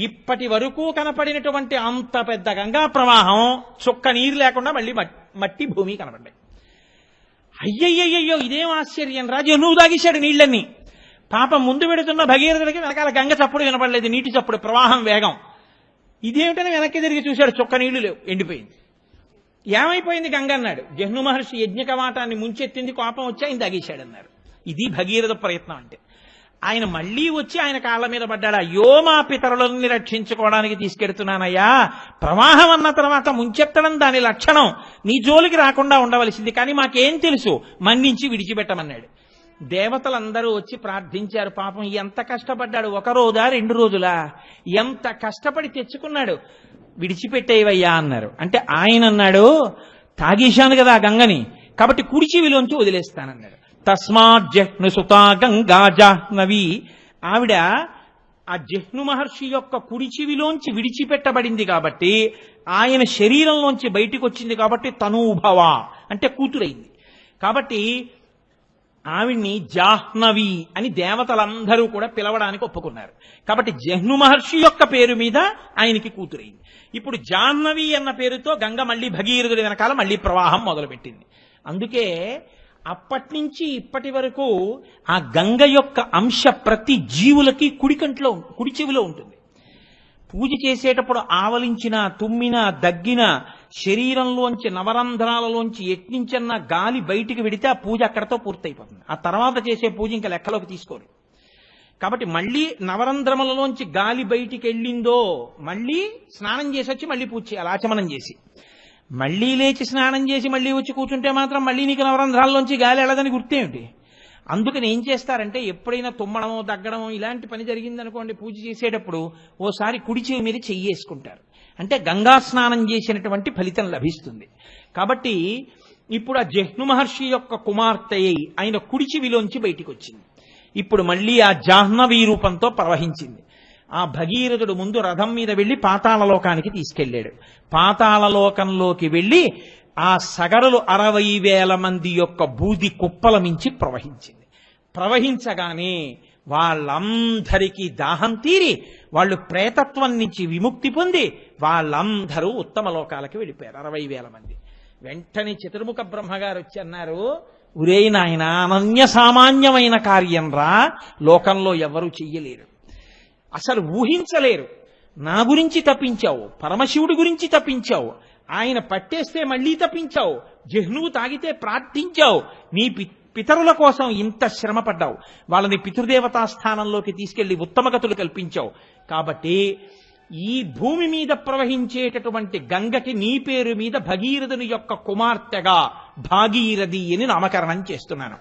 ఇప్పటి వరకు కనపడినటువంటి అంత పెద్ద గంగా ప్రవాహం చుక్క నీరు లేకుండా మళ్ళీ మట్టి భూమి కనపడ్డాయి. అయ్యయ్యయ్యో ఇదేం ఆశ్చర్యం రా, జహ్నువు తాగేశాడు నీళ్లన్నీ. పాపం ముందు పెడుతున్న భగీరథుడికి వెనకాల గంగ చప్పుడు వినపడలేదు, నీటి చప్పుడు, ప్రవాహం వేగం. ఇదేమిటని వెనక్కి తిరిగి చూశాడు, చొక్క నీళ్లు లేవు, ఎండిపోయింది. ఏమైపోయింది గంగ అన్నాడు. జహ్ను మహర్షి యజ్ఞకవాటాన్ని ముంచెత్తింది, కోపం వచ్చి ఆయన తగేశాడు అన్నారు. ఇది భగీరథ ప్రయత్నం అంటే. ఆయన మళ్లీ వచ్చి ఆయన కాళ్ళ మీద పడ్డాడు. అయ్యో మా పితరులని రక్షించుకోవడానికి తీసుకెడుతున్నానయ్యా, ప్రవాహం అన్న తర్వాత ముంచెత్తడం దాని లక్షణం, నీ జోలికి రాకుండా ఉండవలసింది, కానీ మాకేం తెలుసు, మన్నించి విడిచిపెట్టమన్నాడు. దేవతలందరూ వచ్చి ప్రార్థించారు. పాపం ఎంత కష్టపడ్డాడు, 1 రోజా 2 రోజులా, ఎంత కష్టపడి తెచ్చుకున్నాడు, విడిచిపెట్టేవయ్యా అన్నారు. అంటే ఆయన అన్నాడు, తాగేశాను కదా గంగని, కాబట్టి కుడి చెవిలోంచి వదిలేస్తానన్నాడు. తస్మాత్ జహ్ను సుతా గంగా జాహ్నవి. ఆవిడ ఆ జహ్ను మహర్షి యొక్క కుడి చెవిలోంచి విడిచిపెట్టబడింది కాబట్టి, ఆయన శరీరంలోంచి బయటికి వచ్చింది కాబట్టి తనూభవ అంటే కూతురైంది. కాబట్టి ఆవిడ్ని జాహ్నవి అని దేవతలందరూ కూడా పిలవడానికి ఒప్పుకున్నారు. కాబట్టి జహ్ను మహర్షి యొక్క పేరు మీద ఆయనకి కూతురైంది. ఇప్పుడు జాహ్నవి అన్న పేరుతో గంగ మళ్ళీ భగీరథుడి వెనకాల మళ్ళీ ప్రవాహం మొదలుపెట్టింది. అందుకే అప్పటి నుంచి ఇప్పటి వరకు ఆ గంగ యొక్క అంశ ప్రతి జీవులకి కుడి చెవిలో ఉంటుంది. పూజ చేసేటప్పుడు ఆవలించిన, తుమ్మిన, దగ్గిన, శరీరంలోంచి నవరంధ్రాలలోంచి ఎట్నించన్న గాలి బయటికి వెడితే ఆ పూజ అక్కడతో పూర్తయిపోతుంది. ఆ తర్వాత చేసే పూజ ఇంకా లెక్కలోకి తీసుకోరు. కాబట్టి మళ్ళీ నవరంధ్రములలోంచి గాలి బయటికి వెళ్ళిందో మళ్ళీ స్నానం చేసి వచ్చి మళ్ళీ పూజ చేయాలి, ఆచమనం చేసి. మళ్ళీ లేచి స్నానం చేసి మళ్ళీ వచ్చి కూర్చుంటే మాత్రం మళ్ళీ నీకు నవరంధ్రాల్లోంచి గాలి వెళ్ళదని గుర్తేమిటి? అందుకని ఏం చేస్తారంటే, ఎప్పుడైనా తుమ్మడమో దగ్గడమో ఇలాంటి పని జరిగిందనుకోండి, పూజ చేసేటప్పుడు ఓసారి కుడి చెవి మీద చెయ్యేసుకుంటారు. అంటే గంగా స్నానం చేసినటువంటి ఫలితం లభిస్తుంది. కాబట్టి ఇప్పుడు ఆ జహ్ను మహర్షి యొక్క కుమార్తె అయి ఆయన కుడి చెవిలోంచి బయటికి వచ్చింది. ఇప్పుడు మళ్ళీ ఆ జాహ్నవీ రూపంతో ప్రవహించింది. ఆ భగీరథుడు ముందు రథం మీద వెళ్లి పాతాళలోకానికి తీసుకెళ్లాడు. పాతాళలోకంలోకి వెళ్లి ఆ సగరులు 60,000 మంది యొక్క బూది కుప్పల మించి ప్రవహించింది. ప్రవహించగానే వాళ్ళందరికీ దాహం తీరి వాళ్ళు ప్రేతత్వం నుంచి విముక్తి పొంది వాళ్ళందరూ ఉత్తమ లోకాలకి వెళ్ళిపోయారు. 60,000 మంది. వెంటనే చతుర్ముఖ బ్రహ్మగారు వచ్చి అన్నారు, ఉరే నాయన, అనన్య సామాన్యమైన కార్యం రా, లోకంలో ఎవరూ చెయ్యలేరు, అసలు ఊహించలేరు. నా గురించి తప్పించావు, పరమశివుడి గురించి తప్పించావు, ఆయన పట్టేస్తే మళ్లీ తప్పించావు, జహ్నువు తాగితే ప్రార్థించావు, నీ పితరుల కోసం ఇంత శ్రమ పడ్డావు, వాళ్ళని పితృదేవతా స్థానంలోకి తీసుకెళ్లి ఉత్తమగతులు కల్పించావు. కాబట్టి ఈ భూమి మీద ప్రవహించేటటువంటి గంగకి నీ పేరు మీద భగీరథుని యొక్క కుమార్తెగా భాగీరథి అని నామకరణం చేస్తున్నాను.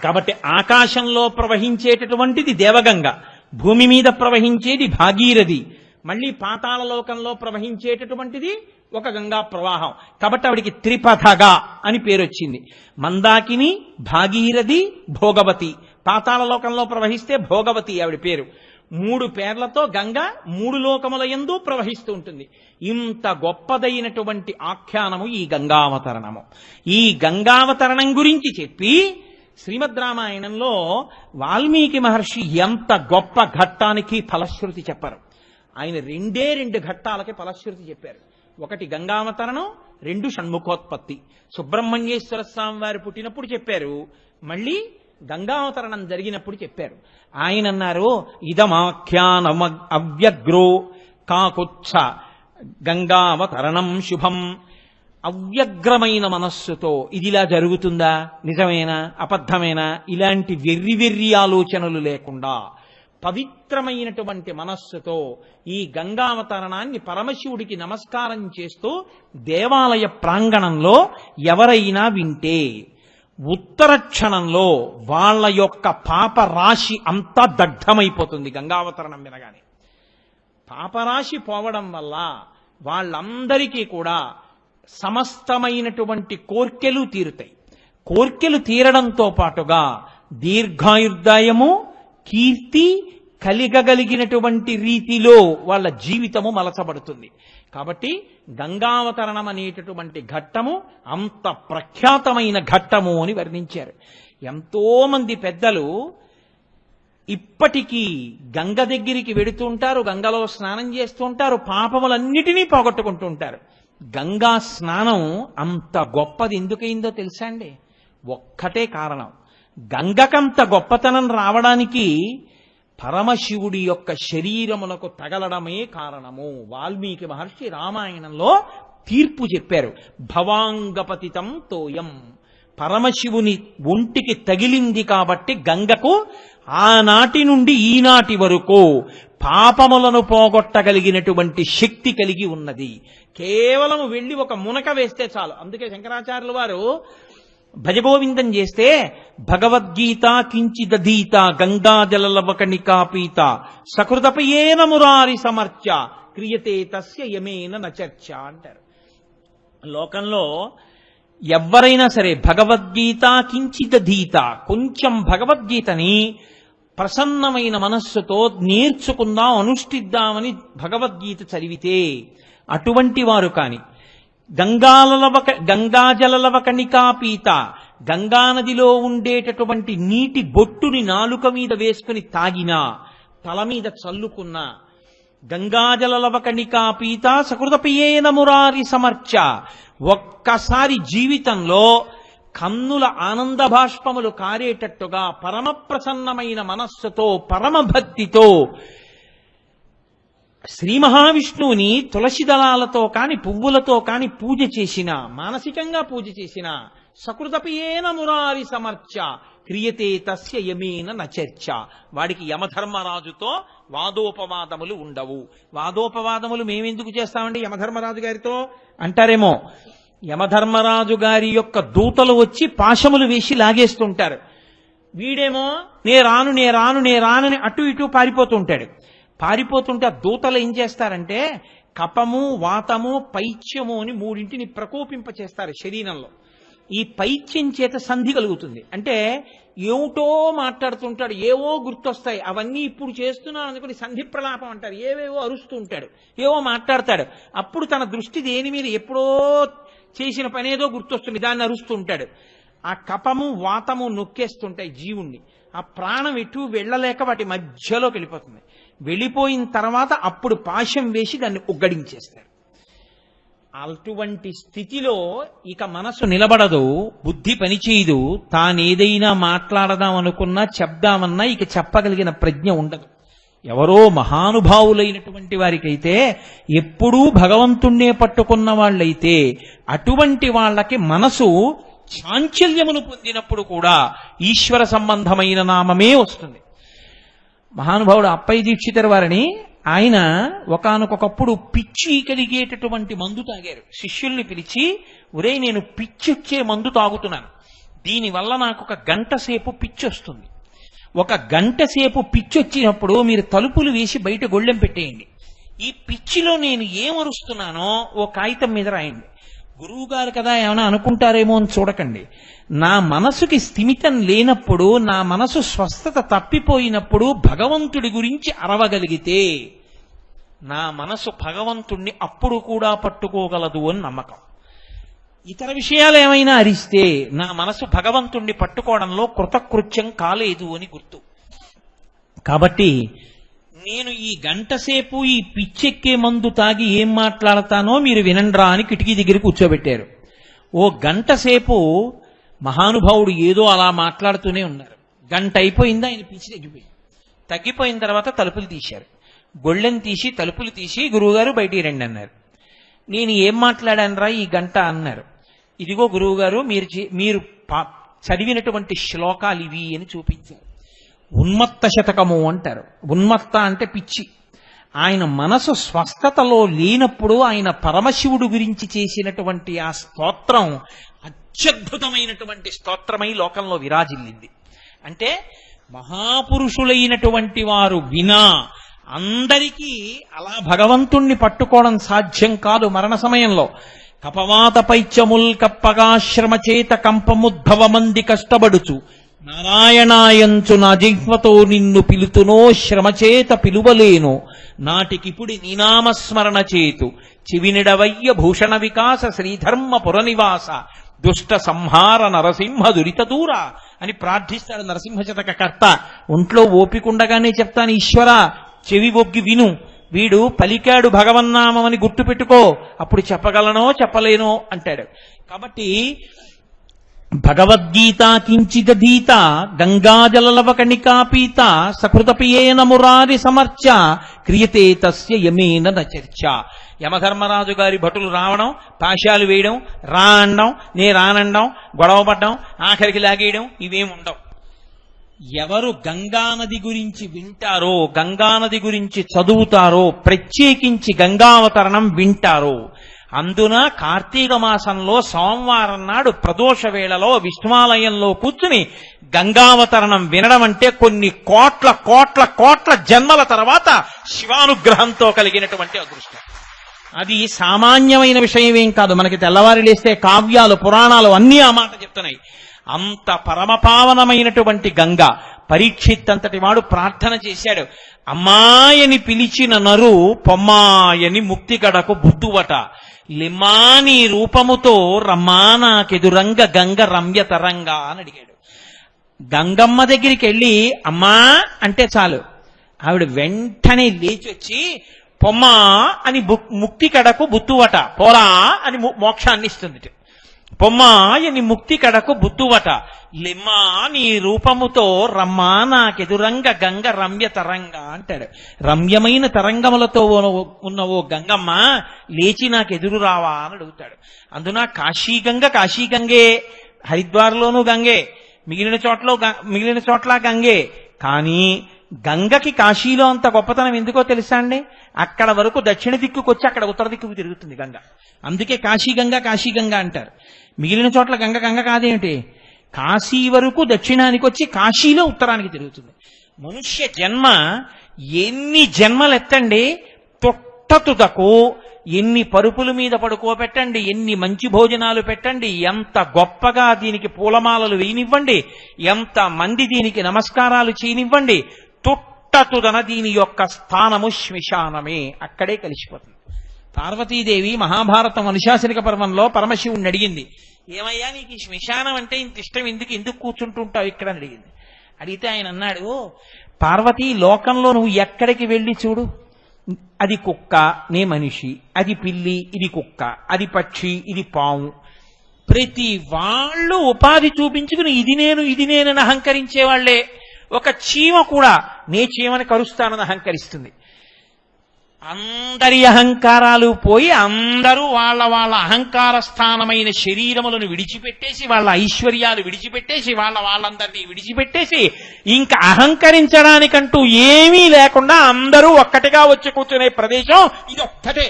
కాబట్టి ఆకాశంలో ప్రవహించేటటువంటిది దేవగంగ, భూమి మీద ప్రవహించేది భాగీరథి, మళ్ళీ పాతాళలోకంలో ప్రవహించేటటువంటిది ఒక గంగా ప్రవాహం. కాబట్టి ఆవిడికి త్రిపథగా అని పేరు వచ్చింది. మందాకిని, భాగీరథి, భోగవతి. పాతాళ లోకంలో ప్రవహిస్తే భోగవతి ఆవిడ పేరు. 3 పేర్లతో గంగ 3 లోకముల యందు ప్రవహిస్తూ ఉంటుంది. ఇంత గొప్పదైనటువంటి ఆఖ్యానము ఈ గంగావతరణము. ఈ గంగావతరణం గురించి చెప్పి శ్రీమద్ రామాయణంలో వాల్మీకి మహర్షి ఎంత గొప్ప ఘట్టానికి ఫలశ్రుతి చెప్పారు. ఆయన 2 ఘట్టాలకి ఫలశ్రుతి చెప్పారు. ఒకటి గంగావతరణం, 2 షణ్ముఖోత్పత్తి. సుబ్రహ్మణ్యేశ్వర స్వామి వారు పుట్టినప్పుడు చెప్పారు, మళ్ళీ గంగావతరణం జరిగినప్పుడు చెప్పారు. ఆయన అన్నారు, ఇదమాఖ్యానం అవ్యగ్రో కాకుచ్చ గంగావతరణం శుభం. అవ్యగ్రమైన మనస్సుతో ఇదిలా జరుగుతుందా, నిజమేనా, అబద్ధమేనా, ఇలాంటి వెర్రి ఆలోచనలు లేకుండా పవిత్రమైనటువంటి మనస్సుతో ఈ గంగావతరణాన్ని పరమశివుడికి నమస్కారం చేస్తూ దేవాలయ ప్రాంగణంలో ఎవరైనా వింటే ఉత్తర క్షణంలో వాళ్ళ యొక్క పాపరాశి అంతా దగ్ధమైపోతుంది. గంగావతరణం వినగానే పాపరాశి పోవడం వల్ల వాళ్ళందరికీ కూడా సమస్తమైనటువంటి కోర్కెలు తీరుతాయి. కోర్కెలు తీరడంతో పాటుగా దీర్ఘాయుర్దాయము, కీర్తి కలిగగలిగినటువంటి రీతిలో వాళ్ళ జీవితము మలచబడుతుంది. కాబట్టి గంగావతరణం అనేటటువంటి ఘట్టము అంత ప్రఖ్యాతమైన ఘట్టము అని వర్ణించారు. ఎంతో మంది పెద్దలు ఇప్పటికీ గంగ దగ్గరికి వెడుతూ ఉంటారు, గంగలో స్నానం చేస్తూ ఉంటారు, పాపములన్నిటినీ పోగొట్టుకుంటూ ఉంటారు. గంగా స్నానం అంత గొప్పది ఎందుకయిందో తెలుసా అండి? ఒక్కటే కారణం. గంగకంత గొప్పతనం రావడానికి పరమశివుడి యొక్క శరీరములకు తగలడమే కారణము. వాల్మీకి మహర్షి రామాయణంలో తీర్పు చెప్పారు. భవాంగపతితం తోయం, పరమశివుని ఒంటికి తగిలింది కాబట్టి గంగకు ఆనాటి నుండి ఈనాటి వరకు పాపములను పోగొట్టగలిగినటువంటి శక్తి కలిగి ఉన్నది. కేవలం వెళ్ళి ఒక మునక వేస్తే చాలు. అందుకే శంకరాచార్యుల వారు భజగోవిందం చేస్తే భగవద్గీత కించిదధీత గంగాజలలవకణికాపీత సకృతపయేన మురారి సమర్చ క్రియతే తస్య యమేన నచర్చ అంటారు. లోకంలో ఎవరైనా సరే భగవద్గీత కించిదధీత, కొంచెం భగవద్గీతని ప్రసన్నమైన మనస్సుతో నేర్చుకుందాం, అనుష్ఠిద్దామని భగవద్గీత చదివితే అటువంటి వారు కాని గంగాజలలవకణికాపీత, గంగానదిలో ఉండేటటువంటి నీటి బొట్టుని నాలుక మీద వేసుకుని తాగినా, తల మీద చల్లుకున్నా, గంగాజలలవకణికాపీత సకృతపయేన మురారి సమర్చ, ఒక్కసారి జీవితంలో కన్నుల ఆనంద బాష్పములు కారేటట్టుగా పరమ ప్రసన్నమైన మనస్సుతో పరమభక్తితో శ్రీ మహావిష్ణువుని తులసి దళాలతో కాని పువ్వులతో కాని పూజ చేసిన, మానసికంగా పూజ చేసిన, సకృతపయేన మురారి సమర్చ క్రియతే తస్య యమేన నచర్చ, వాడికి యమధర్మరాజుతో వాదోపవాదములు ఉండవు. వాదోపవాదములు మేమెందుకు చేస్తామండి యమధర్మరాజు గారితో అంటారేమో. యమధర్మరాజు గారి యొక్క దూతలు వచ్చి పాశములు వేసి లాగేస్తుంటారు. వీడేమో నే రానని అటు ఇటు పారిపోతుంటాడు. పారిపోతుంటే ఆ దూతలు ఏం చేస్తారంటే కపము, వాతము, పైత్యము అని 3 ప్రకోపింప చేస్తారు శరీరంలో. ఈ పైత్యం చేత సంధి కలుగుతుంది. అంటే ఏమిటో మాట్లాడుతుంటాడు, ఏవో గుర్తొస్తాయి, అవన్నీ ఇప్పుడు చేస్తున్నాను అనుకుని సంధి ప్రలాపం అంటారు. ఏవేవో అరుస్తూ ఉంటాడు, ఏవో మాట్లాడతాడు. అప్పుడు తన దృష్టి దేని మీద ఎప్పుడో చేసిన పనేదో గుర్తొస్తుంది, దాన్ని అరుస్తూ ఉంటాడు. ఆ కపము, వాతము నొక్కేస్తుంటాయి జీవుణ్ణి. ఆ ప్రాణం ఎటు వెళ్ళలేక వాటి మధ్యలోకి వెళ్ళిపోతుంది. వెళ్ళిపోయిన తర్వాత అప్పుడు పాశం వేసి దాన్ని ఉగ్గడించేస్తారు. అటువంటి స్థితిలో ఇక మనసు నిలబడదు, బుద్ధి పనిచేయదు. తానేదైనా మాట్లాడదాం అనుకున్నా, చెప్దామన్నా ఇక చెప్పగలిగిన ప్రజ్ఞ ఉండదు. ఎవరో మహానుభావులైనటువంటి వారికైతే, ఎప్పుడూ భగవంతుణ్ణే పట్టుకున్న వాళ్ళైతే, అటువంటి వాళ్ళకి మనసు చాంచల్యమును పొందినప్పుడు కూడా ఈశ్వర సంబంధమైన నామమే వస్తుంది. మహానుభావుడు అప్పయ్య దీక్షితర్ వారిని, ఆయన ఒకానొకప్పుడు పిచ్చి కలిగేటటువంటి మందు తాగారు. శిష్యుల్ని పిలిచి, ఒరే నేను పిచ్చొచ్చే మందు తాగుతున్నాను, దీనివల్ల నాకు 1 గంట సేపు పిచ్చి వస్తుంది. 1 గంట సేపు పిచ్చొచ్చినప్పుడు మీరు తలుపులు వేసి బయట గొళ్ళెం పెట్టేయండి. ఈ పిచ్చిలో నేను ఏమరుస్తున్నానో ఓ కాగితం మీద రాయండి. గురువు గారు కదా ఏమైనా అనుకుంటారేమో అని చూడకండి. నా మనసుకి స్థిమితం లేనప్పుడు, నా మనసు స్వస్థత తప్పిపోయినప్పుడు భగవంతుడి గురించి అరవగలిగితే నా మనసు భగవంతుణ్ణి అప్పుడు కూడా పట్టుకోగలదు అని నమ్మకం. ఇతర విషయాలు ఏమైనా అరిస్తే నా మనసు భగవంతుణ్ణి పట్టుకోవడంలో కృతకృత్యం కాలేదు అని గుర్తు. కాబట్టి నేను ఈ గంట సేపు ఈ పిచ్చెక్కే మందు తాగి ఏం మాట్లాడతానో మీరు వినండ్రా అని కిటికీ దగ్గర కూర్చోబెట్టారు. ఓ గంట సేపు మహానుభావుడు ఏదో అలా మాట్లాడుతూనే ఉన్నారు. గంట అయిపోయిందా, ఆయన పిచ్చి తగ్గిపోయిన తర్వాత తలుపులు తీశారు. గొళ్ళెం తీసి తలుపులు తీసి గురువుగారు బయటికి రండి అన్నారు. నేను ఏం మాట్లాడానరా ఈ గంట అన్నారు. ఇదిగో గురువుగారు మీరు చదివినటువంటి శ్లోకాలు ఇవి అని చూపించారు. ఉన్మత్త శతకము అంటారు. ఉన్మత్త అంటే పిచ్చి. ఆయన మనసు స్వస్థతలో లేనప్పుడు ఆయన పరమశివుడు గురించి చేసినటువంటి ఆ స్తోత్రం అత్యద్భుతమైనటువంటి స్తోత్రమై లోకంలో విరాజిల్లింది. అంటే మహాపురుషులైనటువంటి వారు వినా అందరికీ అలా భగవంతుణ్ణి పట్టుకోవడం సాధ్యం కాదు. మరణ సమయంలో కపవాత పైత్యముల్ కప్పగాశ్రమ చేత కంపముద్భవ మంది కష్టపడుచు నారాయణాయంచు నా జిహ్వతో నిన్ను పిలుతునో శ్రమచేత పిలువలేను నాటికిపుడి నీనామస్మరణ చేతు చివినిడవయ్య భూషణ వికాస శ్రీధర్మ పురనివాస దుష్ట సంహార నరసింహ దురిత దూర అని ప్రార్థిస్తాడు నరసింహ శతక కర్త. ఒంట్లో ఓపికండగానే చెప్తాను, ఈశ్వర చెవి ఒగ్గి విను, వీడు పలికాడు భగవన్నామని గుర్తు పెట్టుకో, అప్పుడు చెప్పగలనో చెప్పలేనో అంటాడు. కాబట్టి భగవద్గీత కించిదీత గంగాజలలవకణికాపీత సకృతపియేన మురారి సమర్చ క్రియతే తస్య యమేన నచర్చ. యమధర్మరాజు గారి భటులు రావడం, పాశాలు వేయడం, రా అనడం, నే రానండం, గొడవ పడ్డం, ఆఖరికి లాగేయడం ఇవేముండవు. ఎవరు గంగానది గురించి వింటారో, గంగానది గురించి చదువుతారో, ప్రత్యేకించి గంగావతరణం వింటారో, అందున కార్తీక మాసంలో సోమవారం నాడు ప్రదోష వేళలో విష్ణువాలయంలో కూర్చుని గంగావతరణం వినడం అంటే కొన్ని కోట్ల కోట్ల కోట్ల జన్మల తర్వాత శివానుగ్రహంతో కలిగినటువంటి అదృష్టం. అది సామాన్యమైన విషయమేం కాదు. మనకి తెల్లవారి లేస్తే కావ్యాలు పురాణాలు అన్నీ ఆ మాట చెప్తున్నాయి. అంత పరమపావనమైనటువంటి గంగ. పరీక్షిత్ అంతటి వాడు ప్రార్థన చేశాడు, అమ్మాయని పిలిచిన నరు పొమ్మాయని ముక్తి కడకు బుద్ధువట, లిమాని రూపముతో రమ్మానాకెదురంగ గంగ రమ్య తరంగా అని అడిగాడు. గంగమ్మ దగ్గరికి వెళ్ళి అమ్మా అంటే చాలు, ఆవిడ వెంటనే లేచి వచ్చి పొమ్మా అని ముక్తి కడకు బుద్ధువట, పోరా అని మోక్షాన్ని ఇస్తుంది. పొమ్మాయని ముక్తి కడకు బుద్ధువట, లిమ్మా నీ రూపముతో రమ్మా నాకెదురంగ గంగ రమ్య తరంగా అంటాడు. రమ్యమైన తరంగములతో ఉన్న ఓ గంగమ్మ లేచి నాకెదురు రావా అని అడుగుతాడు. అందున కాశీగంగ కాశీగంగే, హరిద్వార్లోనూ గంగే, మిగిలిన చోట్ల గంగే. కానీ గంగకి కాశీలో అంత గొప్పతనం ఎందుకో తెలుసా అండి? అక్కడ వరకు దక్షిణ దిక్కుకు వచ్చి అక్కడ ఉత్తర దిక్కుకు తిరుగుతుంది గంగ. అందుకే కాశీగంగ కాశీగంగ అంటారు. మిగిలిన చోట్ల గంగ గంగ కాదేమిటి? కాశీ వరకు దక్షిణానికి వచ్చి కాశీలో ఉత్తరానికి తిరుగుతుంది. మనుష్య జన్మ ఎన్ని జన్మలెత్తండి, తొట్టతుదకు ఎన్ని పరుపుల మీద పడుకోబెట్టండి, ఎన్ని మంచి భోజనాలు పెట్టండి, ఎంత గొప్పగా దీనికి పూలమాలలు వేయనివ్వండి, ఎంత మంది దీనికి నమస్కారాలు చేయనివ్వండి, తొట్టతుదన దీని యొక్క స్థానము శ్మశానమే, అక్కడే కలిసిపోతుంది. పార్వతీదేవి మహాభారతం అనుశాసనిక పర్వంలో పరమశివుణ్ణి అడిగింది, ఏమయ్యా నీకు ఈ శ్మశానం అంటే ఇంత ఇష్టం, ఎందుకు కూర్చుంటుంటావు ఇక్కడ అని అడిగింది. అడిగితే ఆయన అన్నాడు, పార్వతీ లోకంలో నువ్వు ఎక్కడికి వెళ్ళి చూడు, అది కుక్క నే మనిషి, అది పిల్లి ఇది కుక్క, అది పక్షి ఇది పాము, ప్రతి వాళ్ళు ఉపాధి చూపించుకుని ఇది నేనని అహంకరించేవాళ్లే. ఒక చీమ కూడా నే చీమని కరుస్తానని అహంకరిస్తుంది. అందరి అహంకారాలు పోయి అందరూ వాళ్ళ వాళ్ళ అహంకార స్థానమైన శరీరములను విడిచిపెట్టేసి, వాళ్ళ ఐశ్వర్యాలు విడిచిపెట్టేసి, వాళ్ళందరినీ విడిచిపెట్టేసి, ఇంకా అహంకరించడానికంటూ ఏమీ లేకుండా అందరూ ఒక్కటిగా వచ్చి కూర్చునే ప్రదేశం ఇది ఒక్కటే.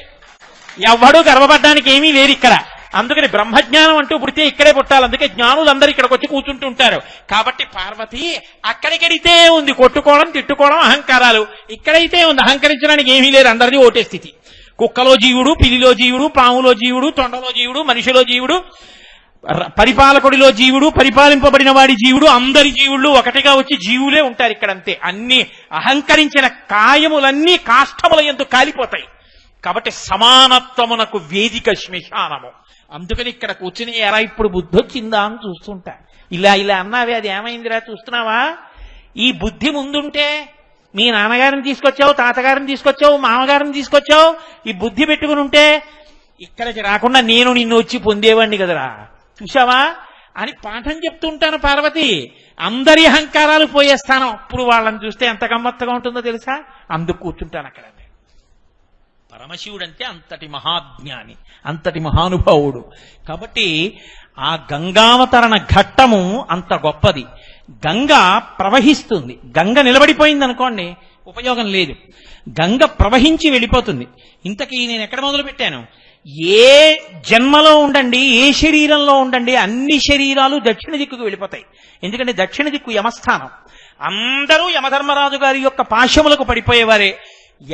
ఎవ్వడూ గర్వపడ్డానికి ఏమీ లేదు ఇక్కడ. అందుకని బ్రహ్మజ్ఞానం అంటూ పుడితే ఇక్కడే పుట్టాలి. అందుకే జ్ఞానులందరూ ఇక్కడికి వచ్చి కూర్చుంటుంటారు. కాబట్టి పార్వతి అక్కడికడితే ఉంది కొట్టుకోవడం, తిట్టుకోవడం, అహంకారాలు. ఇక్కడైతే ఉంది అహంకరించడానికి ఏమీ లేదు. అందరిది ఓటే స్థితి. కుక్కలో జీవుడు, పిల్లిలో జీవుడు, పాములో జీవుడు, తొండలో జీవుడు, మనిషిలో జీవుడు, పరిపాలకుడిలో జీవుడు, పరిపాలింపబడిన వాడి జీవుడు, అందరి జీవుళ్ళు ఒకటిగా వచ్చి జీవులే ఉంటారు ఇక్కడంతే. అన్ని అహంకరించిన కాయములన్నీ కాష్టముల యందు కాలిపోతాయి. కాబట్టి సమానత్వమునకు వేదిక శ్మశానము. అందుకని ఇక్కడ కూర్చుని ఎరా ఇప్పుడు బుద్ధి వచ్చిందా అని చూస్తుంటా. ఇలా ఇలా అన్నావే, అది ఏమైందిరా చూస్తున్నావా? ఈ బుద్ధి ముందుంటే మీ నాన్నగారిని తీసుకొచ్చావు, తాతగారిని తీసుకొచ్చావు, మామగారిని తీసుకొచ్చావు. ఈ బుద్ధి పెట్టుకుని ఉంటే ఇక్కడికి రాకుండా నేను నిన్ను వచ్చి పొందేవాడిని కదరా, చూసావా అని పాఠం చెప్తుంటాను. పార్వతి అందరి అహంకారాలు పోయేస్తాను. అప్పుడు వాళ్ళని చూస్తే ఎంత గమ్మత్తుగా ఉంటుందో తెలుసా? అందుకు కూర్చుంటాను అక్కడ. పరమశివుడు అంటే అంతటి మహాజ్ఞాని, అంతటి మహానుభావుడు. కాబట్టి ఆ గంగావతరణ ఘట్టము అంత గొప్పది. గంగ ప్రవహిస్తుంది. గంగ నిలబడిపోయింది అనుకోండి, ఉపయోగం లేదు. గంగ ప్రవహించి వెళ్ళిపోతుంది. ఇంతకీ నేను ఎక్కడ మొదలు పెట్టాను? ఏ జన్మలో ఉండండి, ఏ శరీరంలో ఉండండి, అన్ని శరీరాలు దక్షిణ దిక్కుకు వెళ్ళిపోతాయి. ఎందుకంటే దక్షిణ దిక్కు యమస్థానం. అందరూ యమధర్మరాజు గారి యొక్క పాశములకు పడిపోయేవారే.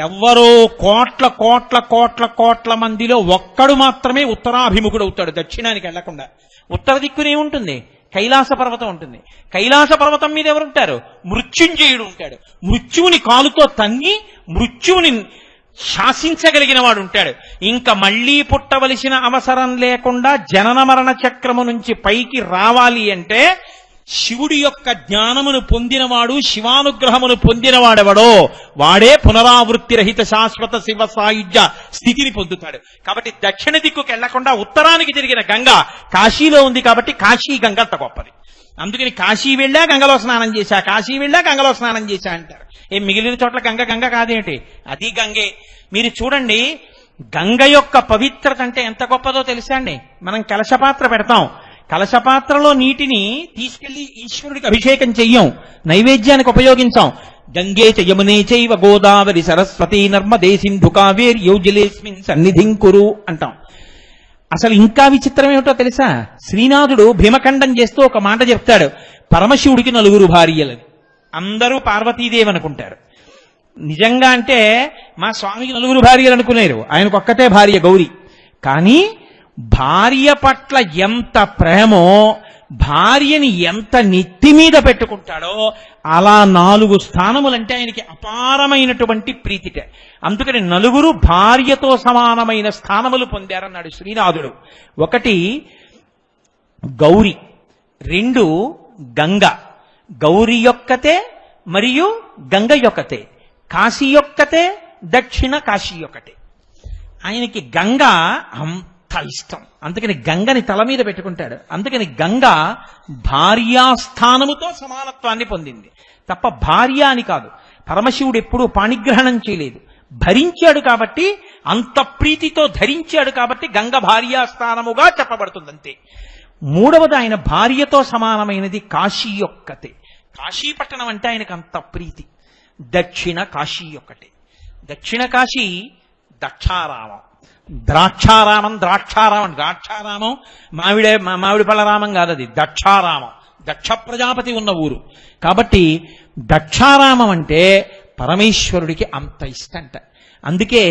ఎవ్వరో కోట్ల కోట్ల కోట్ల కోట్ల మందిలో ఒక్కడు మాత్రమే ఉత్తరాభిముఖుడు అవుతాడు, దక్షిణానికి వెళ్లకుండా. ఉత్తర దిక్కునే ఉంటుంది, కైలాస పర్వతం ఉంటుంది. కైలాస పర్వతం మీద ఎవరుంటారు? మృత్యుంజయుడు ఉంటాడు. మృత్యువుని కాలుతో తన్ని మృత్యువుని శాసించగలిగిన వాడు ఉంటాడు. ఇంకా మళ్లీ పుట్టవలసిన అవసరం లేకుండా జనన మరణ చక్రము నుంచి పైకి రావాలి అంటే శివుడి యొక్క జ్ఞానమును పొందినవాడు, శివానుగ్రహమును పొందినవాడెవడో వాడే పునరావృత్తి రహిత శాశ్వత శివ సాయుధ్య స్థితిని పొందుతాడు. కాబట్టి దక్షిణ దిక్కుకి వెళ్లకుండా ఉత్తరానికి తిరిగిన గంగ కాశీలో ఉంది. కాబట్టి కాశీ గంగ అంత గొప్పది. అందుకని కాశీ వెళ్ళా గంగలో స్నానం చేశా, కాశీ వెళ్ళా గంగలో స్నానం చేశా అంటారు. మిగిలిన చోట్ల గంగ గంగ కాదేమిటి? అది గంగే. మీరు చూడండి, గంగ యొక్క పవిత్రత అంటే ఎంత గొప్పదో తెలుసా అండి? మనం కలశపాత్ర పెడతాం, కలశపాత్రలో నీటిని తీసుకెళ్లి ఈశ్వరుడికి అభిషేకం చెయ్యం, నైవేద్యానికి ఉపయోగించాం. గంగే చ యమునే చైవ గోదావరి సరస్వతి నర్మదే సింధు కావేరి యోజలేస్మిన్ సన్నిధిం కురు అంటాం. అసలు ఇంకా విచిత్రం ఏమిటో తెలుసా? శ్రీనాథుడు భీమఖండం చేస్తూ ఒక మాట చెప్తాడు, పరమశివుడికి 4 భార్యలని. అందరూ పార్వతీదేవి అనుకుంటారు. నిజంగా అంటే మా స్వామికి 4 భార్యలు అనుకునేరు, ఆయనకు ఒక్కతే భార్య గౌరి. కానీ భార్య పట్ల ఎంత ప్రేమో, భార్యని ఎంత నెత్తి మీద పెట్టుకుంటాడో అలా 4 స్థానములంటే ఆయనకి అపారమైనటువంటి ప్రీతిట. అందుకని 4 భార్యతో సమానమైన స్థానములు పొందారన్నాడు శ్రీనాథుడు. 1 గౌరి, 2 గంగ. గౌరి యొక్కతే మరియు గంగ యొక్కతే. కాశీ యొక్కతే, దక్షిణ కాశీ యొక్కటే. ఆయనకి గంగ అంత ఇష్టం. అందుకని గంగని తల మీద పెట్టుకుంటాడు. అందుకని గంగ భార్యాస్థానముతో సమానత్వాన్ని పొందింది తప్ప భార్య అని కాదు. పరమశివుడు ఎప్పుడూ పాణిగ్రహణం చేయలేదు, భరించాడు. కాబట్టి అంత ప్రీతితో ధరించాడు కాబట్టి గంగ భార్యాస్థానముగా చెప్పబడుతుంది అంతే. 3వది ఆయన భార్యతో సమానమైనది కాశీ యొక్కతే. కాశీ పట్టణం అంటే ఆయనకు అంత ప్రీతి. దక్షిణ కాశీ యొక్కటే. దక్షిణ కాశీ దక్షారామం, ద్రాక్షారామం. ద్రాక్షారామం మామిడి పళ్ళ రామం కాదు, అది దక్షారామం. దక్ష ప్రజాపతి ఉన్న ఊరు. కాబట్టి దక్షారామం అంటే పరమేశ్వరుడికి అంత ఇష్టంట. అందుకే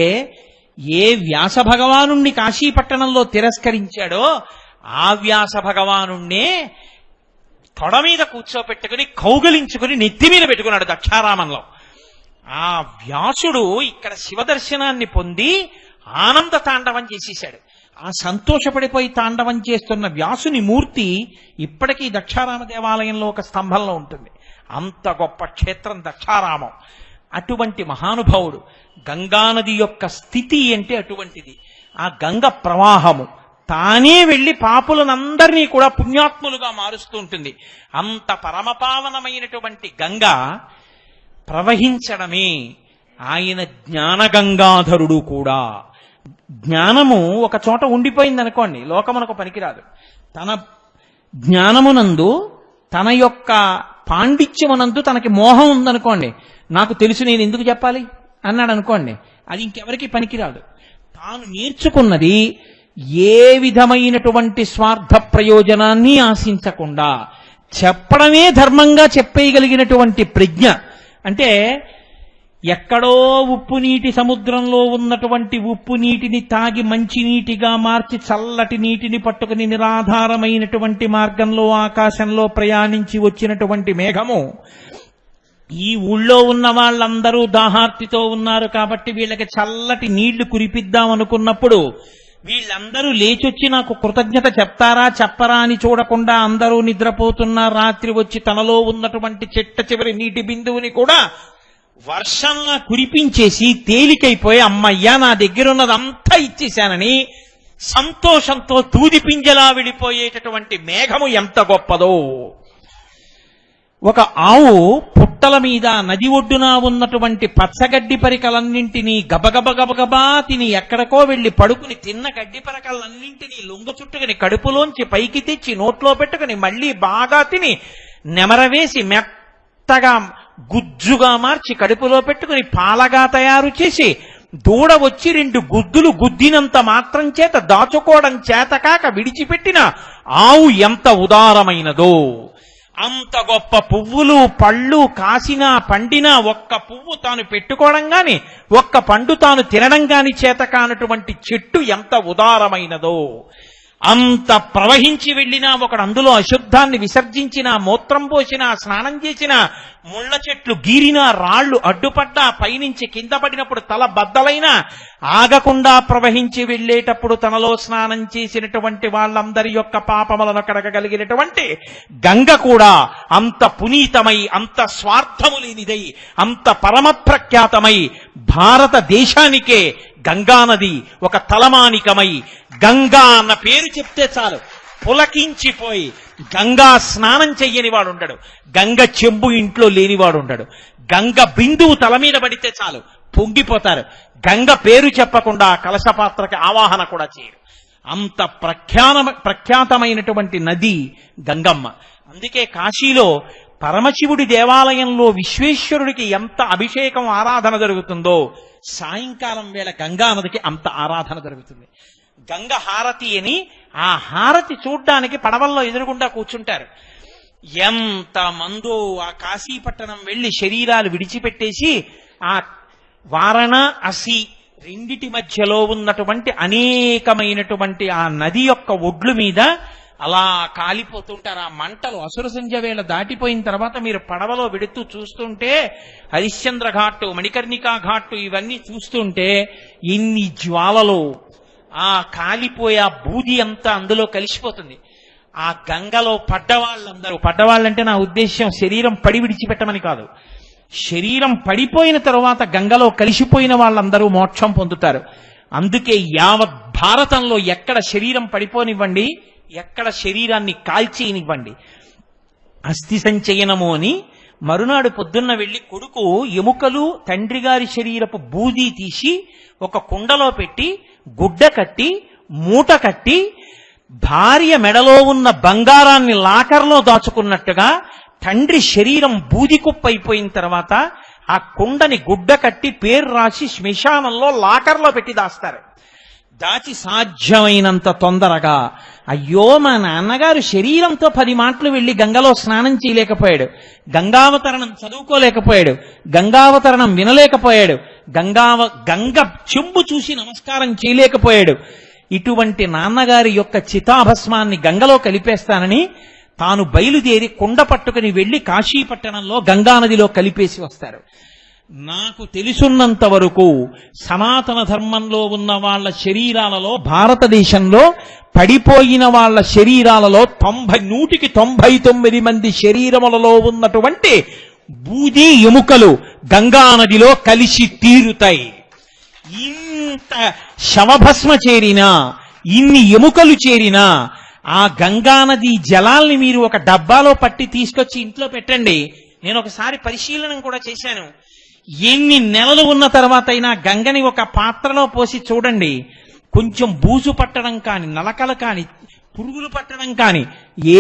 ఏ వ్యాస భగవానుణ్ణి కాశీపట్టణంలో తిరస్కరించాడో ఆ వ్యాస భగవానుణ్ణే తొడ మీద కూర్చోపెట్టుకుని కౌగలించుకుని నెత్తి మీద పెట్టుకున్నాడు దక్షారామంలో. ఆ వ్యాసుడు ఇక్కడ శివదర్శనాన్ని పొంది ఆనంద తాండవం చేసేశాడు. ఆ సంతోషపడిపోయి తాండవం చేస్తున్న వ్యాసుని మూర్తి ఇప్పటికీ దక్షారామ దేవాలయంలో ఒక స్తంభంలో ఉంటుంది. అంత గొప్ప క్షేత్రం దక్షారామం. అటువంటి మహానుభావుడు. గంగానది యొక్క స్థితి అంటే అటువంటిది. ఆ గంగ ప్రవాహము తానే వెళ్లి పాపులనందరినీ కూడా పుణ్యాత్ములుగా మారుస్తూ ఉంటుంది. అంత పరమపావనమైనటువంటి గంగ ప్రవహించడమే ఆయన జ్ఞానగంగాధరుడు కూడా. జ్ఞానము ఒక చోట ఉండిపోయిందనుకోండి, లోకమునకు పనికిరాదు. తన జ్ఞానమునందు, తన యొక్క పాండిత్యమునందు తనకి మోహం ఉందనుకోండి, నాకు తెలుసు నేను ఎందుకు చెప్పాలి అన్నాడు అనుకోండి, అది ఇంకెవరికి పనికిరాదు. తాను నేర్చుకున్నది ఏ విధమైనటువంటి స్వార్థ ప్రయోజనాన్ని ఆశించకుండా చెప్పడమే ధర్మంగా చెప్పేయగలిగినటువంటి ప్రజ్ఞ. అంటే ఎక్కడో ఉప్పు నీటి సముద్రంలో ఉన్నటువంటి ఉప్పు నీటిని తాగి మంచి నీటిగా మార్చి చల్లటి నీటిని పట్టుకుని నిరాధారమైనటువంటి మార్గంలో ఆకాశంలో ప్రయాణించి వచ్చినటువంటి మేఘము ఈ ఊళ్ళో ఉన్న వాళ్ళందరూ దాహార్తితో ఉన్నారు కాబట్టి వీళ్ళకి చల్లటి నీళ్లు కురిపిద్దాం అనుకున్నప్పుడు వీళ్ళందరూ లేచొచ్చి నాకు కృతజ్ఞత చెప్తారా చెప్పరా అని చూడకుండా అందరూ నిద్రపోతున్న రాత్రి వచ్చి తనలో ఉన్నటువంటి చిట్ట చివరి నీటి బిందువుని కూడా వర్షంలా కురిపించేసి తేలికైపోయి అమ్మయ్యా నా దగ్గరున్నదంతా ఇచ్చేశానని సంతోషంతో తూది పింజలా విడిపోయేటటువంటి మేఘము ఎంత గొప్పదో. ఒక ఆవు పుట్టల మీద నది ఒడ్డున ఉన్నటువంటి పచ్చగడ్డి పరికలన్నింటినీ గబగబా తిని ఎక్కడికో వెళ్లి పడుకుని తిన్న గడ్డి పరికలన్నింటినీ లొంగ చుట్టుకుని కడుపులోంచి పైకి తెచ్చి నోట్లో పెట్టుకుని మళ్లీ బాగా తిని నెమరవేసి మెత్తగా గుజ్జుగా మార్చి కడుపులో పెట్టుకుని పాలగా తయారు చేసి దూడ వచ్చి 2 గుద్దులు గుద్దినంత మాత్రం చేత దాచుకోవడం చేతకాక విడిచిపెట్టిన ఆవు ఎంత ఉదారమైనదో. అంత గొప్ప పువ్వులు పళ్ళు కాసినా పండినా ఒక్క పువ్వు తాను పెట్టుకోవడం గాని ఒక్క పండు తాను తినడం గాని చేత కానటువంటి చెట్టు ఎంత ఉదారమైనదో. అంత ప్రవహించి వెళ్ళినా ఒకడు అందులో అశుద్ధాన్ని విసర్జించినా మూత్రం పోసినా స్నానం చేసినా ముళ్ళ చెట్లు గీరినా రాళ్లు అడ్డుపడ్డా పైనుంచి కింద పడినప్పుడు తల బద్దలైనా ఆగకుండా ప్రవహించి వెళ్ళేటప్పుడు తనలో స్నానం చేసినటువంటి వాళ్ళందరి యొక్క పాపములను కడగగలిగినటువంటి గంగ కూడా అంత పునీతమై అంత స్వార్థము లేనిదై అంత పరమప్రఖ్యాతమై భారతదేశానికే గంగానది ఒక తలమానికమై గంగా అన్న పేరు చెప్తే చాలు పులకించిపోయి గంగా స్నానం చెయ్యని వాడు ఉండడు, గంగ చెంబు ఇంట్లో లేనివాడు ఉండడు, గంగ బిందువు తల మీద పడితే చాలు పొంగిపోతారు, గంగ పేరు చెప్పకుండా కలశపాత్రకి ఆవాహన కూడా చేయరు. అంత ప్రఖ్యాతమైనటువంటి నది గంగమ్మ. అందుకే కాశీలో పరమశివుడి దేవాలయంలో విశ్వేశ్వరుడికి ఎంత అభిషేకం ఆరాధన జరుగుతుందో సాయంకాలం వేళ గంగా నదికి అంత ఆరాధన జరుగుతుంది. గంగ హారతి అని ఆ హారతి చూడ్డానికి పడవల్లో ఎదురుగుండా కూర్చుంటారు. ఎంత మందో ఆ కాశీపట్టణం వెళ్లి శరీరాలు విడిచిపెట్టేసి ఆ వారణాసి రెండిటి మధ్యలో ఉన్నటువంటి అనేకమైనటువంటి ఆ నది యొక్క ఒడ్లు మీద అలా కాలిపోతుంటారు. ఆ మంటలు అసుర సంధ్య వేళ దాటిపోయిన తర్వాత మీరు పడవలో వెడుతూ చూస్తుంటే హరిశ్చంద్ర ఘాట్టు మణికర్ణికా ఘాట్టు ఇవన్నీ చూస్తుంటే ఇన్ని జ్వాలలు ఆ కాలిపోయే ఆ బూది అంతా అందులో కలిసిపోతుంది. ఆ గంగలో పడ్డవాళ్ళంటే నా ఉద్దేశ్యం శరీరం పడి విడిచిపెట్టమని కాదు, శరీరం పడిపోయిన తరువాత గంగలో కలిసిపోయిన వాళ్ళందరూ మోక్షం పొందుతారు. అందుకే యావత్ భారతంలో ఎక్కడ శరీరం పడిపోనివ్వండి, ఎక్కడ శరీరాన్ని కాల్చేయనివ్వండి. అస్థి సంచయనము అని మరునాడు పొద్దున్న వెళ్లి కొడుకు ఎముకలు తండ్రి గారి శరీరపు బూదీ తీసి ఒక కుండలో పెట్టి గుడ్డ కట్టి మూట కట్టి భార్య మెడలో ఉన్న బంగారాన్ని లాకర్లో దాచుకున్నట్టుగా తండ్రి శరీరం బూది కుప్పైపోయిన తర్వాత ఆ కుండని గుడ్డ కట్టి పేరు రాసి శ్మశానంలో లాకర్లో పెట్టి దాస్తారు. దాచి సాధ్యమైనంత తొందరగా అయ్యో మా నాన్నగారు శరీరంతో 10 మాటలు వెళ్లి గంగలో స్నానం చేయలేకపోయాడు, గంగావతరణం చదువుకోలేకపోయాడు, గంగావతరణం వినలేకపోయాడు, గంగ చెంబు చూసి నమస్కారం చేయలేకపోయాడు. ఇటువంటి నాన్నగారి యొక్క చితాభస్మాన్ని గంగలో కలిపేస్తానని తాను బయలుదేరి కుండ పట్టుకుని వెళ్లి కాశీపట్టణంలో గంగానదిలో కలిపేసి వస్తారు. నాకు తెలుసున్నంత వరకు సనాతన ధర్మంలో ఉన్న వాళ్ళ శరీరాలలో భారతదేశంలో పడిపోయిన వాళ్ళ శరీరాలలో 99 మంది శరీరములలో ఉన్నటువంటి బూది ఎముకలు గంగానదిలో కలిసి తీరుతాయి. ఇంత శవభస్మ చేరినా ఇన్ని ఎముకలు చేరినా ఆ గంగానది జలాల్ని మీరు ఒక డబ్బాలో పట్టి తీసుకొచ్చి ఇంట్లో పెట్టండి. నేను ఒకసారి పరిశీలన కూడా చేశాను. ఎన్ని నెలలు ఉన్న తర్వాత అయినా గంగని ఒక పాత్రలో పోసి చూడండి, కొంచెం బూజు పట్టడం కాని నలకలు కాని పురుగులు పట్టడం కాని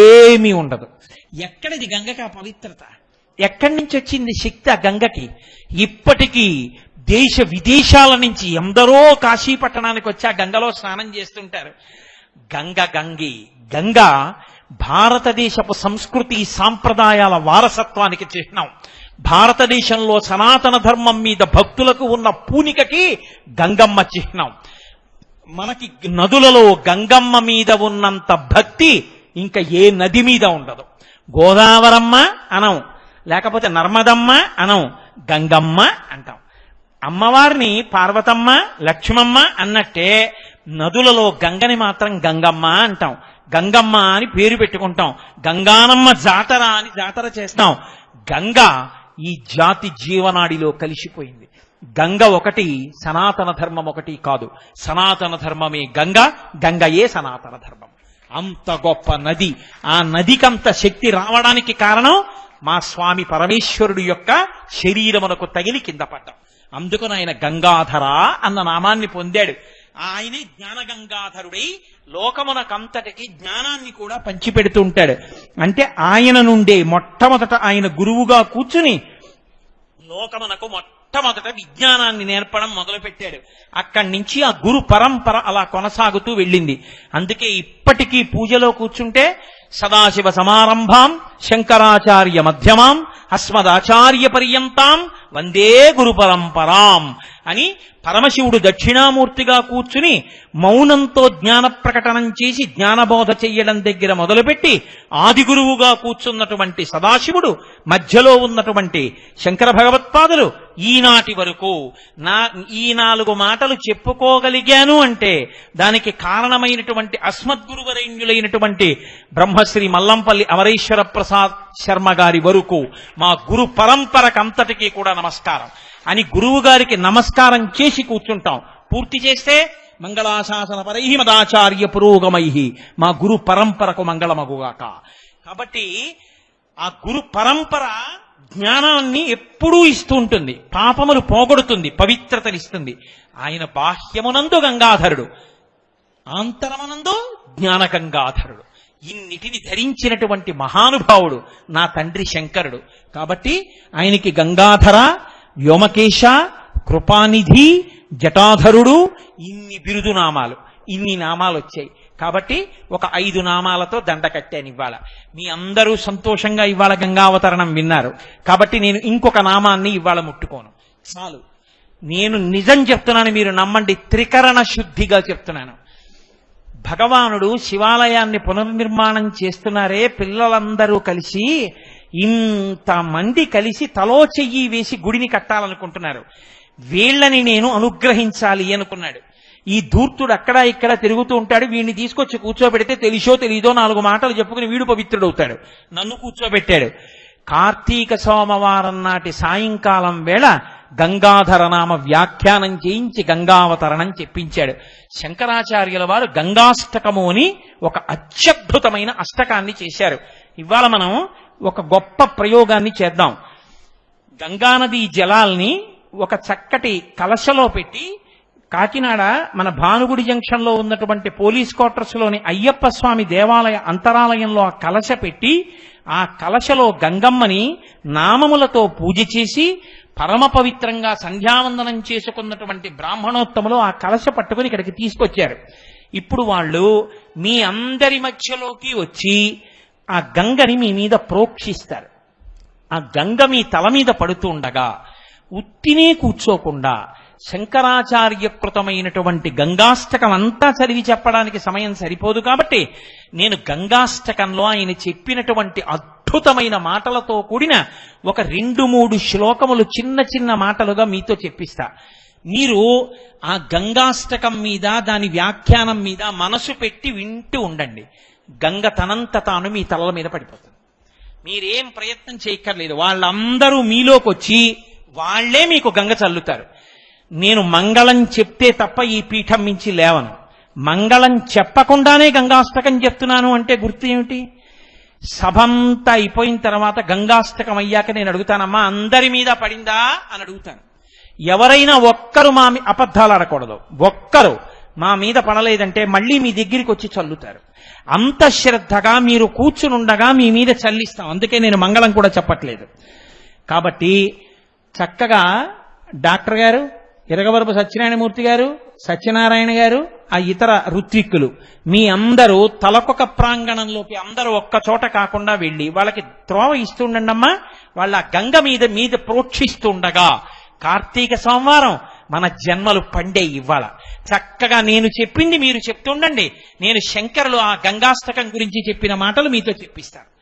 ఏమీ ఉండదు. ఎక్కడిది గంగకి ఆ పవిత్రత? ఎక్కడి నుంచి వచ్చింది శక్తి ఆ గంగకి? ఇప్పటికీ దేశ విదేశాల నుంచి ఎందరో కాశీ పట్టణానికి వచ్చి ఆ గంగలో స్నానం చేస్తుంటారు. గంగ భారతదేశపు సంస్కృతి సాంప్రదాయాల వారసత్వానికి చిహ్నం. భారతదేశంలో సనాతన ధర్మం మీద భక్తులకు ఉన్న పూనికకి గంగమ్మ చిహ్నం. మనకి నదులలో గంగమ్మ మీద ఉన్నంత భక్తి ఇంకా ఏ నది మీద ఉండదు. గోదావరమ్మ అనం, లేకపోతే నర్మదమ్మ అనం, గంగమ్మ అంటాం. అమ్మవారిని పార్వతమ్మ, లక్ష్మమ్మ అన్నట్టే నదులలో గంగని మాత్రం గంగమ్మ అంటాం. గంగమ్మ అని పేరు పెట్టుకుంటాం. గంగానమ్మ జాతర అని జాతర చేస్తాం. గంగ ఈ జాతి జీవనాడిలో కలిసిపోయింది. గంగ ఒకటి, సనాతన ధర్మం ఒకటి కాదు. సనాతన ధర్మమే గంగ, గంగయే సనాతన ధర్మం. అంత గొప్ప నది. ఆ నదికంత శక్తి రావడానికి కారణం మా స్వామి పరమేశ్వరుడు యొక్క శరీరమునకు తగిలి కింద పడ్డాం. అందుకని ఆయన గంగాధర అన్న నామాన్ని పొందాడు. ఆయనే జ్ఞానగంగాధరుడై లోకమునకంతటికి జ్ఞానాన్ని కూడా పంచిపెడుతూ ఉంటాడు. అంటే ఆయన నుండే మొట్టమొదట ఆయన గురువుగా కూర్చుని లోకమునకు మొట్టమొదట విజ్ఞానాన్ని నేర్పడం మొదలుపెట్టాడు. అక్కడి నుంచి ఆ గురు పరంపర అలా కొనసాగుతూ వెళ్ళింది. అందుకే ఇప్పటికీ పూజలో కూర్చుంటే సదాశివ సమారంభాం శంకరాచార్య మధ్యమాం అస్మదాచార్య పర్యంతాం వందే గురు పరంపరాం అని పరమశివుడు దక్షిణామూర్తిగా కూర్చుని మౌనంతో జ్ఞాన ప్రకటనం చేసి జ్ఞానబోధ చెయ్యడం దగ్గర మొదలుపెట్టి ఆది గురువుగా కూర్చున్నటువంటి సదాశివుడు, మధ్యలో ఉన్నటువంటి శంకర భగవత్పాదులు ఈనాటి వరకు ఈ 4 మాటలు చెప్పుకోగలిగాను అంటే దానికి కారణమైనటువంటి అస్మద్గురువరేణ్యులైనటువంటి బ్రహ్మశ్రీ మల్లంపల్లి అమరేశ్వర ప్రసాద్ శర్మ గారి వరకు మా గురు పరంపరకంతటికీ కూడా నమస్కారం అని గురువు గారికి నమస్కారం చేసి కూర్చుంటాం. పూర్తి చేస్తే మంగళాశాసన పరై మదాచార్య పురోగమై మా గురు పరంపరకు మంగళమగుగాక. కాబట్టి ఆ గురు పరంపర జ్ఞానాన్ని ఎప్పుడూ ఇస్తూ ఉంటుంది, పాపములు పోగొడుతుంది, పవిత్రతనిస్తుంది. ఆయన బాహ్యమునందు గంగాధరుడు, ఆంతరమునందు జ్ఞాన గంగాధరుడు. ఇన్నిటిని ధరించినటువంటి మహానుభావుడు నా తండ్రి శంకరుడు. కాబట్టి ఆయనకి గంగాధర, వ్యోమకేశ, కృపానిధి, జటాధరుడు, ఇన్ని బిరుదు నామాలు, ఇన్ని నామాలు వచ్చాయి. కాబట్టి ఒక 5 నామాలతో దండ కట్టాను ఇవాళ. మీ అందరూ సంతోషంగా ఇవాళ గంగావతరణం విన్నారు. కాబట్టి నేను ఇంకొక నామాన్ని ఇవాళ ముట్టుకోను, చాలు. నేను నిజం చెప్తున్నాను, మీరు నమ్మండి, త్రికరణ శుద్ధిగా చెప్తున్నాను. భగవానుడు శివాలయాన్ని పునర్నిర్మాణం చేస్తున్నారే, పిల్లలందరూ కలిసి ఇంతమంది కలిసి తలో చెయ్యి వేసి గుడిని కట్టాలనుకుంటున్నారు. వీళ్ళని నేను అనుగ్రహించాలి అనుకున్నాడు. ఈ ధూర్తుడు అక్కడ ఇక్కడ తిరుగుతూ ఉంటాడు. వీడిని తీసుకొచ్చి కూర్చోబెడితే తెలిసో తెలీదో 4 మాటలు చెప్పుకుని వీడు పవిత్రుడవుతాడు. నన్ను కూర్చోబెట్టాడు. కార్తీక సోమవారం నాటి సాయంకాలం వేళ గంగాధర నామ వ్యాఖ్యానం చేయించి గంగావతరణం చెప్పించాడు. శంకరాచార్యుల వారు గంగాష్టకము అని ఒక అత్యద్భుతమైన అష్టకాన్ని చేశారు. ఇవాళ మనం ఒక గొప్ప ప్రయోగాన్ని చేద్దాం. గంగానది జలాల్ని ఒక చక్కటి కలశలో పెట్టి కాకినాడ మన భానుగుడి జంక్షన్ లో ఉన్నటువంటి పోలీస్ క్వార్టర్స్ లోని అయ్యప్ప స్వామి దేవాలయ అంతరాలయంలో ఆ కలశ పెట్టి ఆ కలశలో గంగమ్మని నామములతో పూజ చేసి పరమ పవిత్రంగా సంధ్యావందనం చేసుకున్నటువంటి బ్రాహ్మణోత్తములు ఆ కలశ పట్టుకుని ఇక్కడికి తీసుకొచ్చారు. ఇప్పుడు వాళ్ళు మీ అందరి మధ్యలోకి వచ్చి ఆ గంగని మీ మీద ప్రోక్షిస్తారు. ఆ గంగ మీ తల మీద పడుతూ ఉండగా ఉత్తినే కూర్చోకుండా శంకరాచార్యకృతమైనటువంటి గంగాష్టకం అంతా చదివి చెప్పడానికి సమయం సరిపోదు. కాబట్టి నేను గంగాష్టకంలో ఆయన చెప్పినటువంటి అద్భుతమైన మాటలతో కూడిన ఒక 2-3 శ్లోకములు చిన్న చిన్న మాటలుగా మీతో చెప్పిస్తా. మీరు ఆ గంగాష్టకం మీద దాని వ్యాఖ్యానం మీద మనసు పెట్టి వింటూ ఉండండి. గంగ తనంత తాను మీ తలల మీద పడిపోతుంది. మీరేం ప్రయత్నం చేయక్కర్లేదు. వాళ్ళందరూ మీలోకి వచ్చి వాళ్లే మీకు గంగ చల్లుతారు. నేను మంగళం చెప్తే తప్ప ఈ పీఠం మించి లేవను. మంగళం చెప్పకుండానే గంగాష్టకం చెప్తున్నాను అంటే గుర్తు ఏమిటి? సభంతా అయిపోయిన తర్వాత గంగాష్టకం అయ్యాక నేను అడుగుతానమ్మా అందరి మీద పడిందా అని అడుగుతాను. ఎవరైనా ఒక్కరు మా అబద్ధాలు ఆడకూడదు. ఒక్కరు మా మీద పడలేదంటే మళ్ళీ మీ దగ్గరికి వచ్చి చల్లుతారు. అంత శ్రద్ధగా మీరు కూర్చునుండగా మీ మీద చల్లిస్తాం. అందుకే నేను మంగళం కూడా చెప్పట్లేదు. కాబట్టి చక్కగా డాక్టర్ గారు, ఇరగవరపు సత్యనారాయణమూర్తి గారు, సత్యనారాయణ గారు, ఆ ఇతర ఋత్విక్కులు మీ అందరూ తలకొక ప్రాంగణంలోకి అందరూ ఒక్క చోట కాకుండా వెళ్ళి వాళ్ళకి త్రోవ ఇస్తుండమ్మా. వాళ్ళ గంగ మీద ప్రోక్షిస్తుండగా కార్తీక సోమవారం మన జన్మలు పండే ఇవ్వాల. చక్కగా నేను చెప్పింది మీరు చెప్తుండండి. నేను శంకరులు ఆ గంగాష్టకం గురించి చెప్పిన మాటలు మీతో చెప్పిస్తాను.